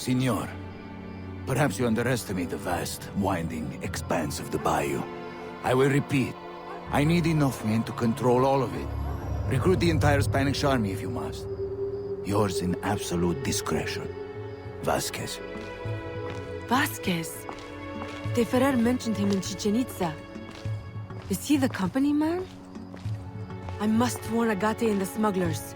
Signor, perhaps you underestimate the vast, winding expanse of the Bayou. I will repeat, I need enough men to control all of it. Recruit the entire Spanish army if you must. Yours in absolute discretion. Vasquez. Vasquez? De Ferrer mentioned him in Chichen Itza. Is he the company man? I must warn Agate and the smugglers.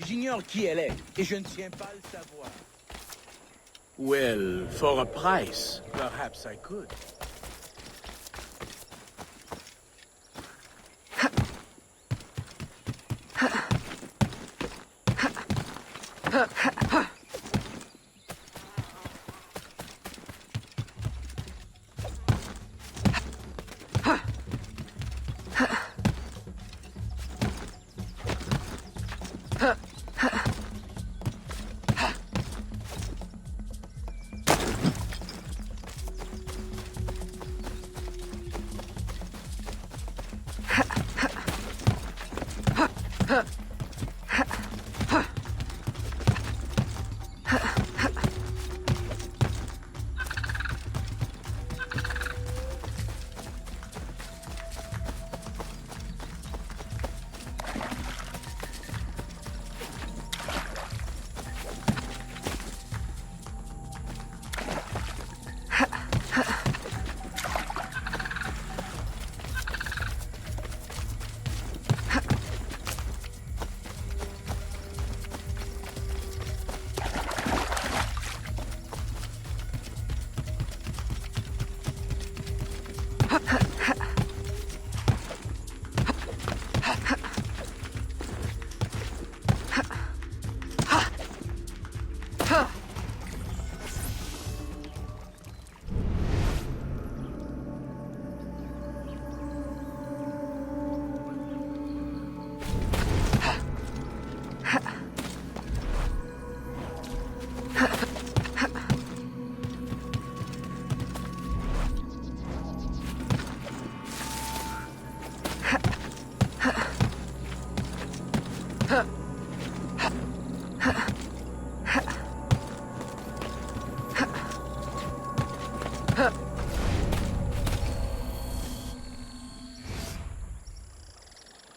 J'ignore qui elle est, et je ne tiens pas à le savoir. Well, for a price, perhaps I could.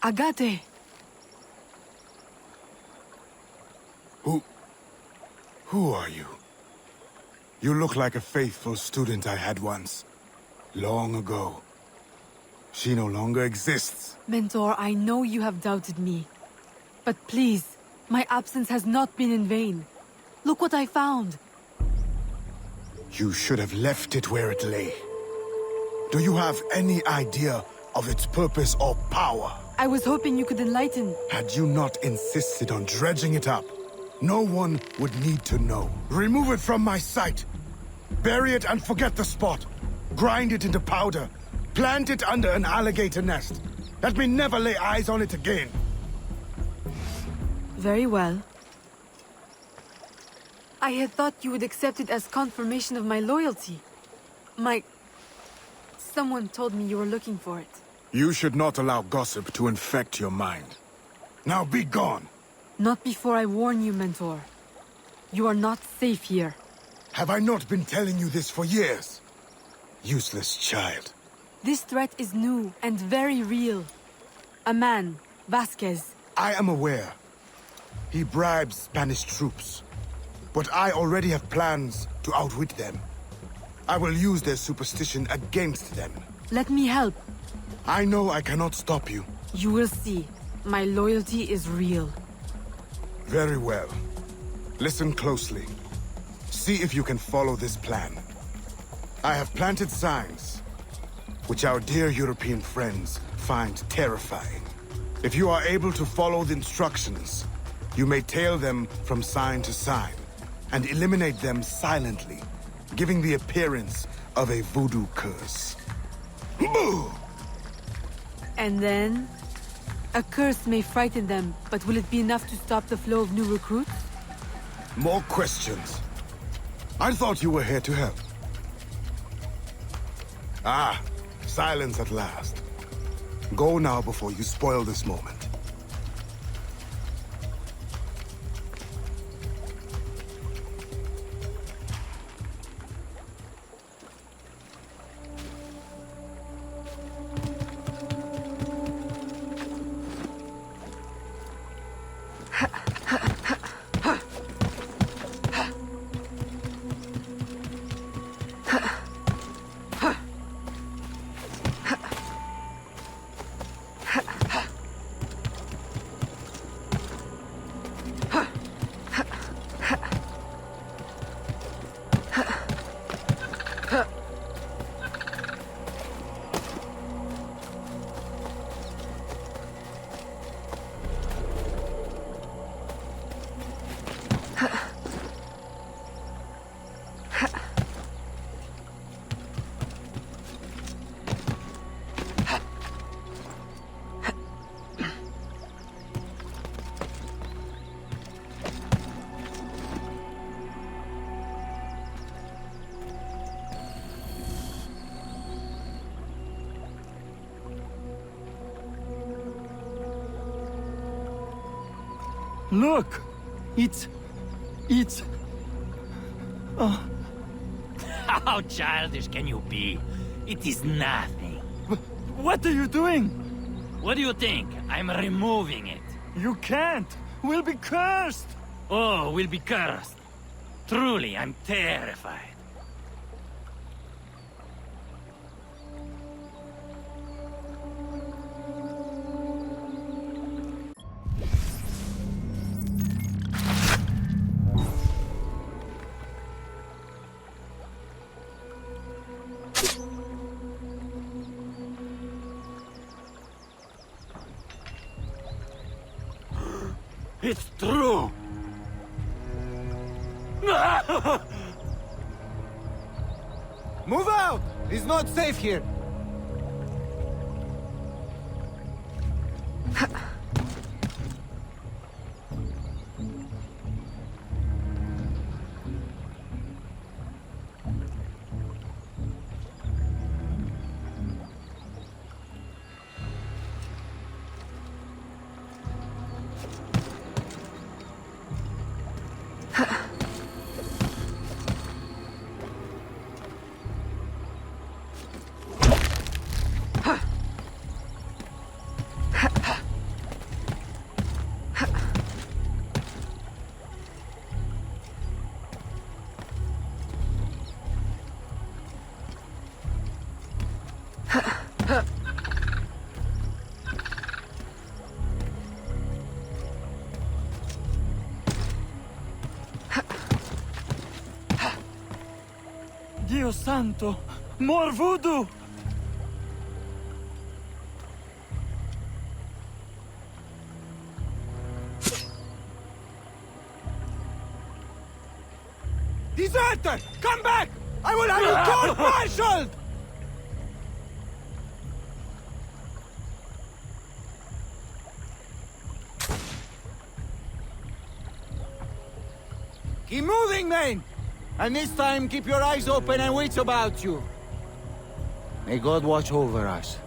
Agate! Who are you? You look like a faithful student I had once. Long ago. She no longer exists. Mentor, I know you have doubted me. But please, my absence has not been in vain. Look what I found. You should have left it where it lay. Do you have any idea of its purpose or power? I was hoping you could enlighten. Had you not insisted on dredging it up, no one would need to know. Remove it from my sight. Bury it and forget the spot. Grind it into powder. Plant it under an alligator nest. Let me never lay eyes on it again. Very well. I had thought you would accept it as confirmation of my loyalty. Someone told me you were looking for it. You should not allow gossip to infect your mind. Now be gone! Not before I warn you, Mentor. You are not safe here. Have I not been telling you this for years? Useless child. This threat is new and very real. A man, Vasquez. I am aware. He bribes Spanish troops. But I already have plans to outwit them. I will use their superstition against them. Let me help. I know I cannot stop you. You will see. My loyalty is real. Very well. Listen closely. See if you can follow this plan. I have planted signs, which our dear European friends find terrifying. If you are able to follow the instructions, you may tail them from sign to sign, and eliminate them silently, giving the appearance of a voodoo curse. Boo! And then? A curse may frighten them, but will it be enough to stop the flow of new recruits? More questions. I thought you were here to help. Ah, silence at last. Go now before you spoil this moment. Look! It's... How childish can you be? It is nothing. What are you doing? What do you think? I'm removing it. You can't! We'll be cursed! Oh, we'll be cursed. Truly, I'm terrified. It's true! Move out! It's not safe here! Dio santo! More voodoo! Deserter! Come back! I will have you court-martialed! Keep moving, men! And this time, keep your eyes open and wits about you. May God watch over us.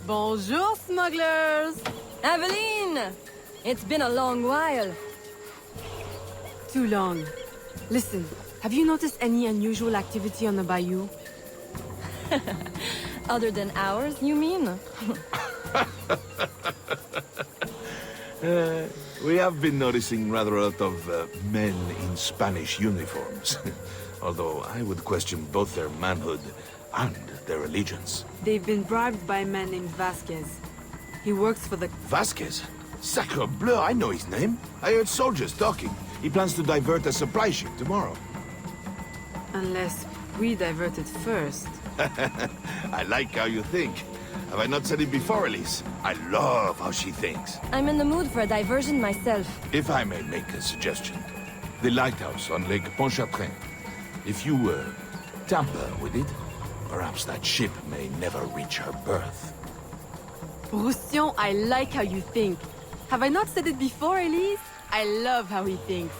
Bonjour, smugglers! Aveline! It's been a long while. Too long. Listen, have you noticed any unusual activity on the Bayou? Other than ours, you mean? We have been noticing rather a lot of men in Spanish uniforms. Although I would question both their manhood and their allegiance. They've been bribed by a man named Vasquez. He works for the... Vasquez? Sacre bleu, I know his name. I heard soldiers talking. He plans to divert a supply ship tomorrow. Unless we divert it first. I like how you think. Have I not said it before, Elise? I love how she thinks. I'm in the mood for a diversion myself. If I may make a suggestion. The lighthouse on Lake Pontchartrain. If you, tamper with it, perhaps that ship may never reach her berth. Roussillon, I like how you think. Have I not said it before, Elise? I love how he thinks.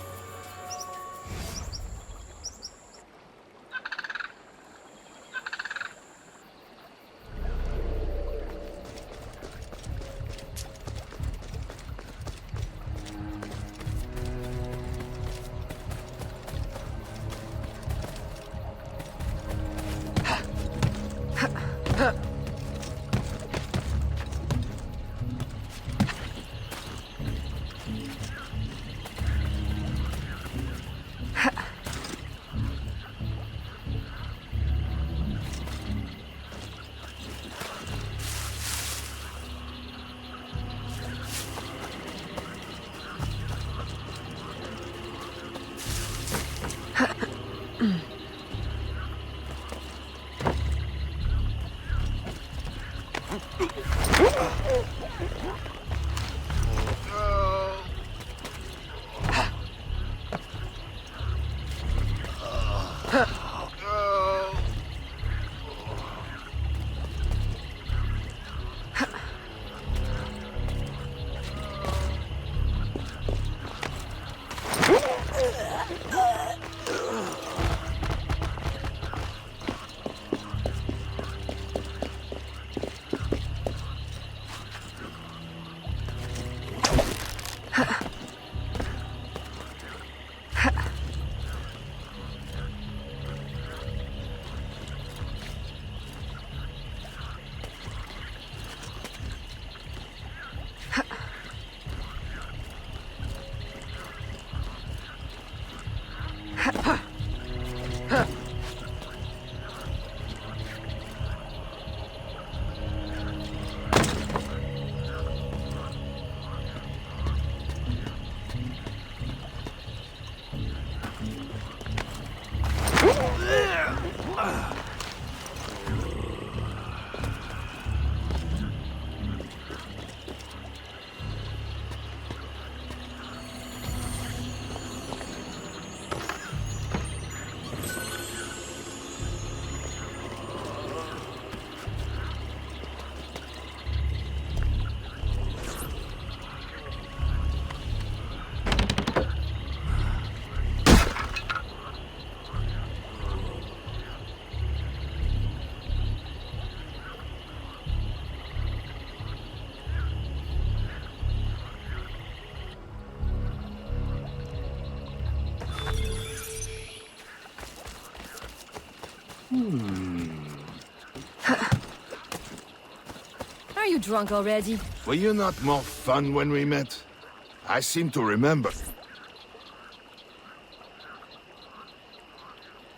Are you drunk already? Were you not more fun when we met? I seem to remember.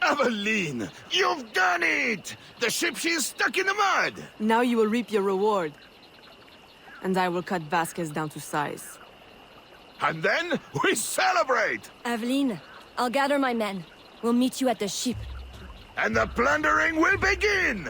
Aveline! You've done it! The ship, she is stuck in the mud! Now you will reap your reward. And I will cut Vasquez down to size. And then we celebrate! Aveline, I'll gather my men. We'll meet you at the ship. And the plundering will begin!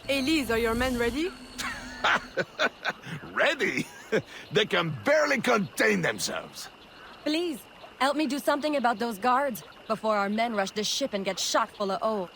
Elise, are your men ready? Ready? They can barely contain themselves. Please, help me do something about those guards before our men rush the ship and get shot full of O.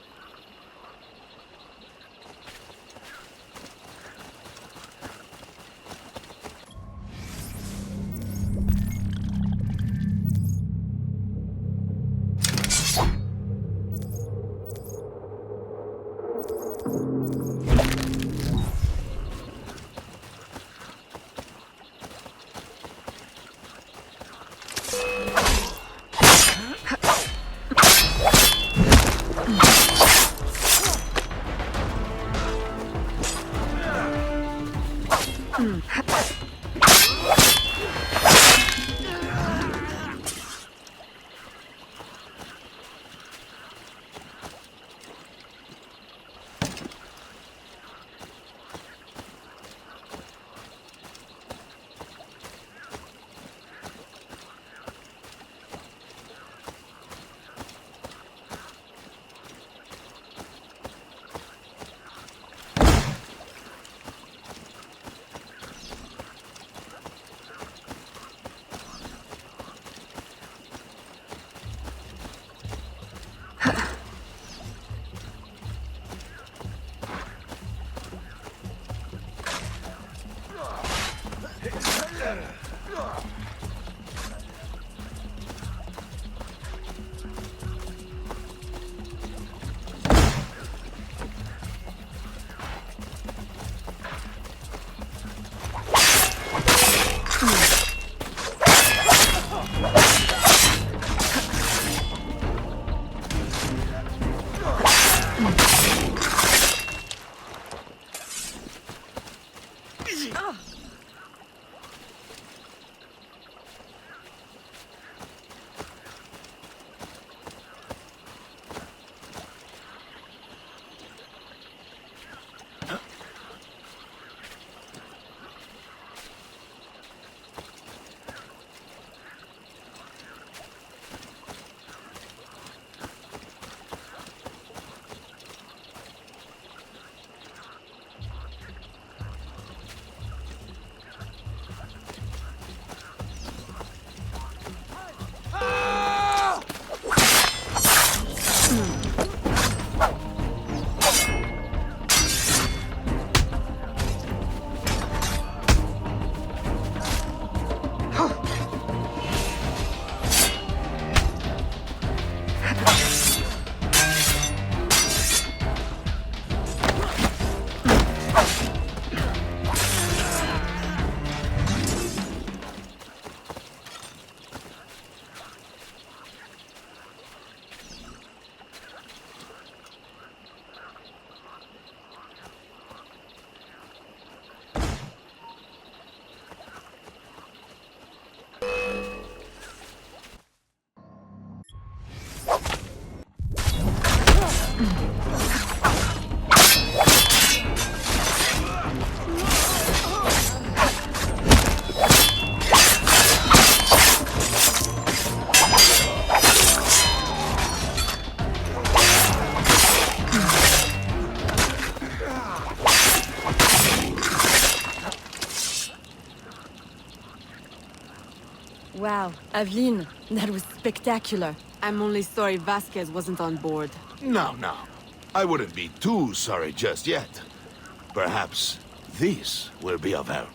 Wow, Aveline, that was spectacular. I'm only sorry Vasquez wasn't on board. No, no. I wouldn't be too sorry just yet. Perhaps this will be of help.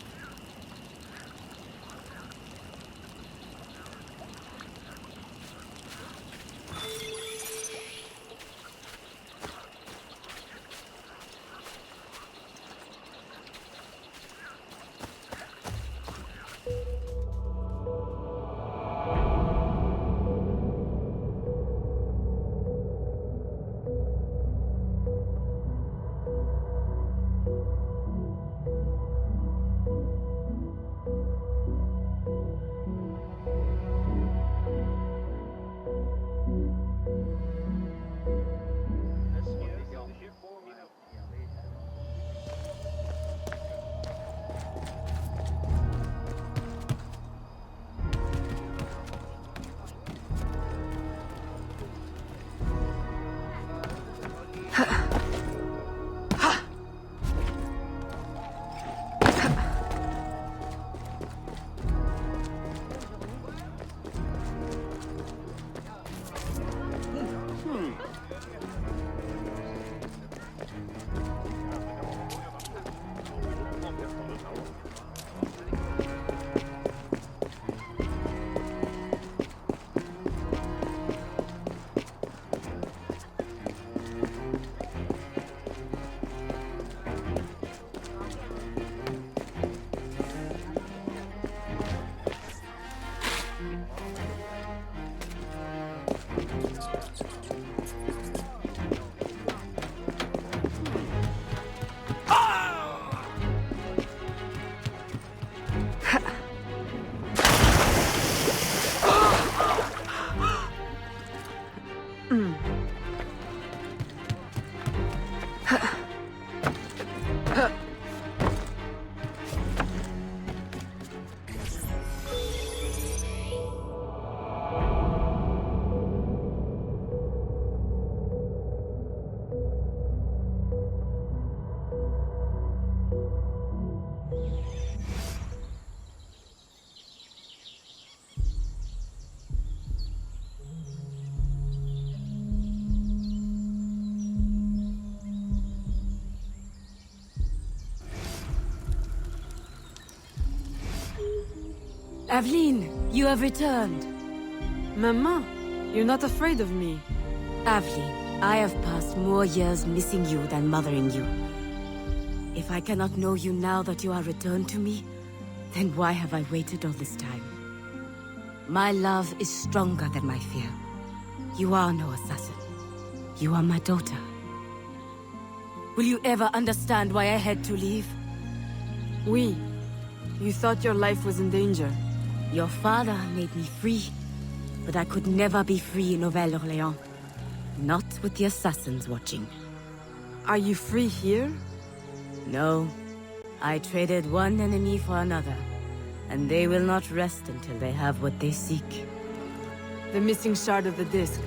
Aveline, you have returned. Maman, you're not afraid of me. Aveline, I have passed more years missing you than mothering you. If I cannot know you now that you are returned to me, then why have I waited all this time? My love is stronger than my fear. You are no assassin. You are my daughter. Will you ever understand why I had to leave? Oui. You thought your life was in danger. Your father made me free, but I could never be free in Nouvelle-Orléans. Not with the assassins watching. Are you free here? No. I traded one enemy for another, and they will not rest until they have what they seek. The missing shard of the disc.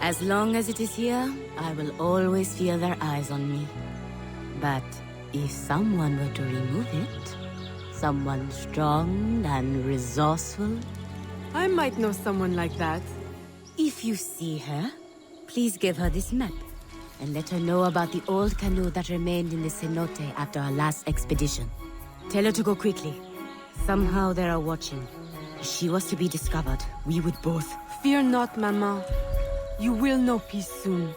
As long as it is here, I will always feel their eyes on me. But if someone were to remove it, someone strong and resourceful, I might know someone like that. If you see her, please give her this map, and let her know about the old canoe that remained in the cenote after our last expedition. Tell her to go quickly. Somehow they are watching. If she was to be discovered, we would both... Fear not, Maman. You will know peace soon.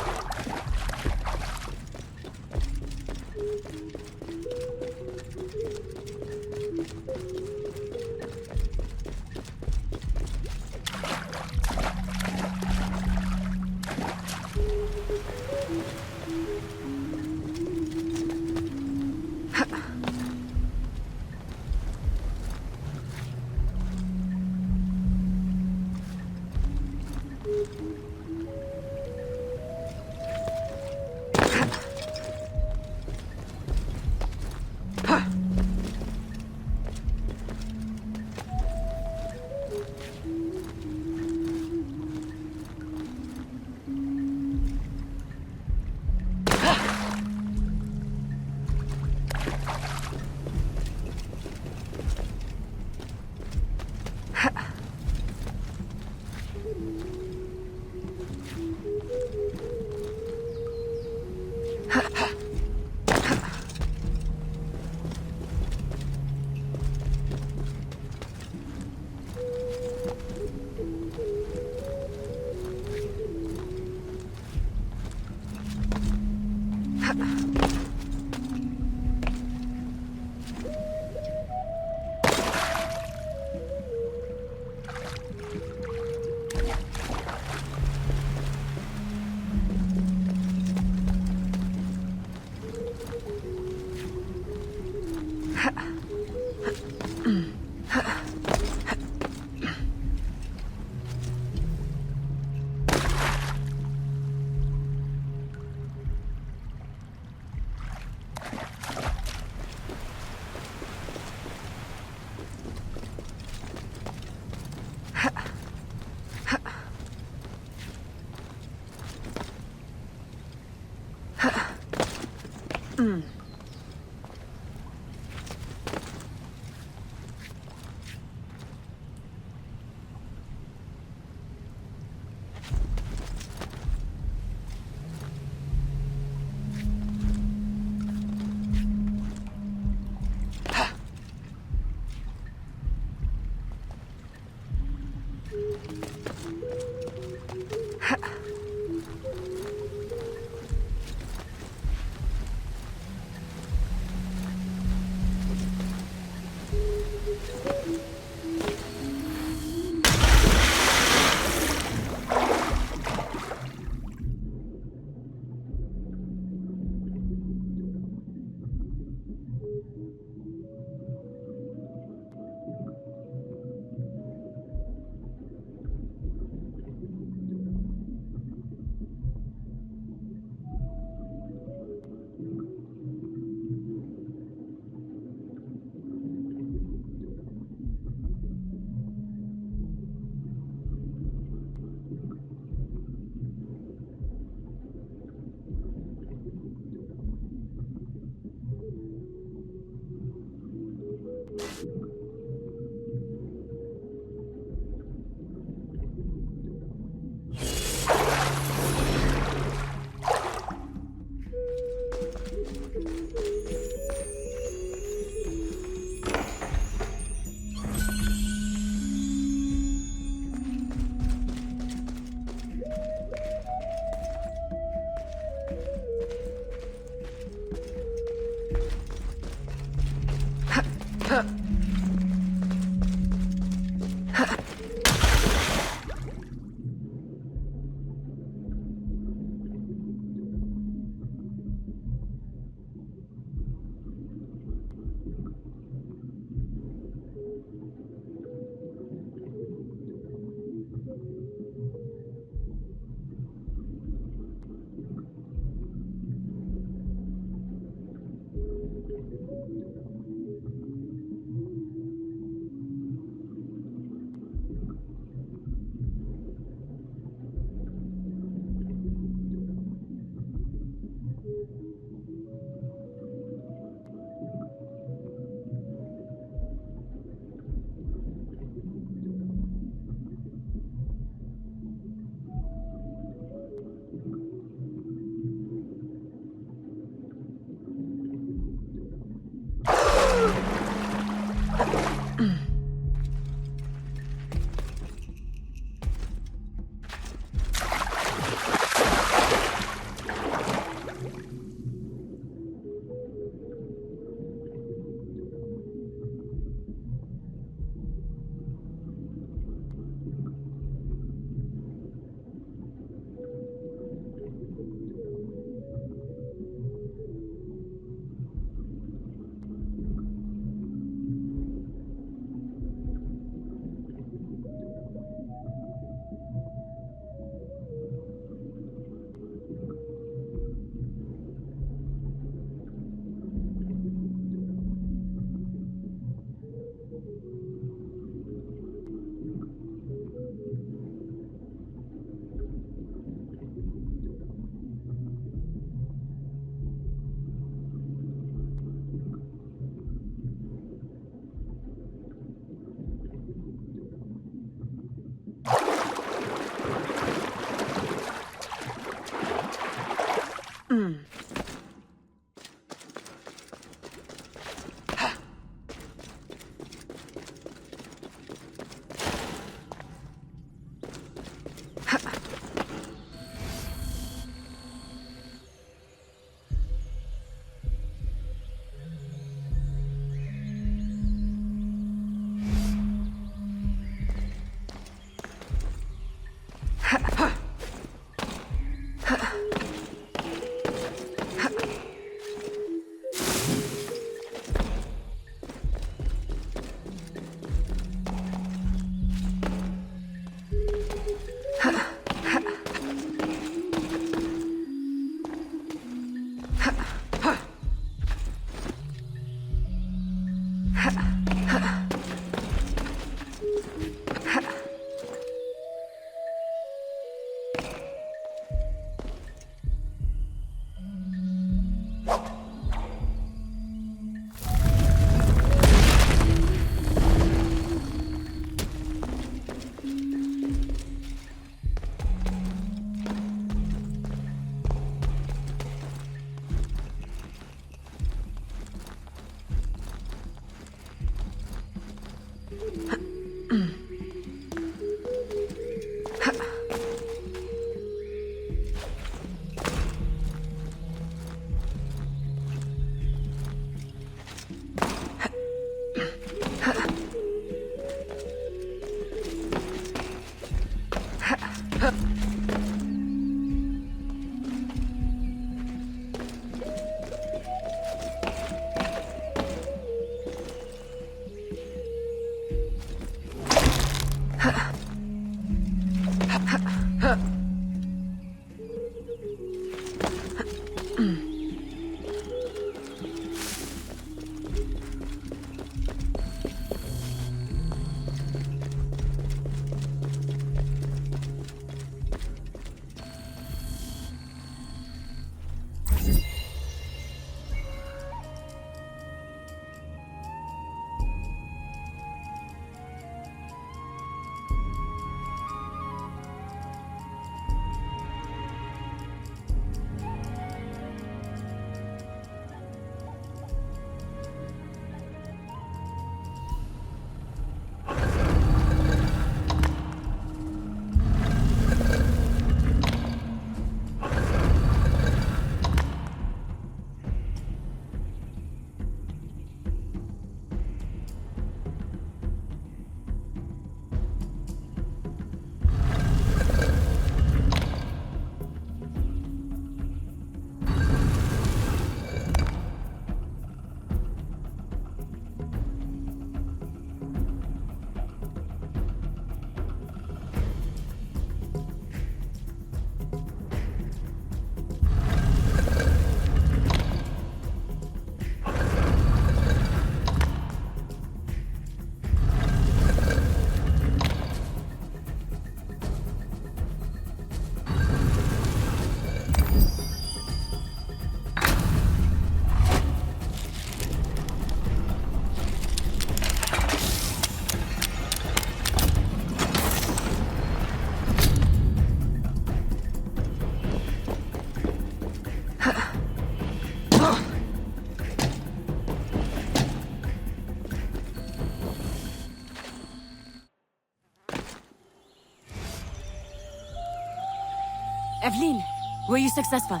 Aveline, were you successful?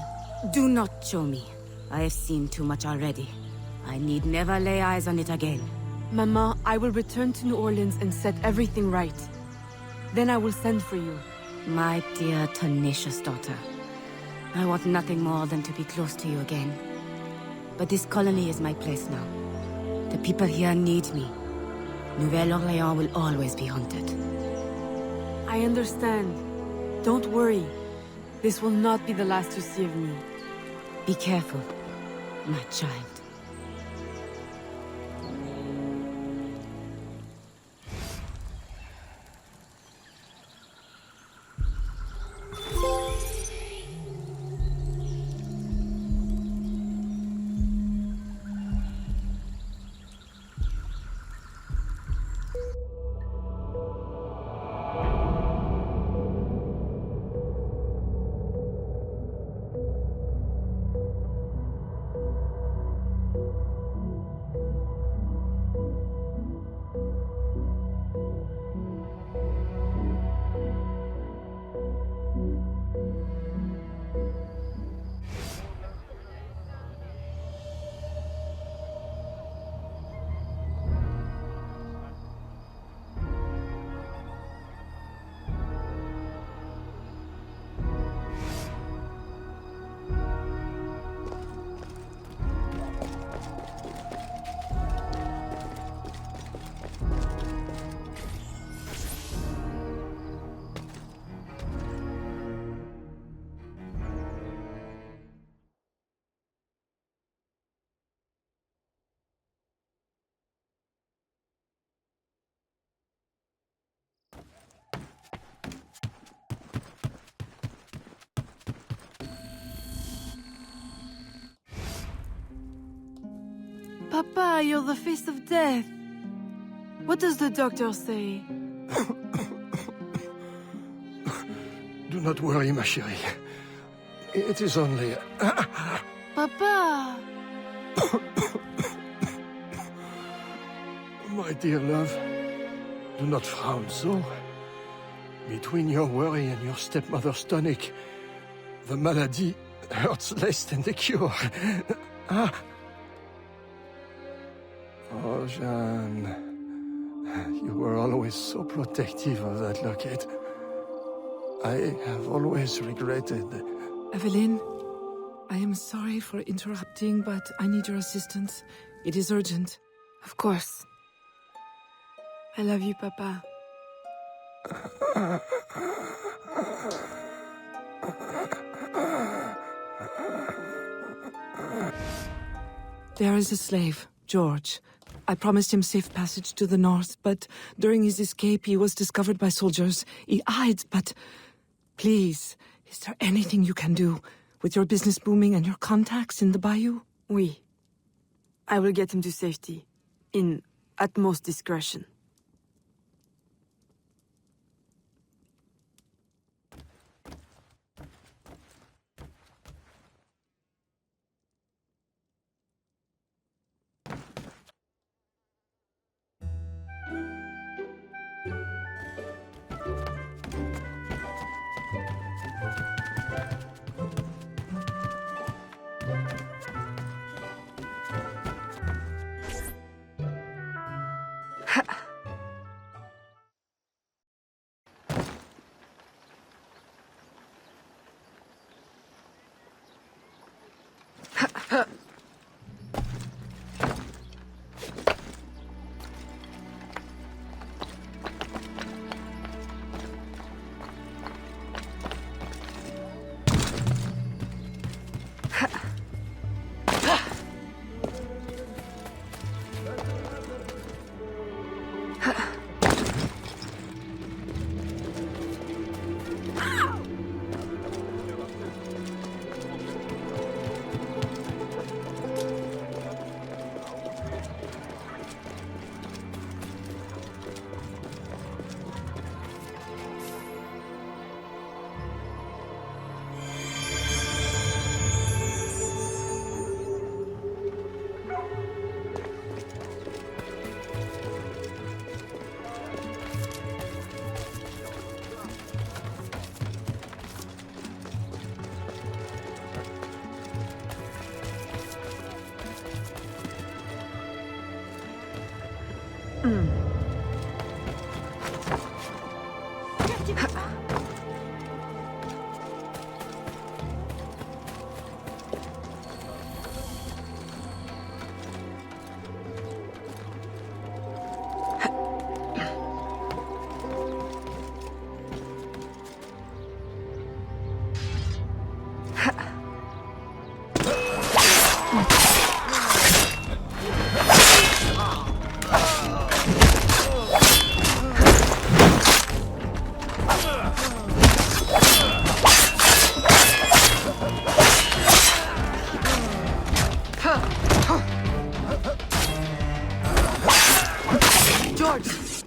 Do not show me. I have seen too much already. I need never lay eyes on it again. Maman, I will return to New Orleans and set everything right. Then I will send for you. My dear, tenacious daughter. I want nothing more than to be close to you again. But this colony is my place now. The people here need me. Nouvelle-Orléans will always be haunted. I understand. Don't worry. This will not be the last you see of me. Be careful, my child. Papa, you're the face of death. What does the doctor say? Do not worry, ma chérie. It is only... Papa! My dear love, Do not frown so. Between your worry and your stepmother's tonic, the malady hurts less than the cure. Ah. Oh, Jeanne. You were always so protective of that locket. I have always regretted. Aveline, I am sorry for interrupting, but I need your assistance. It is urgent. Of course. I love you, Papa. There is a slave, George. I promised him safe passage to the north, but during his escape he was discovered by soldiers. He hides, but... Please, is there anything you can do? With your business booming and your contacts in the Bayou? Oui. I will get him to safety. In utmost discretion.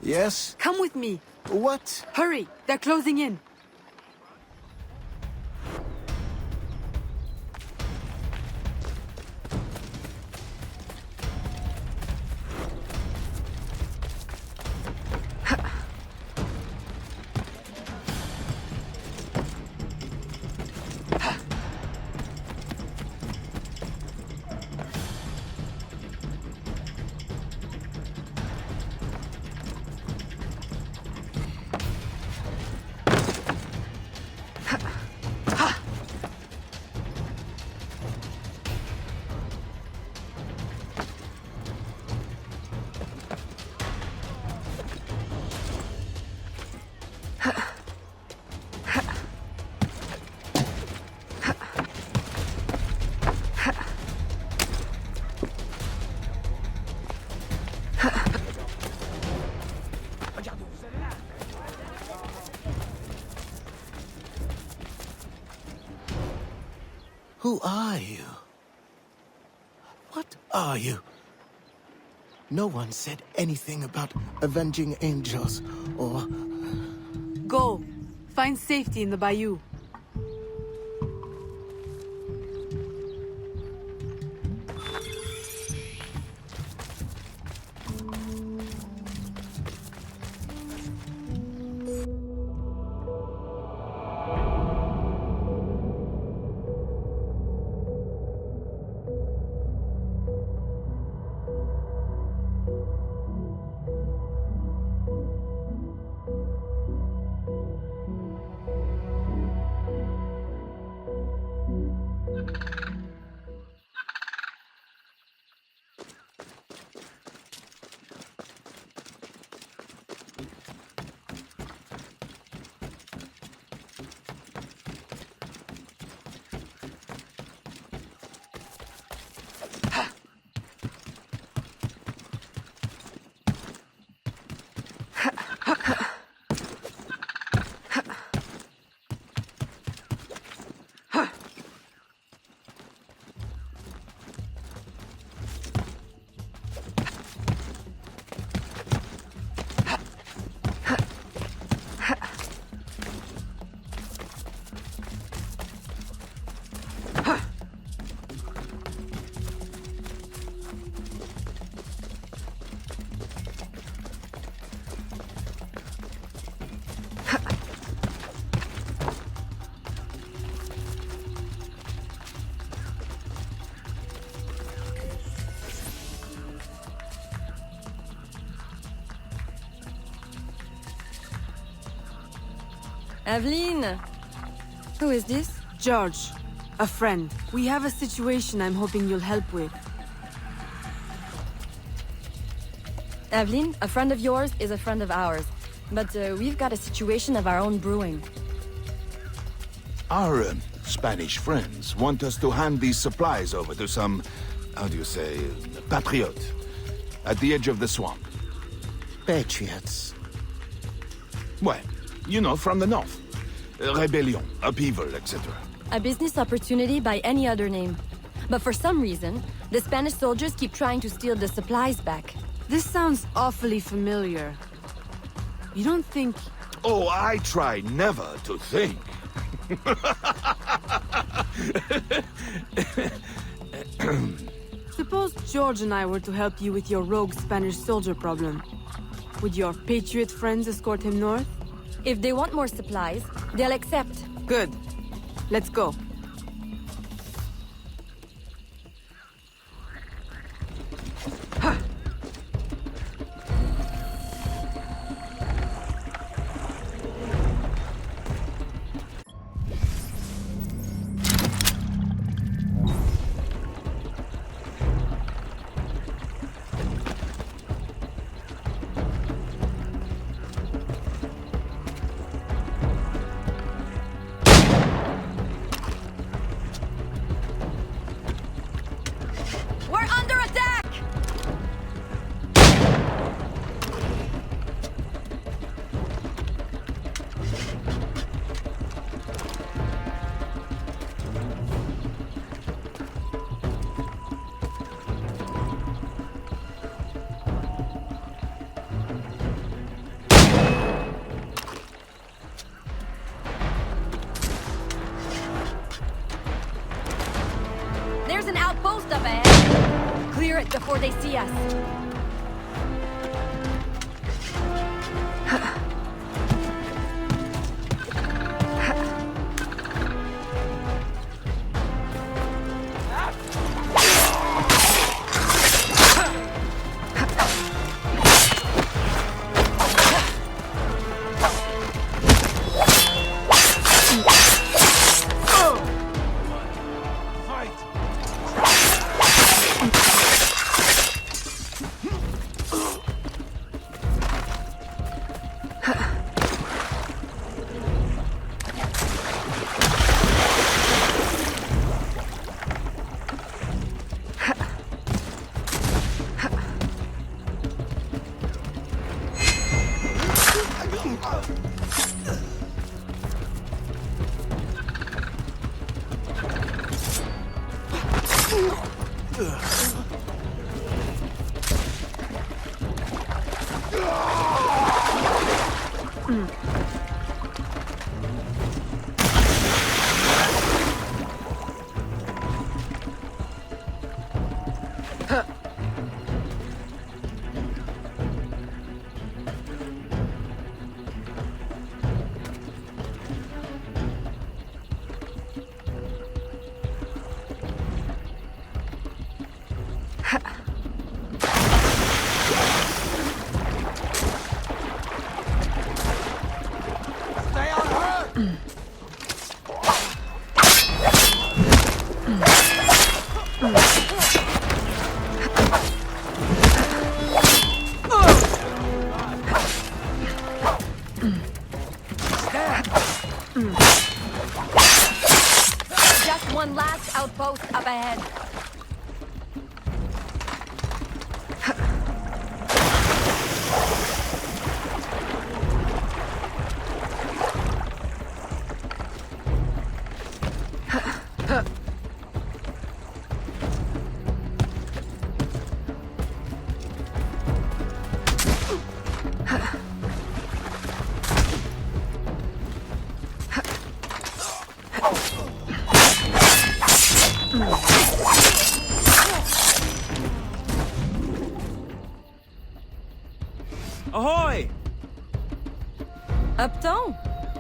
Yes? Come with me. What? Hurry, they're closing in. Who are you? What are you? No one said anything about avenging angels, or... Go. Find safety in the Bayou. Aveline! Who is this? George, a friend. We have a situation I'm hoping you'll help with. Aveline, a friend of yours is a friend of ours. But we've got a situation of our own brewing. Our Spanish friends want us to hand these supplies over to some, how do you say, patriot, at the edge of the swamp. Patriots. Well, you know, from the north. Rebellion, upheaval, etc. A business opportunity by any other name. But for some reason, the Spanish soldiers keep trying to steal the supplies back. This sounds awfully familiar. You don't think... Oh, I try never to think. Suppose George and I were to help you with your rogue Spanish soldier problem. Would your patriot friends escort him north? If they want more supplies, they'll accept. Good. Let's go. There's an outpost up ahead. Clear it before they see us. Just one last outpost up ahead. Ahoy! Upton?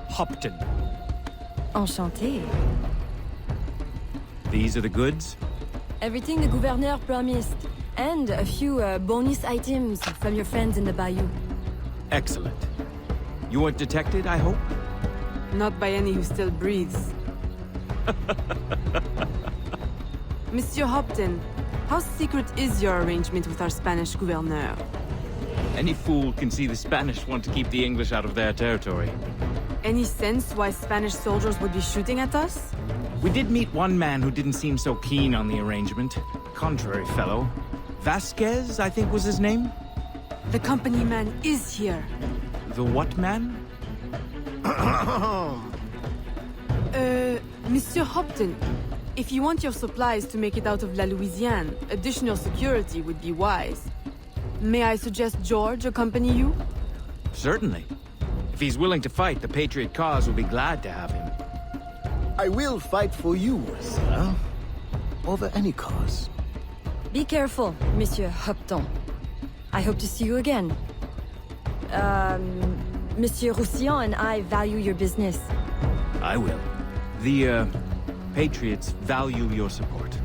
Hopton. Enchanté. These are the goods? Everything the gouverneur promised. And a few bonus items from your friends in the Bayou. Excellent. You weren't detected, I hope? Not by any who still breathes. Monsieur Hopton, how secret is your arrangement with our Spanish gouverneur? Any fool can see the Spanish want to keep the English out of their territory. Any sense why Spanish soldiers would be shooting at us? We did meet one man who didn't seem so keen on the arrangement. Contrary fellow. Vasquez, I think was his name? The company man is here. The what man? Monsieur Hopton, if you want your supplies to make it out of La Louisiana, additional security would be wise. May I suggest George accompany you? Certainly. If he's willing to fight, the Patriot cause will be glad to have him. I will fight for you, sir. Over any cause. Be careful, Monsieur Hopton. I hope to see you again. Monsieur Roussillon and I value your business. I will. The, Patriots value your support.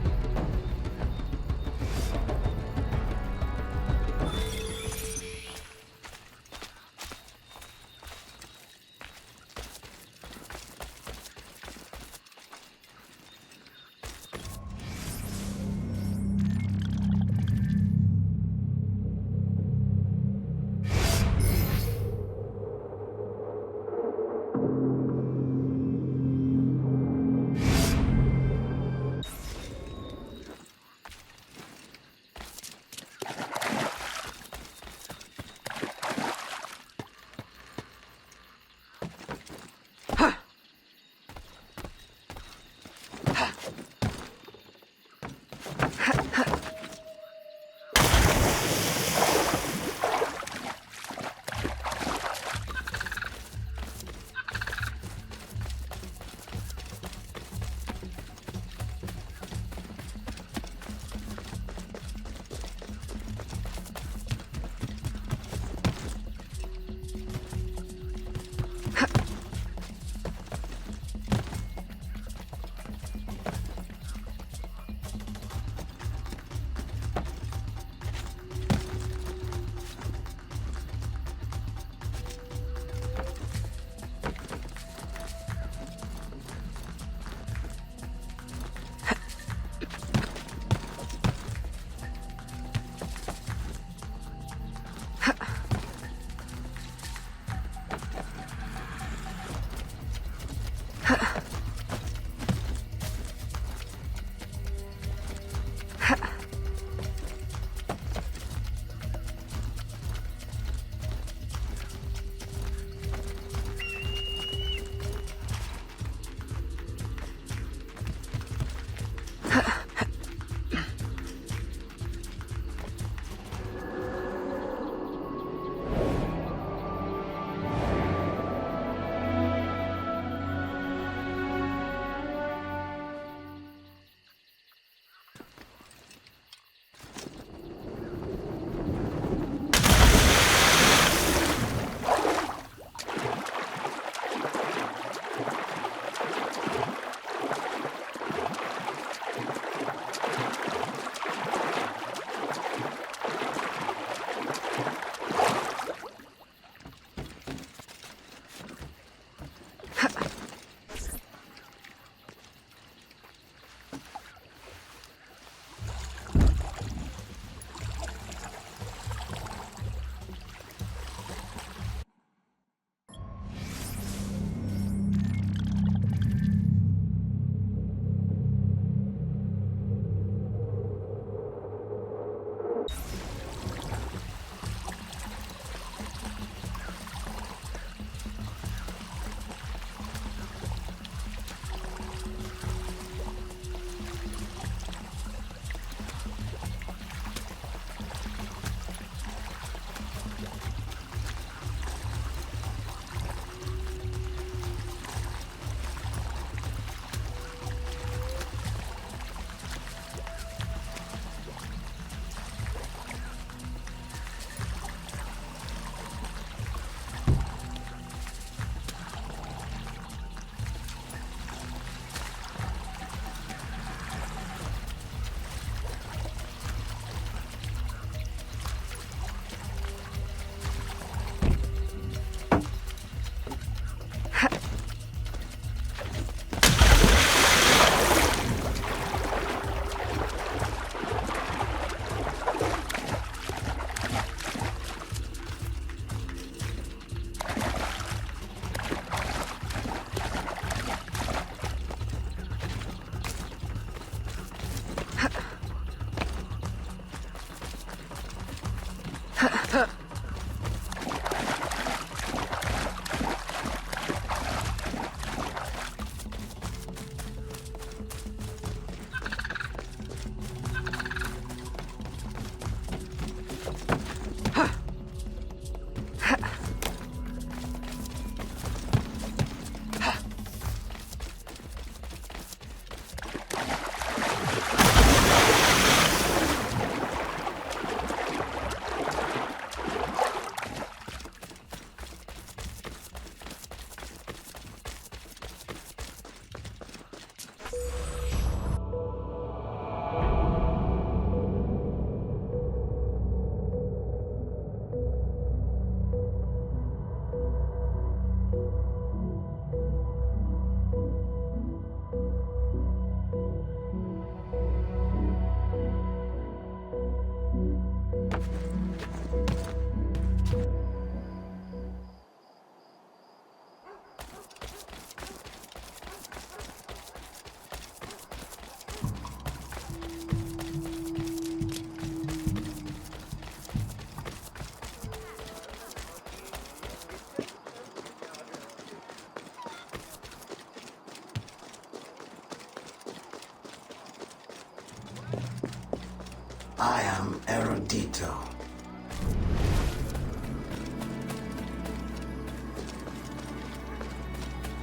I am Erudito.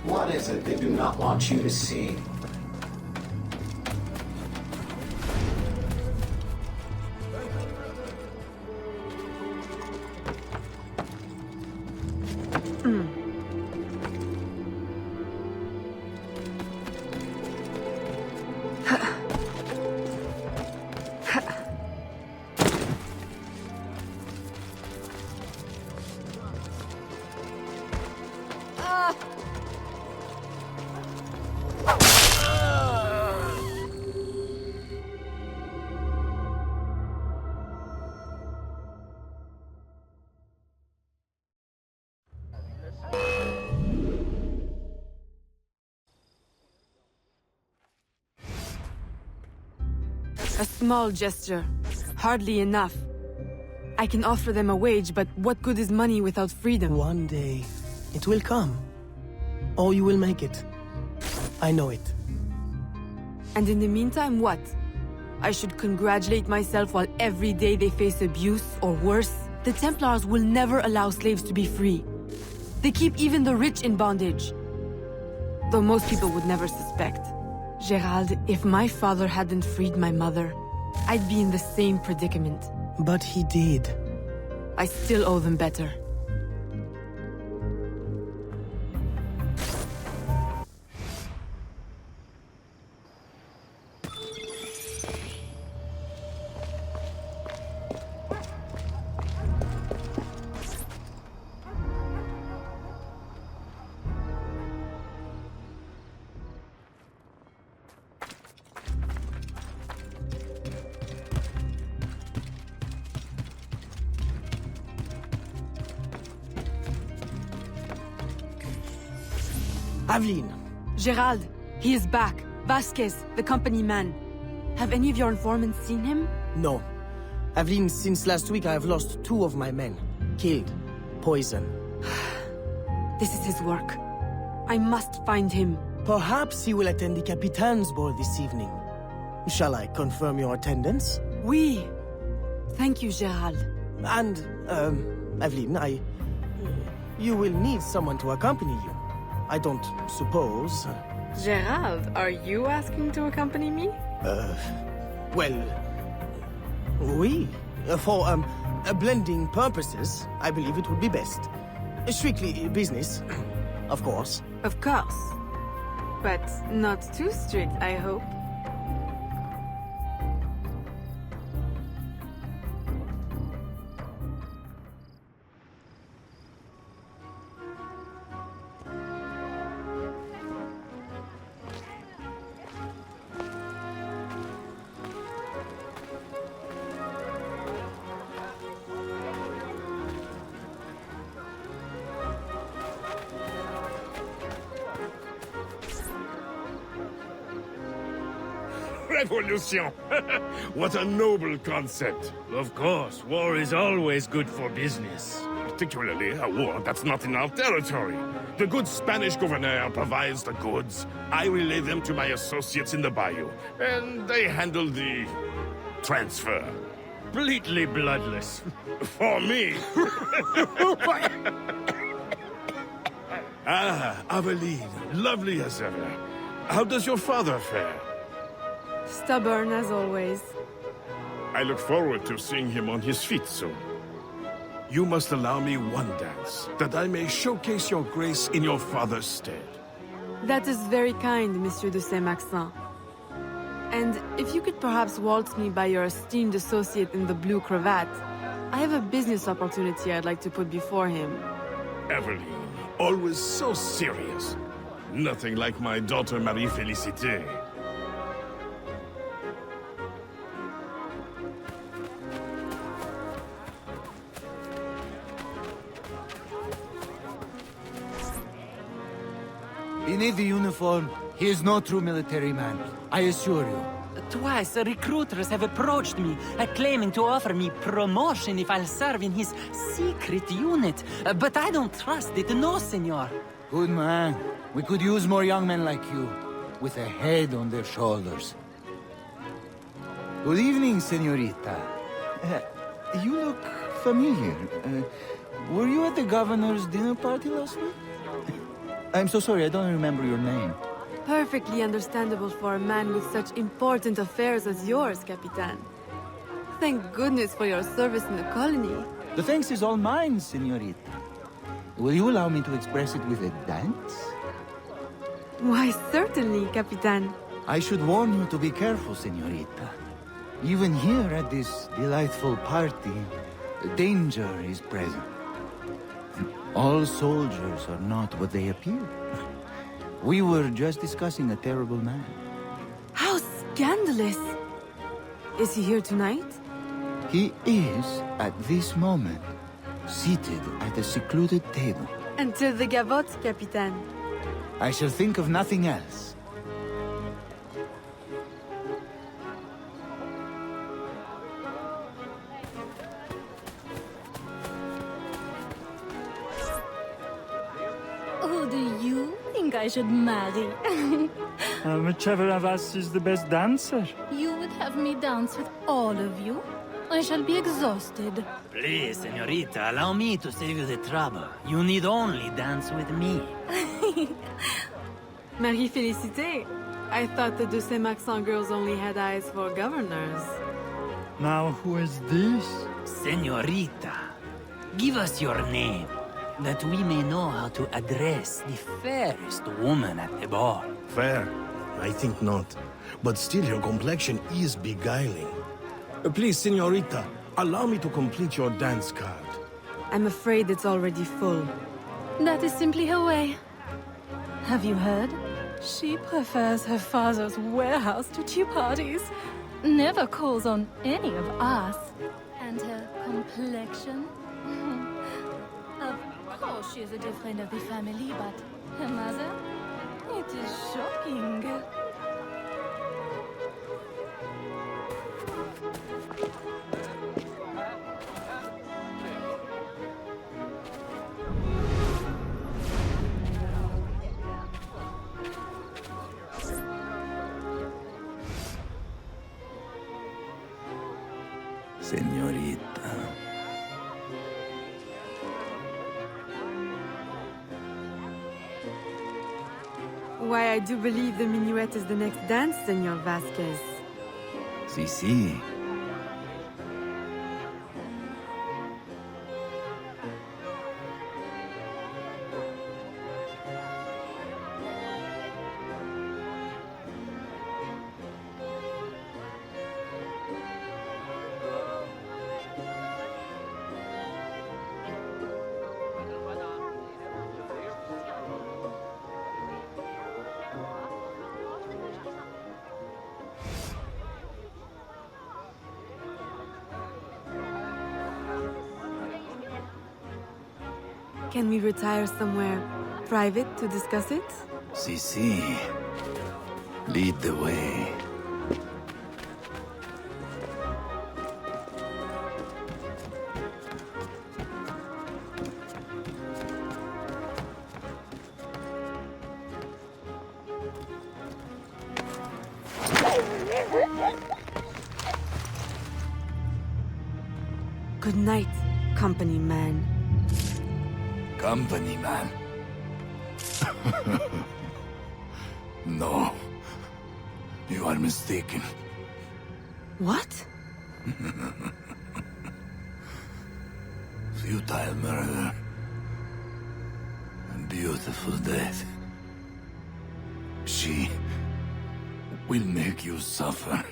What is it they do not want you to see? A small gesture. Hardly enough. I can offer them a wage, but what good is money without freedom? One day, it will come. Or you will make it. I know it. And in the meantime, what? I should congratulate myself while every day they face abuse, or worse? The Templars will never allow slaves to be free. They keep even the rich in bondage. Though most people would never suspect. Gerald, if my father hadn't freed my mother, I'd be in the same predicament. But he did. I still owe them better. Aveline! Gerald, he is back. Vasquez, the company man. Have any of your informants seen him? No. Aveline, since last week I have lost 2 of my men. Killed. Poison. This is his work. I must find him. Perhaps he will attend the Capitan's ball this evening. Shall I confirm your attendance? Oui. Thank you, Gerald. And, Aveline, you will need someone to accompany you. I don't suppose... Gerald, are you asking to accompany me? Well... Oui. For, blending purposes, I believe it would be best. Strictly business, of course. Of course. But not too strict, I hope. Revolution! What a noble concept. Of course, war is always good for business. Particularly a war that's not in our territory. The good Spanish governor provides the goods. I relay them to my associates in the Bayou, and they handle the transfer. Completely bloodless. For me. Ah, Aveline, lovely as ever. How does your father fare? Stubborn as always. I look forward to seeing him on his feet soon. You must allow me one dance, that I may showcase your grace in your father's stead. That is very kind, Monsieur de Saint-Maxin. And if you could perhaps waltz me by your esteemed associate in the blue cravat, I have a business opportunity I'd like to put before him. Aveline, always so serious. Nothing like my daughter Marie-Félicité. Beneath the uniform, he is no true military man, I assure you. Twice, recruiters have approached me, claiming to offer me promotion if I'll serve in his secret unit. But I don't trust it, no, senor. Good man. We could use more young men like you, with a head on their shoulders. Good evening, senorita. You look familiar. Were you at the governor's dinner party last week? I'm so sorry, I don't remember your name. Perfectly understandable for a man with such important affairs as yours, Capitan. Thank goodness for your service in the colony. The thanks is all mine, senorita. Will you allow me to express it with a dance? Why, certainly, Capitan. I should warn you to be careful, senorita. Even here at this delightful party, danger is present. All soldiers are not what they appear. We were just discussing a terrible man. How scandalous! Is he here tonight? He is, at this moment, seated at a secluded table. Until the gavotte, Capitan. I shall think of nothing else. Who do you think I should marry? Whichever of us is the best dancer. You would have me dance with all of you? I shall be exhausted. Please, senorita, allow me to save you the trouble. You need only dance with me. Marie-Félicité, I thought the de Saint-Maxin girls only had eyes for governors. Now who is this? Senorita, give us your name, that we may know how to address the fairest woman at the ball. Fair? I think not. But still, your complexion is beguiling. Please, senorita, allow me to complete your dance card. I'm afraid it's already full. That is simply her way. Have you heard? She prefers her father's warehouse to tea parties. Never calls on any of us. And her complexion? Of course she is a dear friend of the family, but her mother? It is shocking. Senorita. Why, I do believe the minuet is the next dance, Senor Vasquez. Si. Can we retire somewhere private to discuss it? Si. Lead the way. Good night, company man. Company man. No. You are mistaken. What? Futile murder. A beautiful death. She will make you suffer.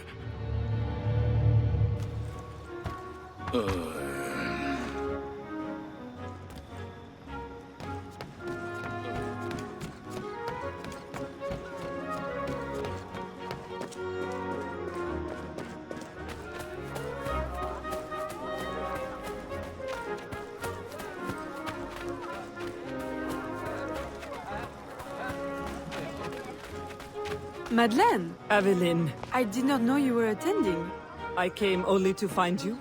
Madeleine! Aveline. I did not know you were attending. I came only to find you.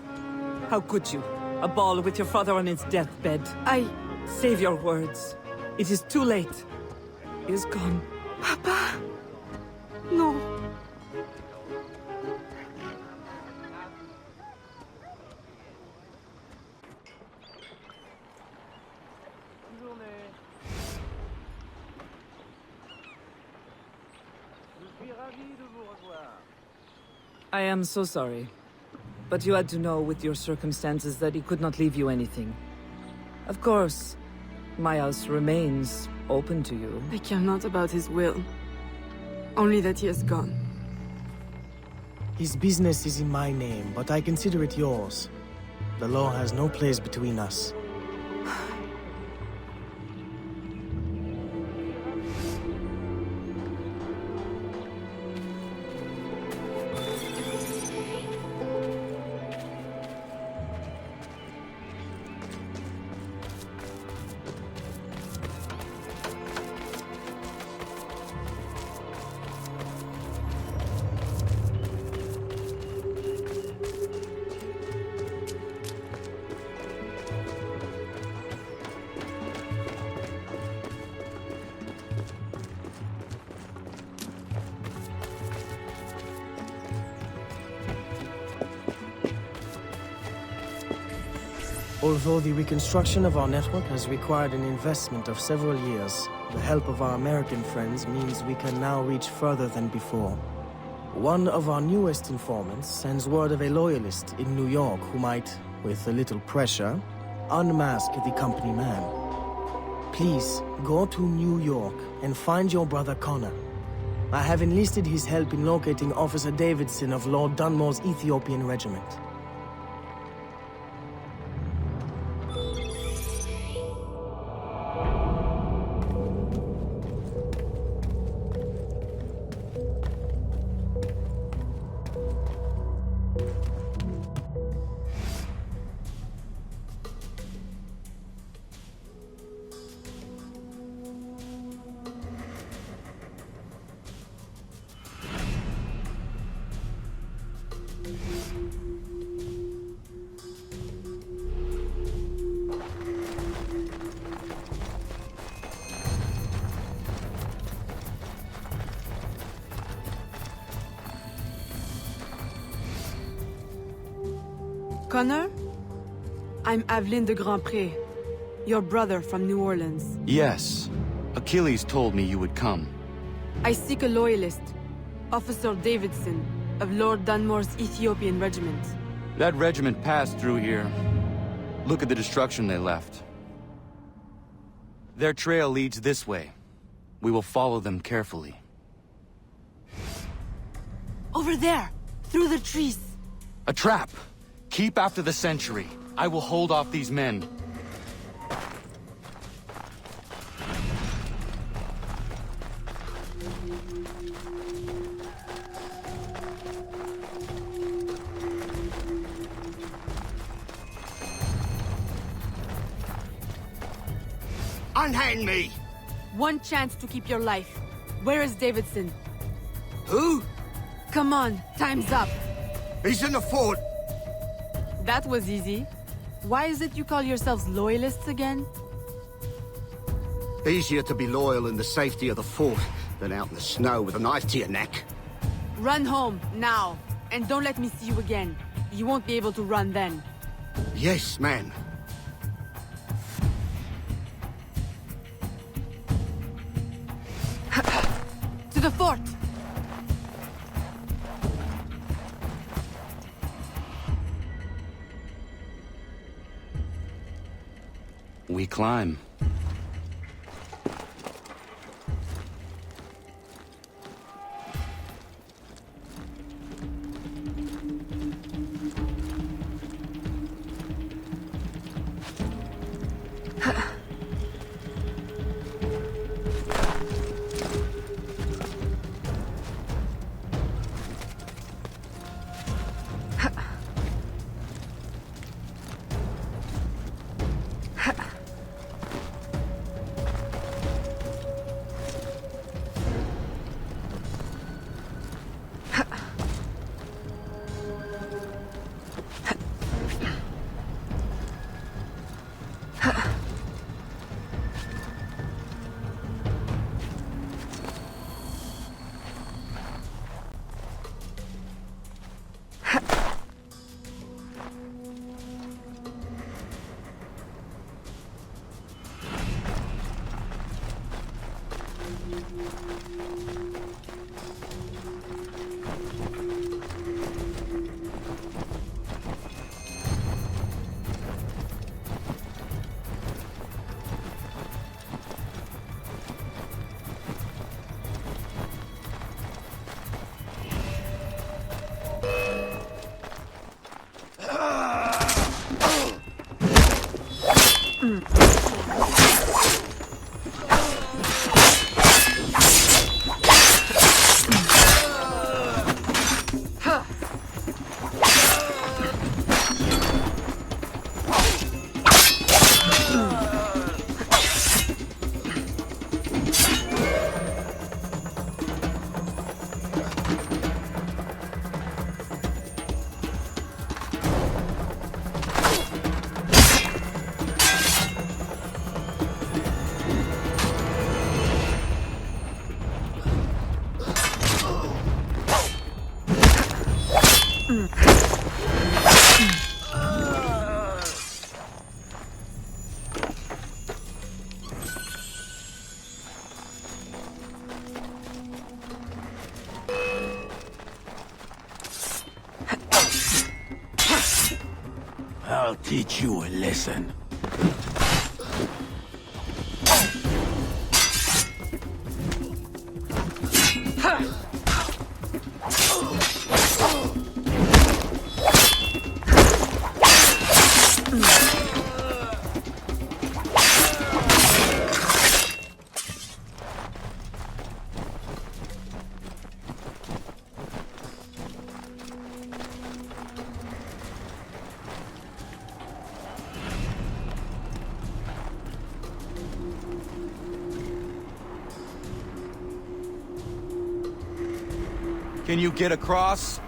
How could you? A ball with your father on his deathbed. Save your words. It is too late. He is gone. Papa! No. I am so sorry. But you had to know with your circumstances that he could not leave you anything. Of course, my house remains open to you. I care not about his will. Only that he is gone. His business is in my name, but I consider it yours. The law has no place between us. Although the reconstruction of our network has required an investment of several years, the help of our American friends means we can now reach further than before. One of our newest informants sends word of a loyalist in New York who might, with a little pressure, unmask the company man. Please, go to New York and find your brother Connor. I have enlisted his help in locating Officer Davidson of Lord Dunmore's Ethiopian regiment. Connor? I'm Aveline de Grandpré, your brother from New Orleans. Yes. Achilles told me you would come. I seek a loyalist, Officer Davidson, of Lord Dunmore's Ethiopian regiment. That regiment passed through here. Look at the destruction they left. Their trail leads this way. We will follow them carefully. Over there! Through the trees! A trap! Keep after the sentry. I will hold off these men. Unhand me! One chance to keep your life. Where is Davidson? Who? Come on, time's up. He's in the fort. That was easy. Why is it you call yourselves loyalists again? Easier to be loyal in the safety of the fort than out in the snow with a knife to your neck. Run home, now. And don't let me see you again. You won't be able to run then. Yes, man. To the fort! We climb. I'll teach you a lesson. Can you get across?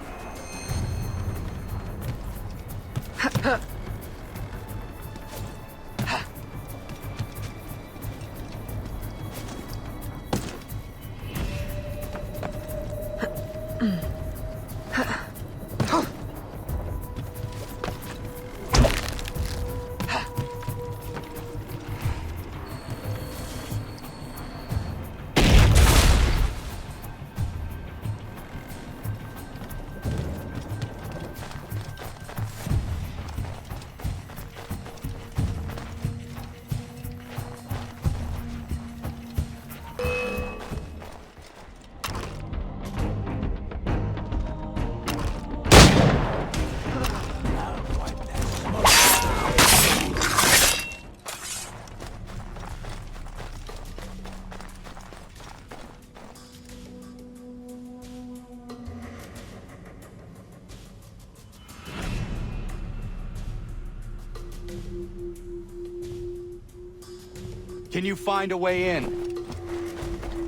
Can you find a way in?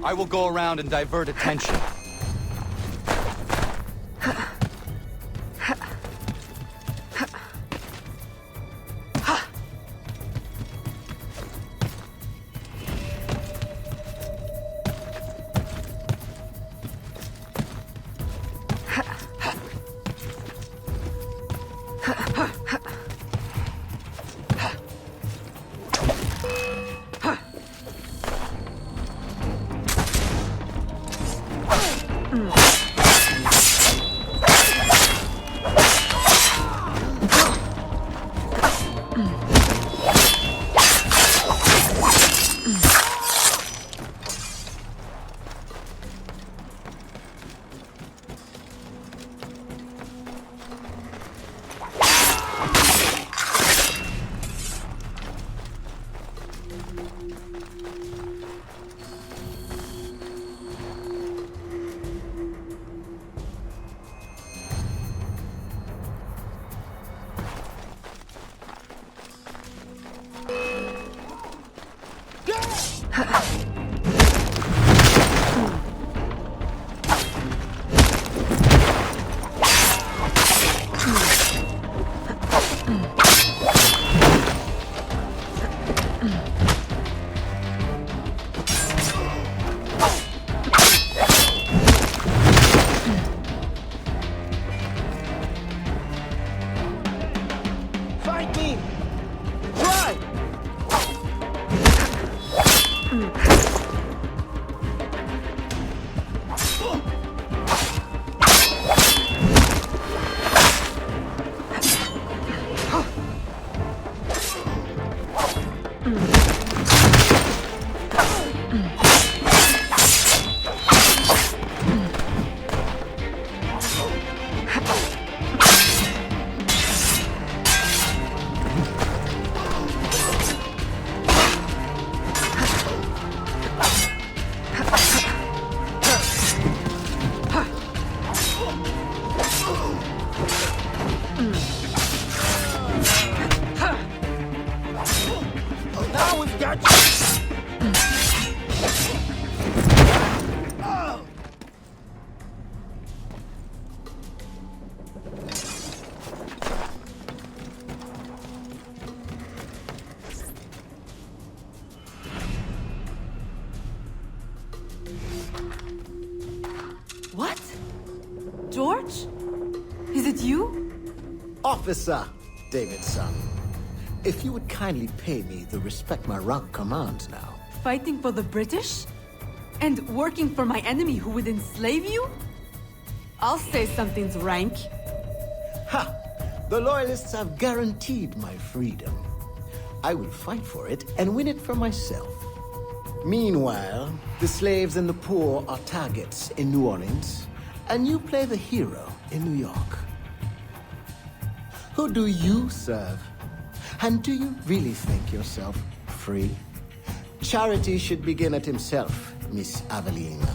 I will go around and divert attention. What? George? Is it you? Officer Davidson, if you would kindly pay me the respect my rank commands now. Fighting for the British? And working for my enemy who would enslave you? I'll say something's rank. Ha! The Loyalists have guaranteed my freedom. I will fight for it and win it for myself. Meanwhile, the slaves and the poor are targets in New Orleans, and you play the hero in New York. Who do you serve? And do you really think yourself free? Charity should begin at himself, Miss Aveline.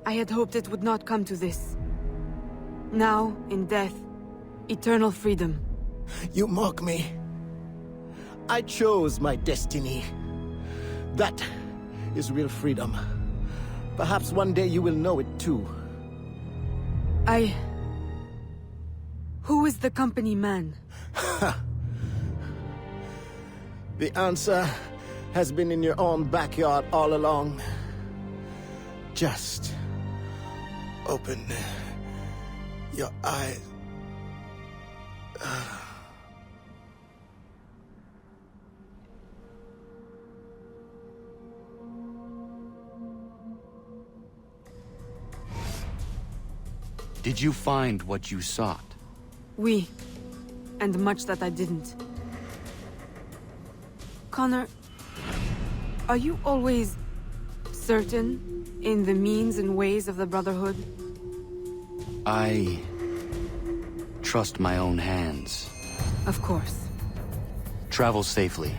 I had hoped it would not come to this. Now, in death, eternal freedom. You mock me. I chose my destiny. That is real freedom. Perhaps one day you will know it too. Who is the company man? The answer has been in your own backyard all along. Just open your eyes. Did you find what you sought? Oui. And much that I didn't. Connor, are you always certain in the means and ways of the Brotherhood? I trust my own hands. Of course. Travel safely.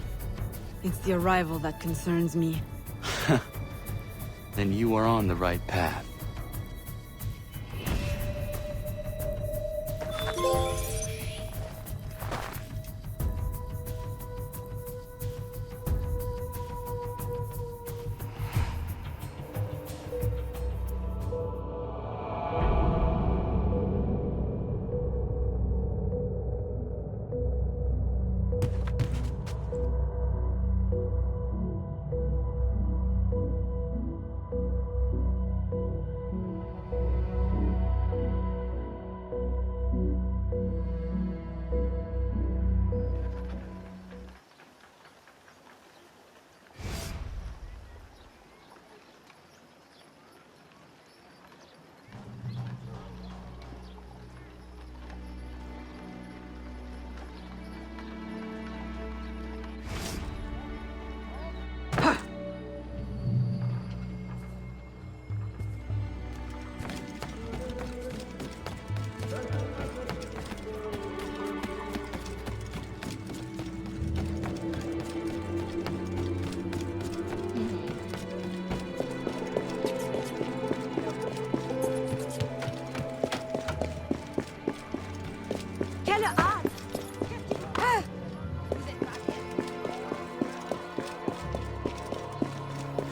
It's the arrival that concerns me. Then you are on the right path.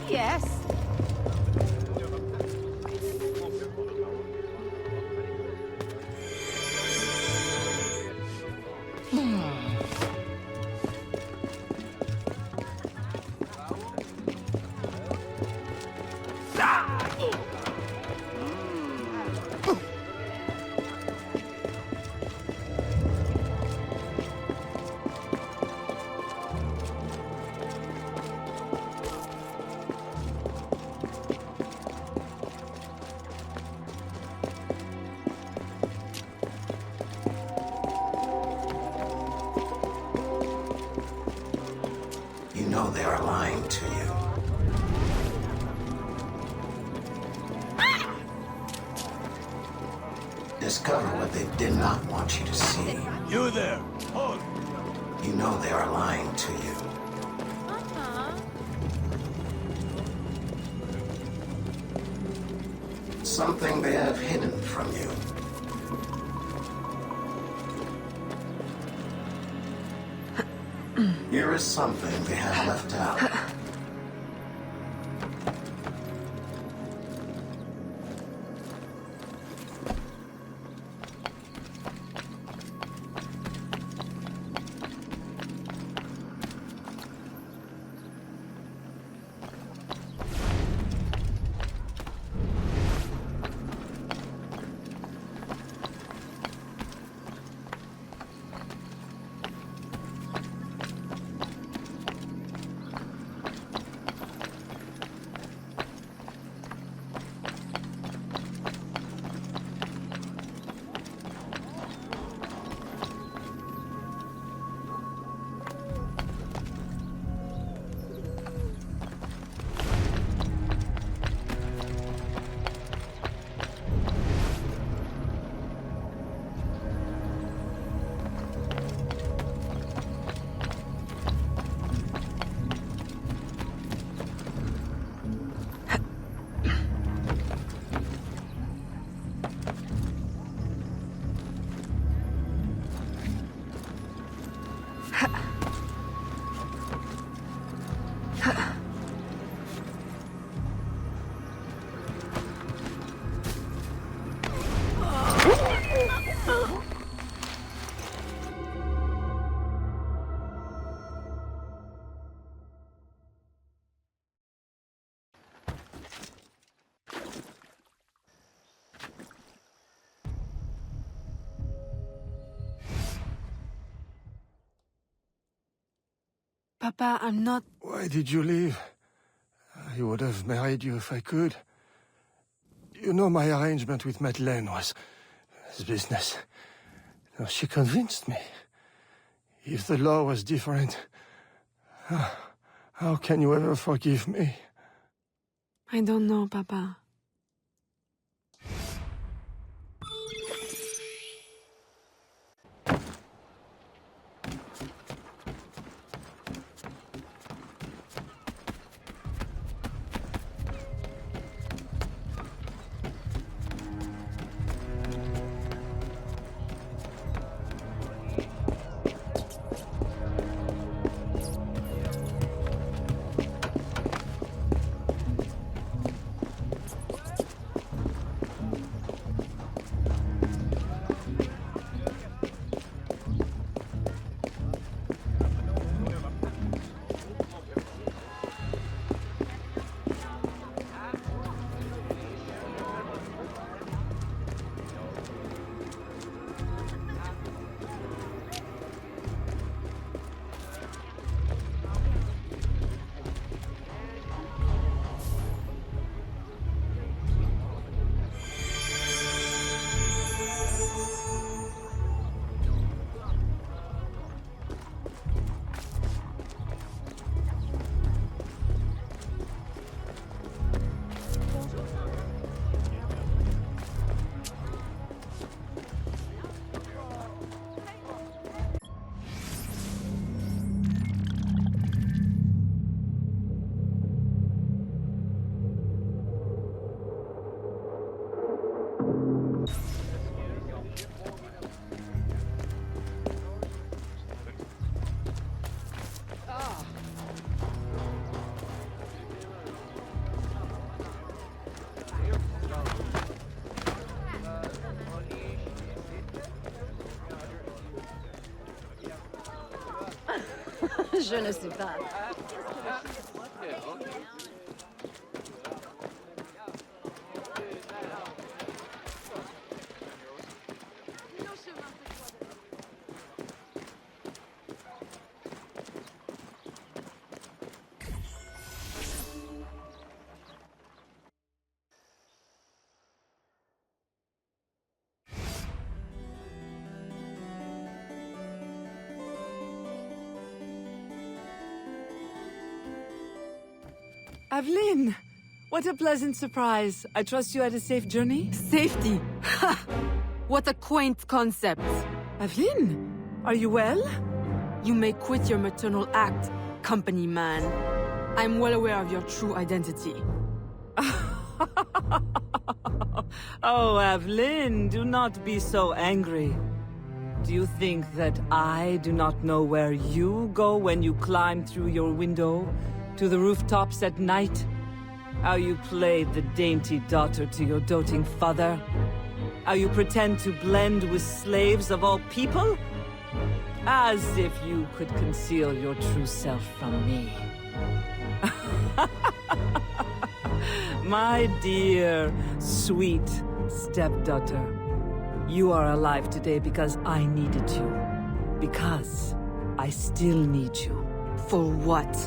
Yes. You know they are lying to you. Discover what they did not want you to see. You there! Hold! You know they are lying to you. Something they have hidden from you. Here is something they have left out. Papa, I'm not... Why did you leave? I would have married you if I could. You know my arrangement with Madeleine was business. No, she convinced me. If the law was different, how can you ever forgive me? I don't know, Papa. Je ne sais pas. Aveline! What a pleasant surprise. I trust you had a safe journey? Safety! Ha! What a quaint concept! Aveline, are you well? You may quit your maternal act, company man. I'm well aware of your true identity. Oh, Aveline, do not be so angry. Do you think that I do not know where you go when you climb through your window to the rooftops at night? How you played the dainty daughter to your doting father? How you pretend to blend with slaves of all people? As if you could conceal your true self from me. My dear, sweet stepdaughter, you are alive today because I needed you. Because I still need you. For what?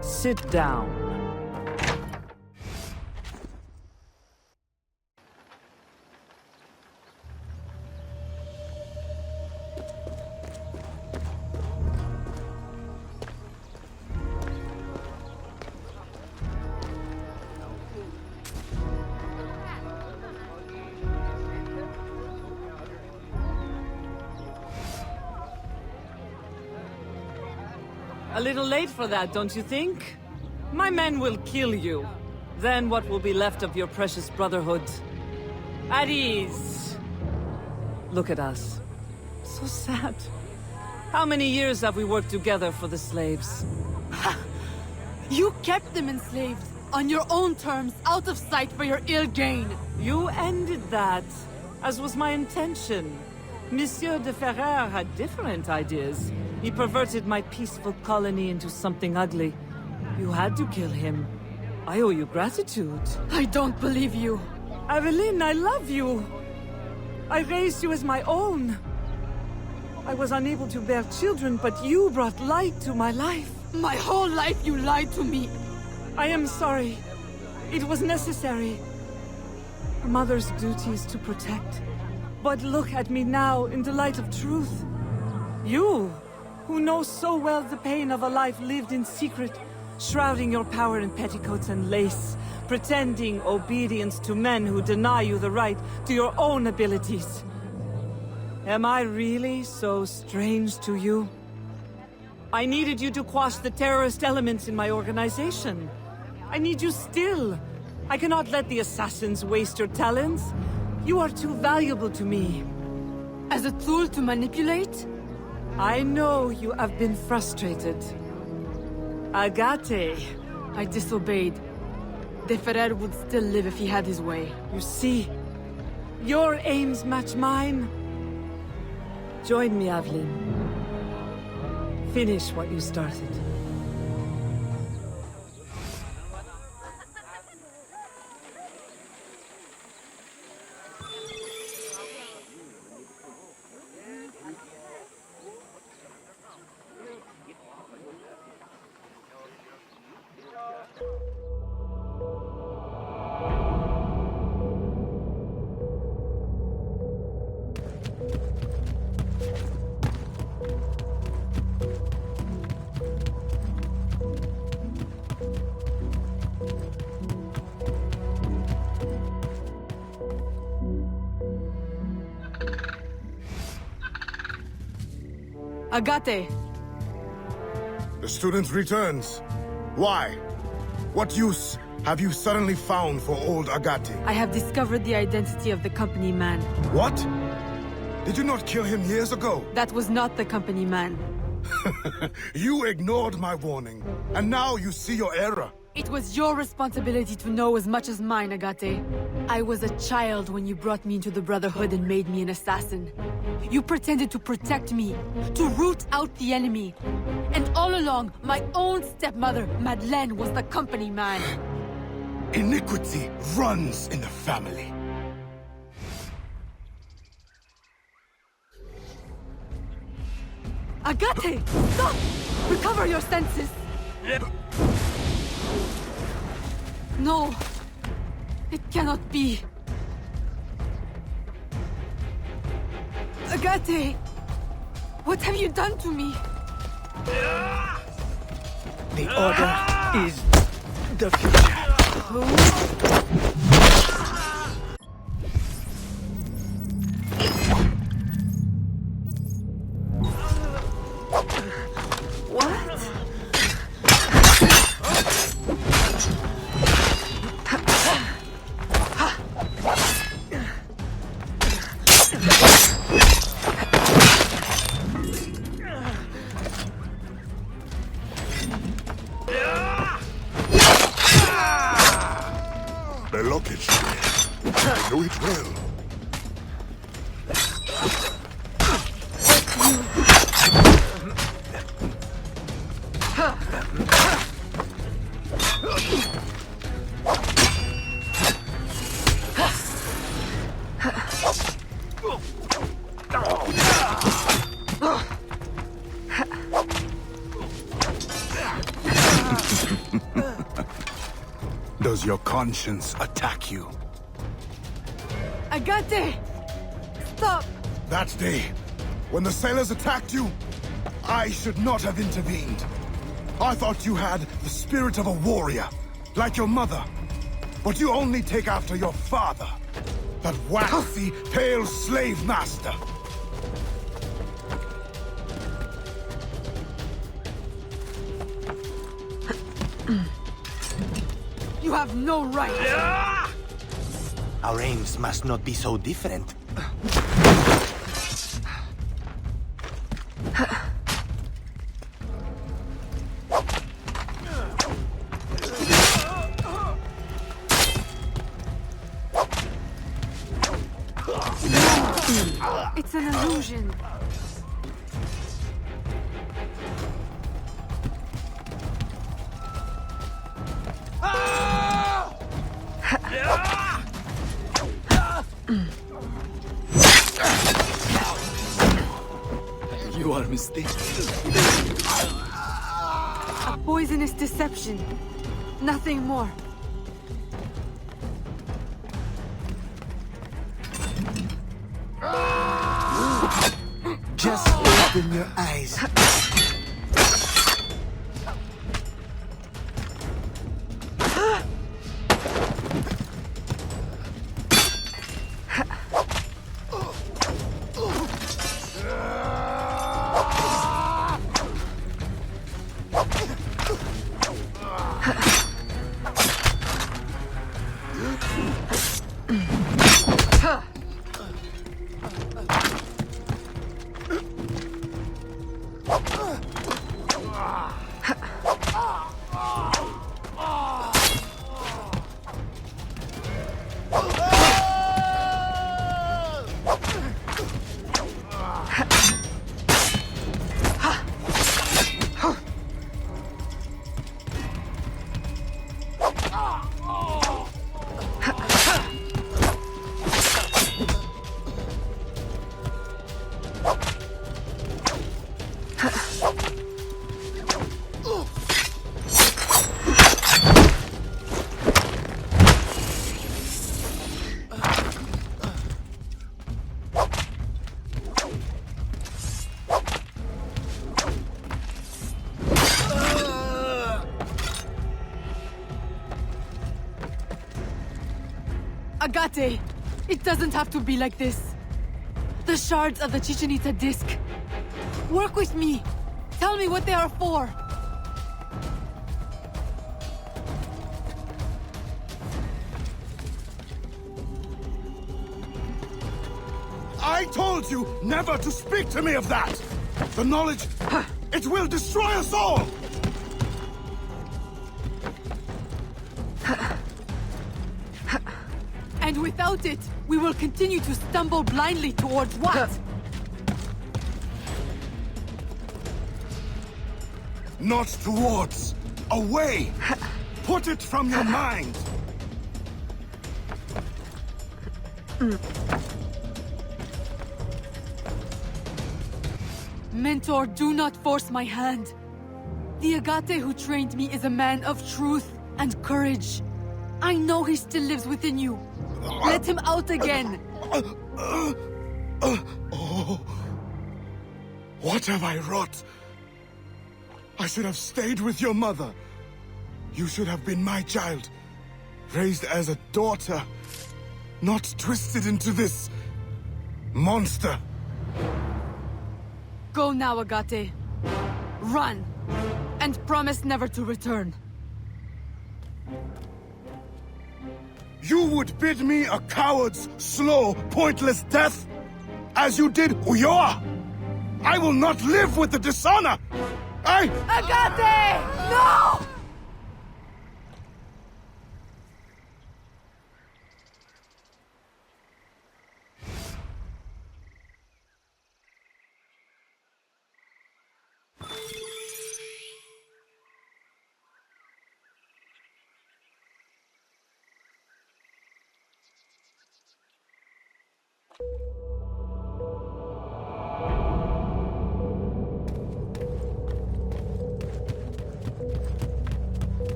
Sit down. A little late for that, don't you think? My men will kill you. Then what will be left of your precious brotherhood? At ease. Look at us. So sad. How many years have we worked together for the slaves? You kept them enslaved, on your own terms, out of sight for your ill gain. You ended that, as was my intention. Monsieur de Ferrer had different ideas. He perverted my peaceful colony into something ugly. You had to kill him. I owe you gratitude. I don't believe you. Aveline, I love you. I raised you as my own. I was unable to bear children, but you brought light to my life. My whole life you lied to me. I am sorry. It was necessary. A mother's duty is to protect. But look at me now in the light of truth. You, who know so well the pain of a life lived in secret, shrouding your power in petticoats and lace, pretending obedience to men who deny you the right to your own abilities. Am I really so strange to you? I needed you to quash the terrorist elements in my organization. I need you still. I cannot let the assassins waste your talents. You are too valuable to me. As a tool to manipulate? I know you have been frustrated. Agate. I disobeyed. De Ferrer would still live if he had his way. You see, your aims match mine. Join me, Aveline. Finish what you started. Agate! The student returns. Why? What use have you suddenly found for old Agate? I have discovered the identity of the company man. What? Did you not kill him years ago? That was not the company man. You ignored my warning, and now you see your error. It was your responsibility to know as much as mine, Agate. I was a child when you brought me into the Brotherhood and made me an assassin. You pretended to protect me, to root out the enemy. And all along, my own stepmother, Madeleine, was the company man. Iniquity runs in the family. Agate! Stop! Recover your senses! No! It cannot be! Agate! What have you done to me? The Order is the future. The lockage. I know it well. Does your conscience attack you? Agate! Stop! That day, when the sailors attacked you, I should not have intervened. I thought you had the spirit of a warrior, like your mother. But you only take after your father, that waxy, pale slave master. You have no right! Our aims must not be so different. It's an illusion. You are mistaken. A poisonous deception. Nothing more. Just open your eyes. Agate! It doesn't have to be like this. The shards of the Chichen Itza disc. Work with me. Tell me what they are for. I told you never to speak to me of that! The knowledge, it will destroy us all! And without it, we will continue to stumble blindly towards what? Not towards. Away! Put it from your mind! Mentor, do not force my hand. The Agate who trained me is a man of truth and courage. I know he still lives within you. Let him out again! Oh. What have I wrought? I should have stayed with your mother. You should have been my child. Raised as a daughter. Not twisted into this monster. Go now, Agate. Run! And promise never to return. You would bid me a coward's slow, pointless death? As you did Ulloa? I will not live with the dishonor! Agate! No!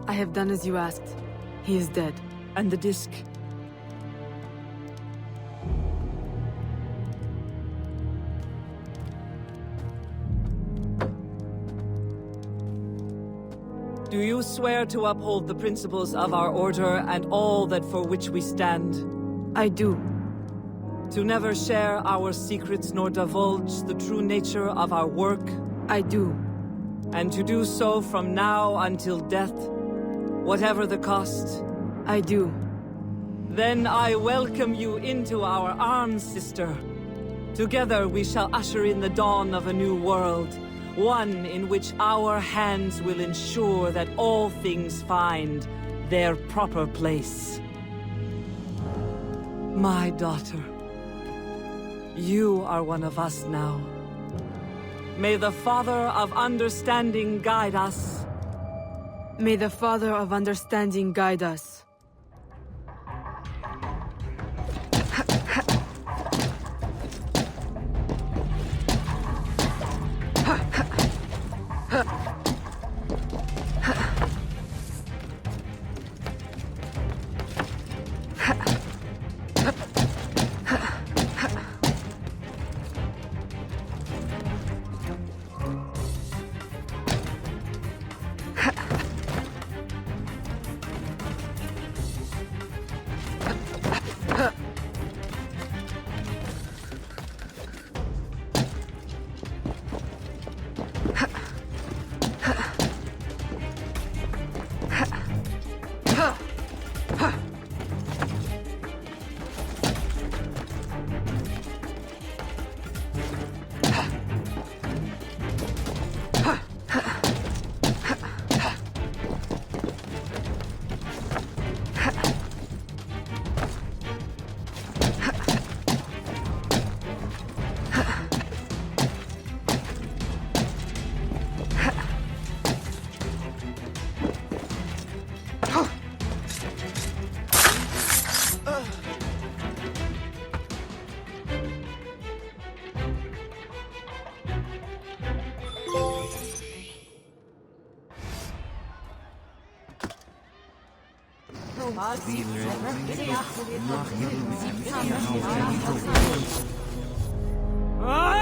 I have done as you asked. He is dead. And the disc? Do you swear to uphold the principles of our order and all that for which we stand? I do. To never share our secrets nor divulge the true nature of our work? I do. And to do so from now until death, whatever the cost? I do. Then I welcome you into our arms, sister. Together we shall usher in the dawn of a new world. One in which our hands will ensure that all things find their proper place. My daughter. You are one of us now. May the Father of Understanding guide us. May the Father of Understanding guide us.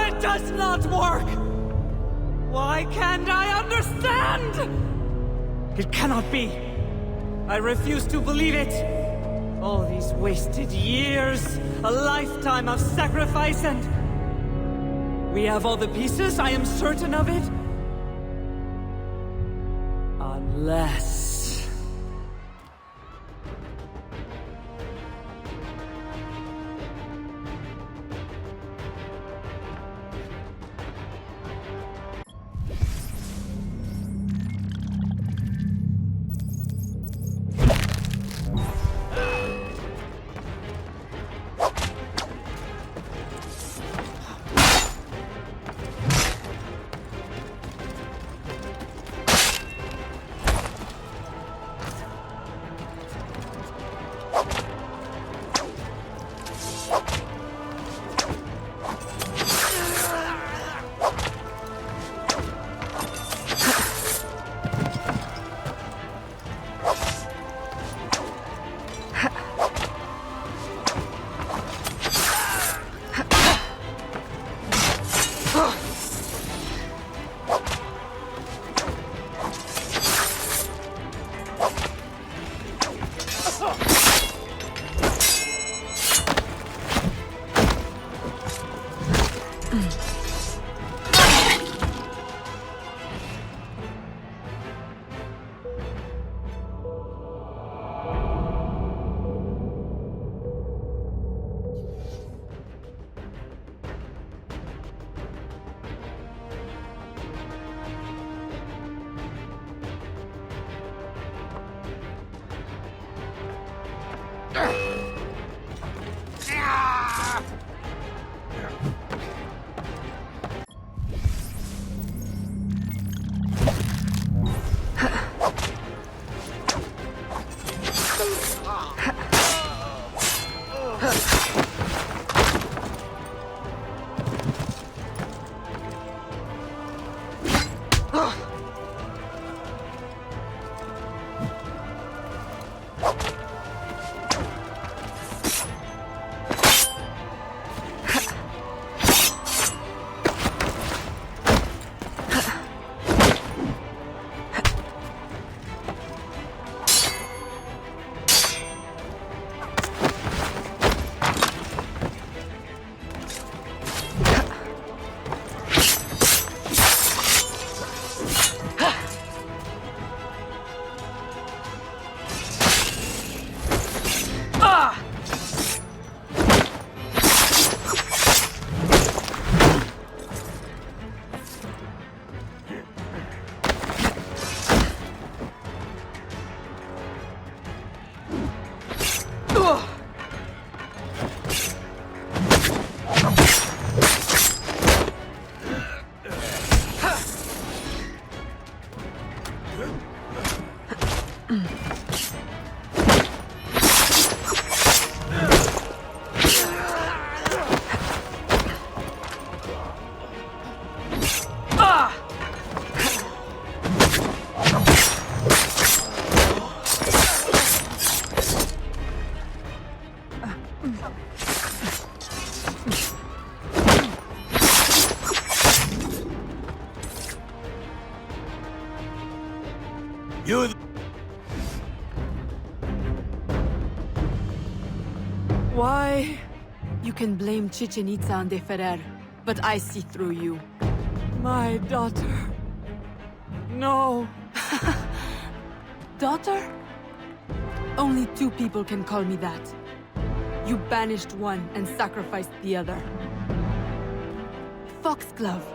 It does not work! Why can't I understand? It cannot be. I refuse to believe it. All these wasted years, a lifetime of sacrifice, and... We have all the pieces, I am certain of it. Unless... Why? You can blame Chichen Itza and De Ferrer, but I see through you. My daughter. No. Daughter? Only two people can call me that. You banished one and sacrificed the other. Foxglove.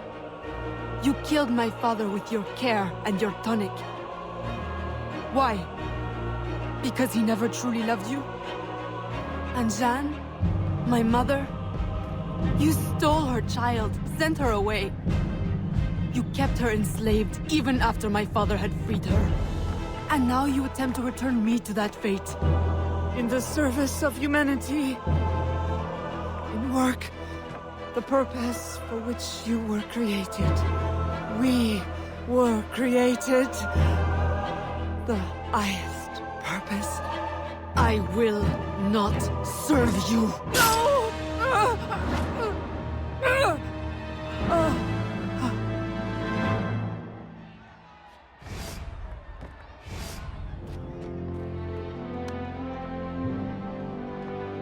You killed my father with your care and your tonic. Why? Because he never truly loved you? And Jeanne? My mother? You stole her child, sent her away. You kept her enslaved even after my father had freed her. And now you attempt to return me to that fate. In the service of humanity. In work. The purpose for which you were created. We were created. The highest purpose. I will not serve you. No!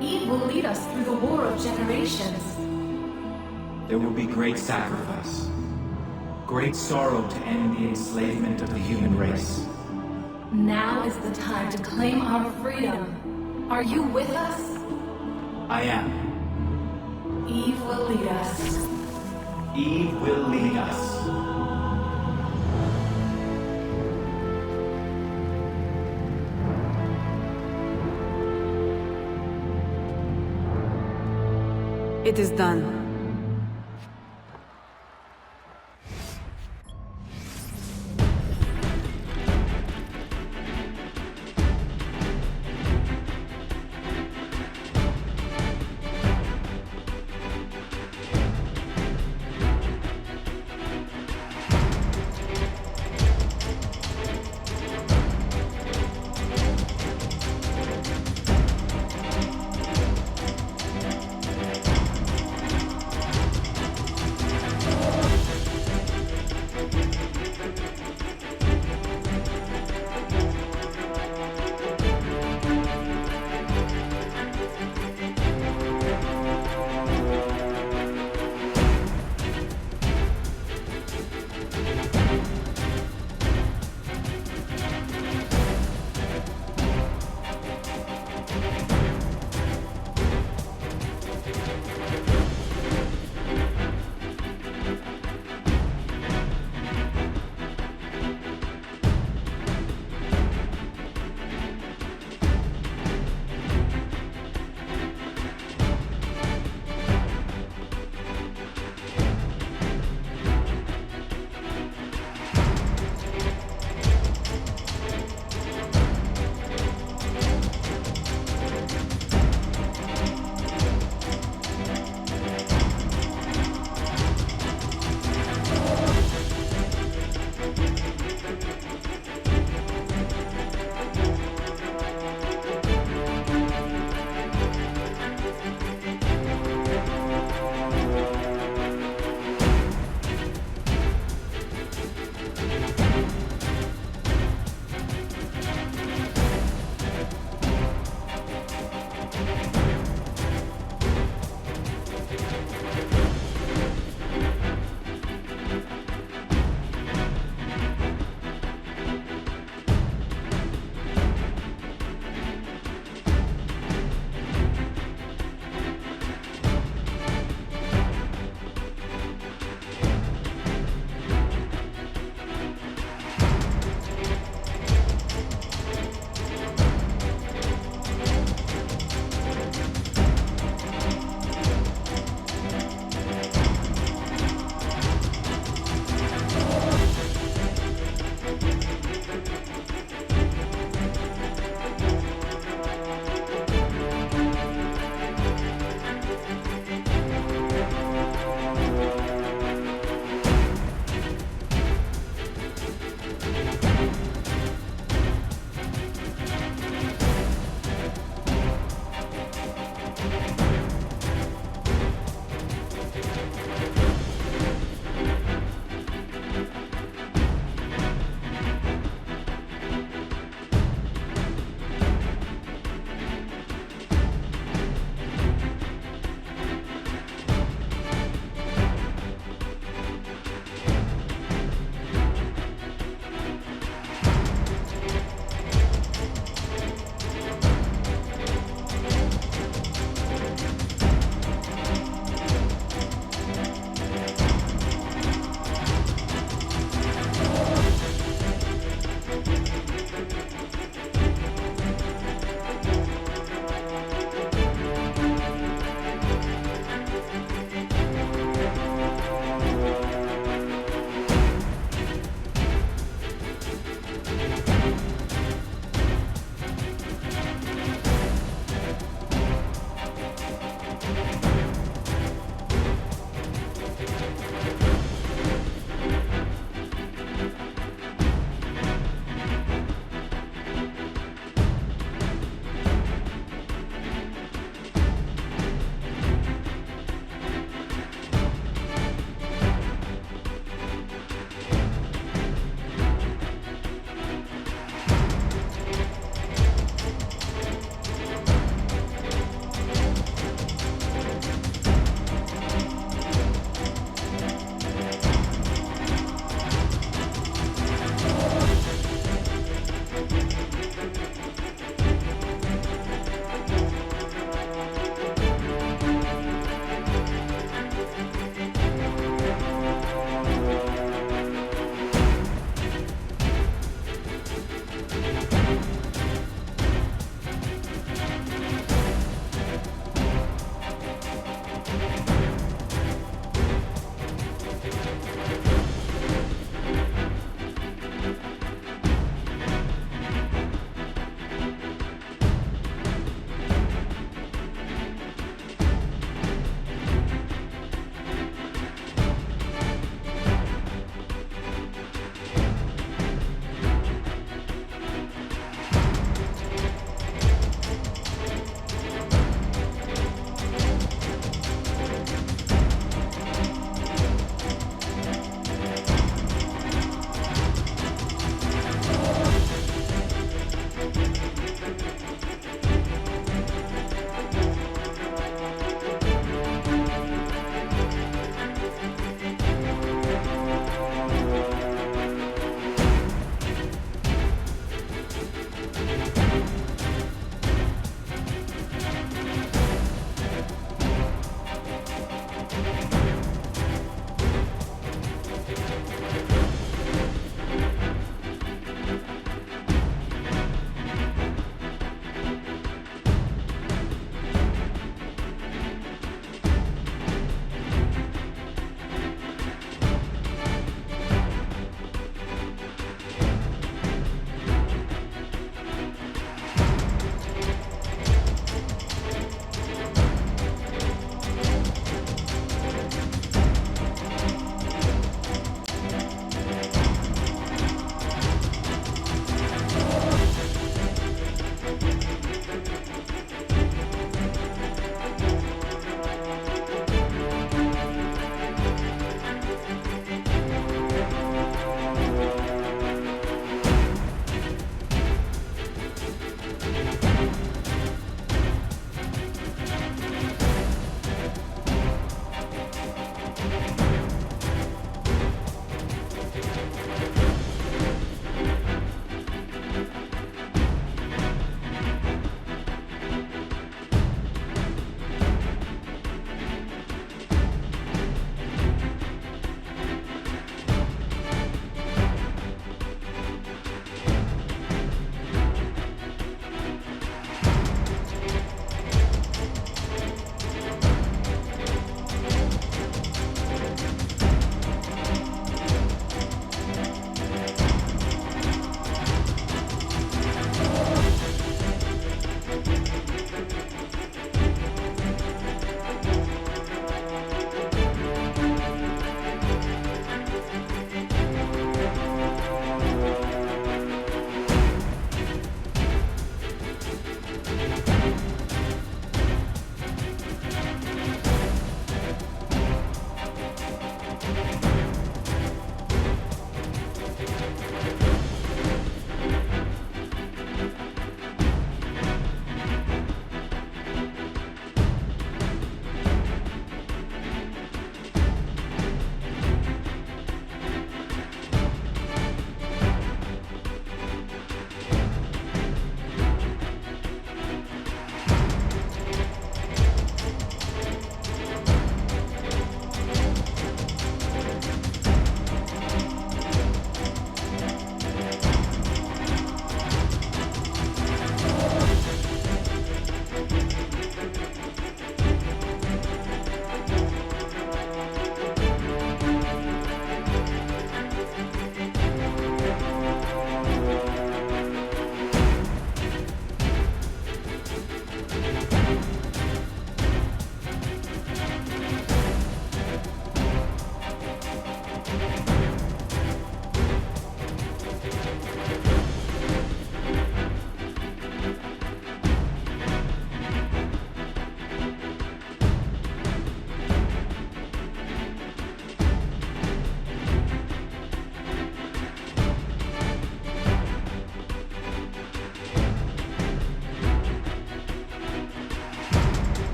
Eve will lead us through the war of generations. There will be great sacrifice. Great sorrow to end the enslavement of the human race. Now is the time to claim our freedom. Are you with us? I am. Eve will lead us. Eve will lead us. It is done.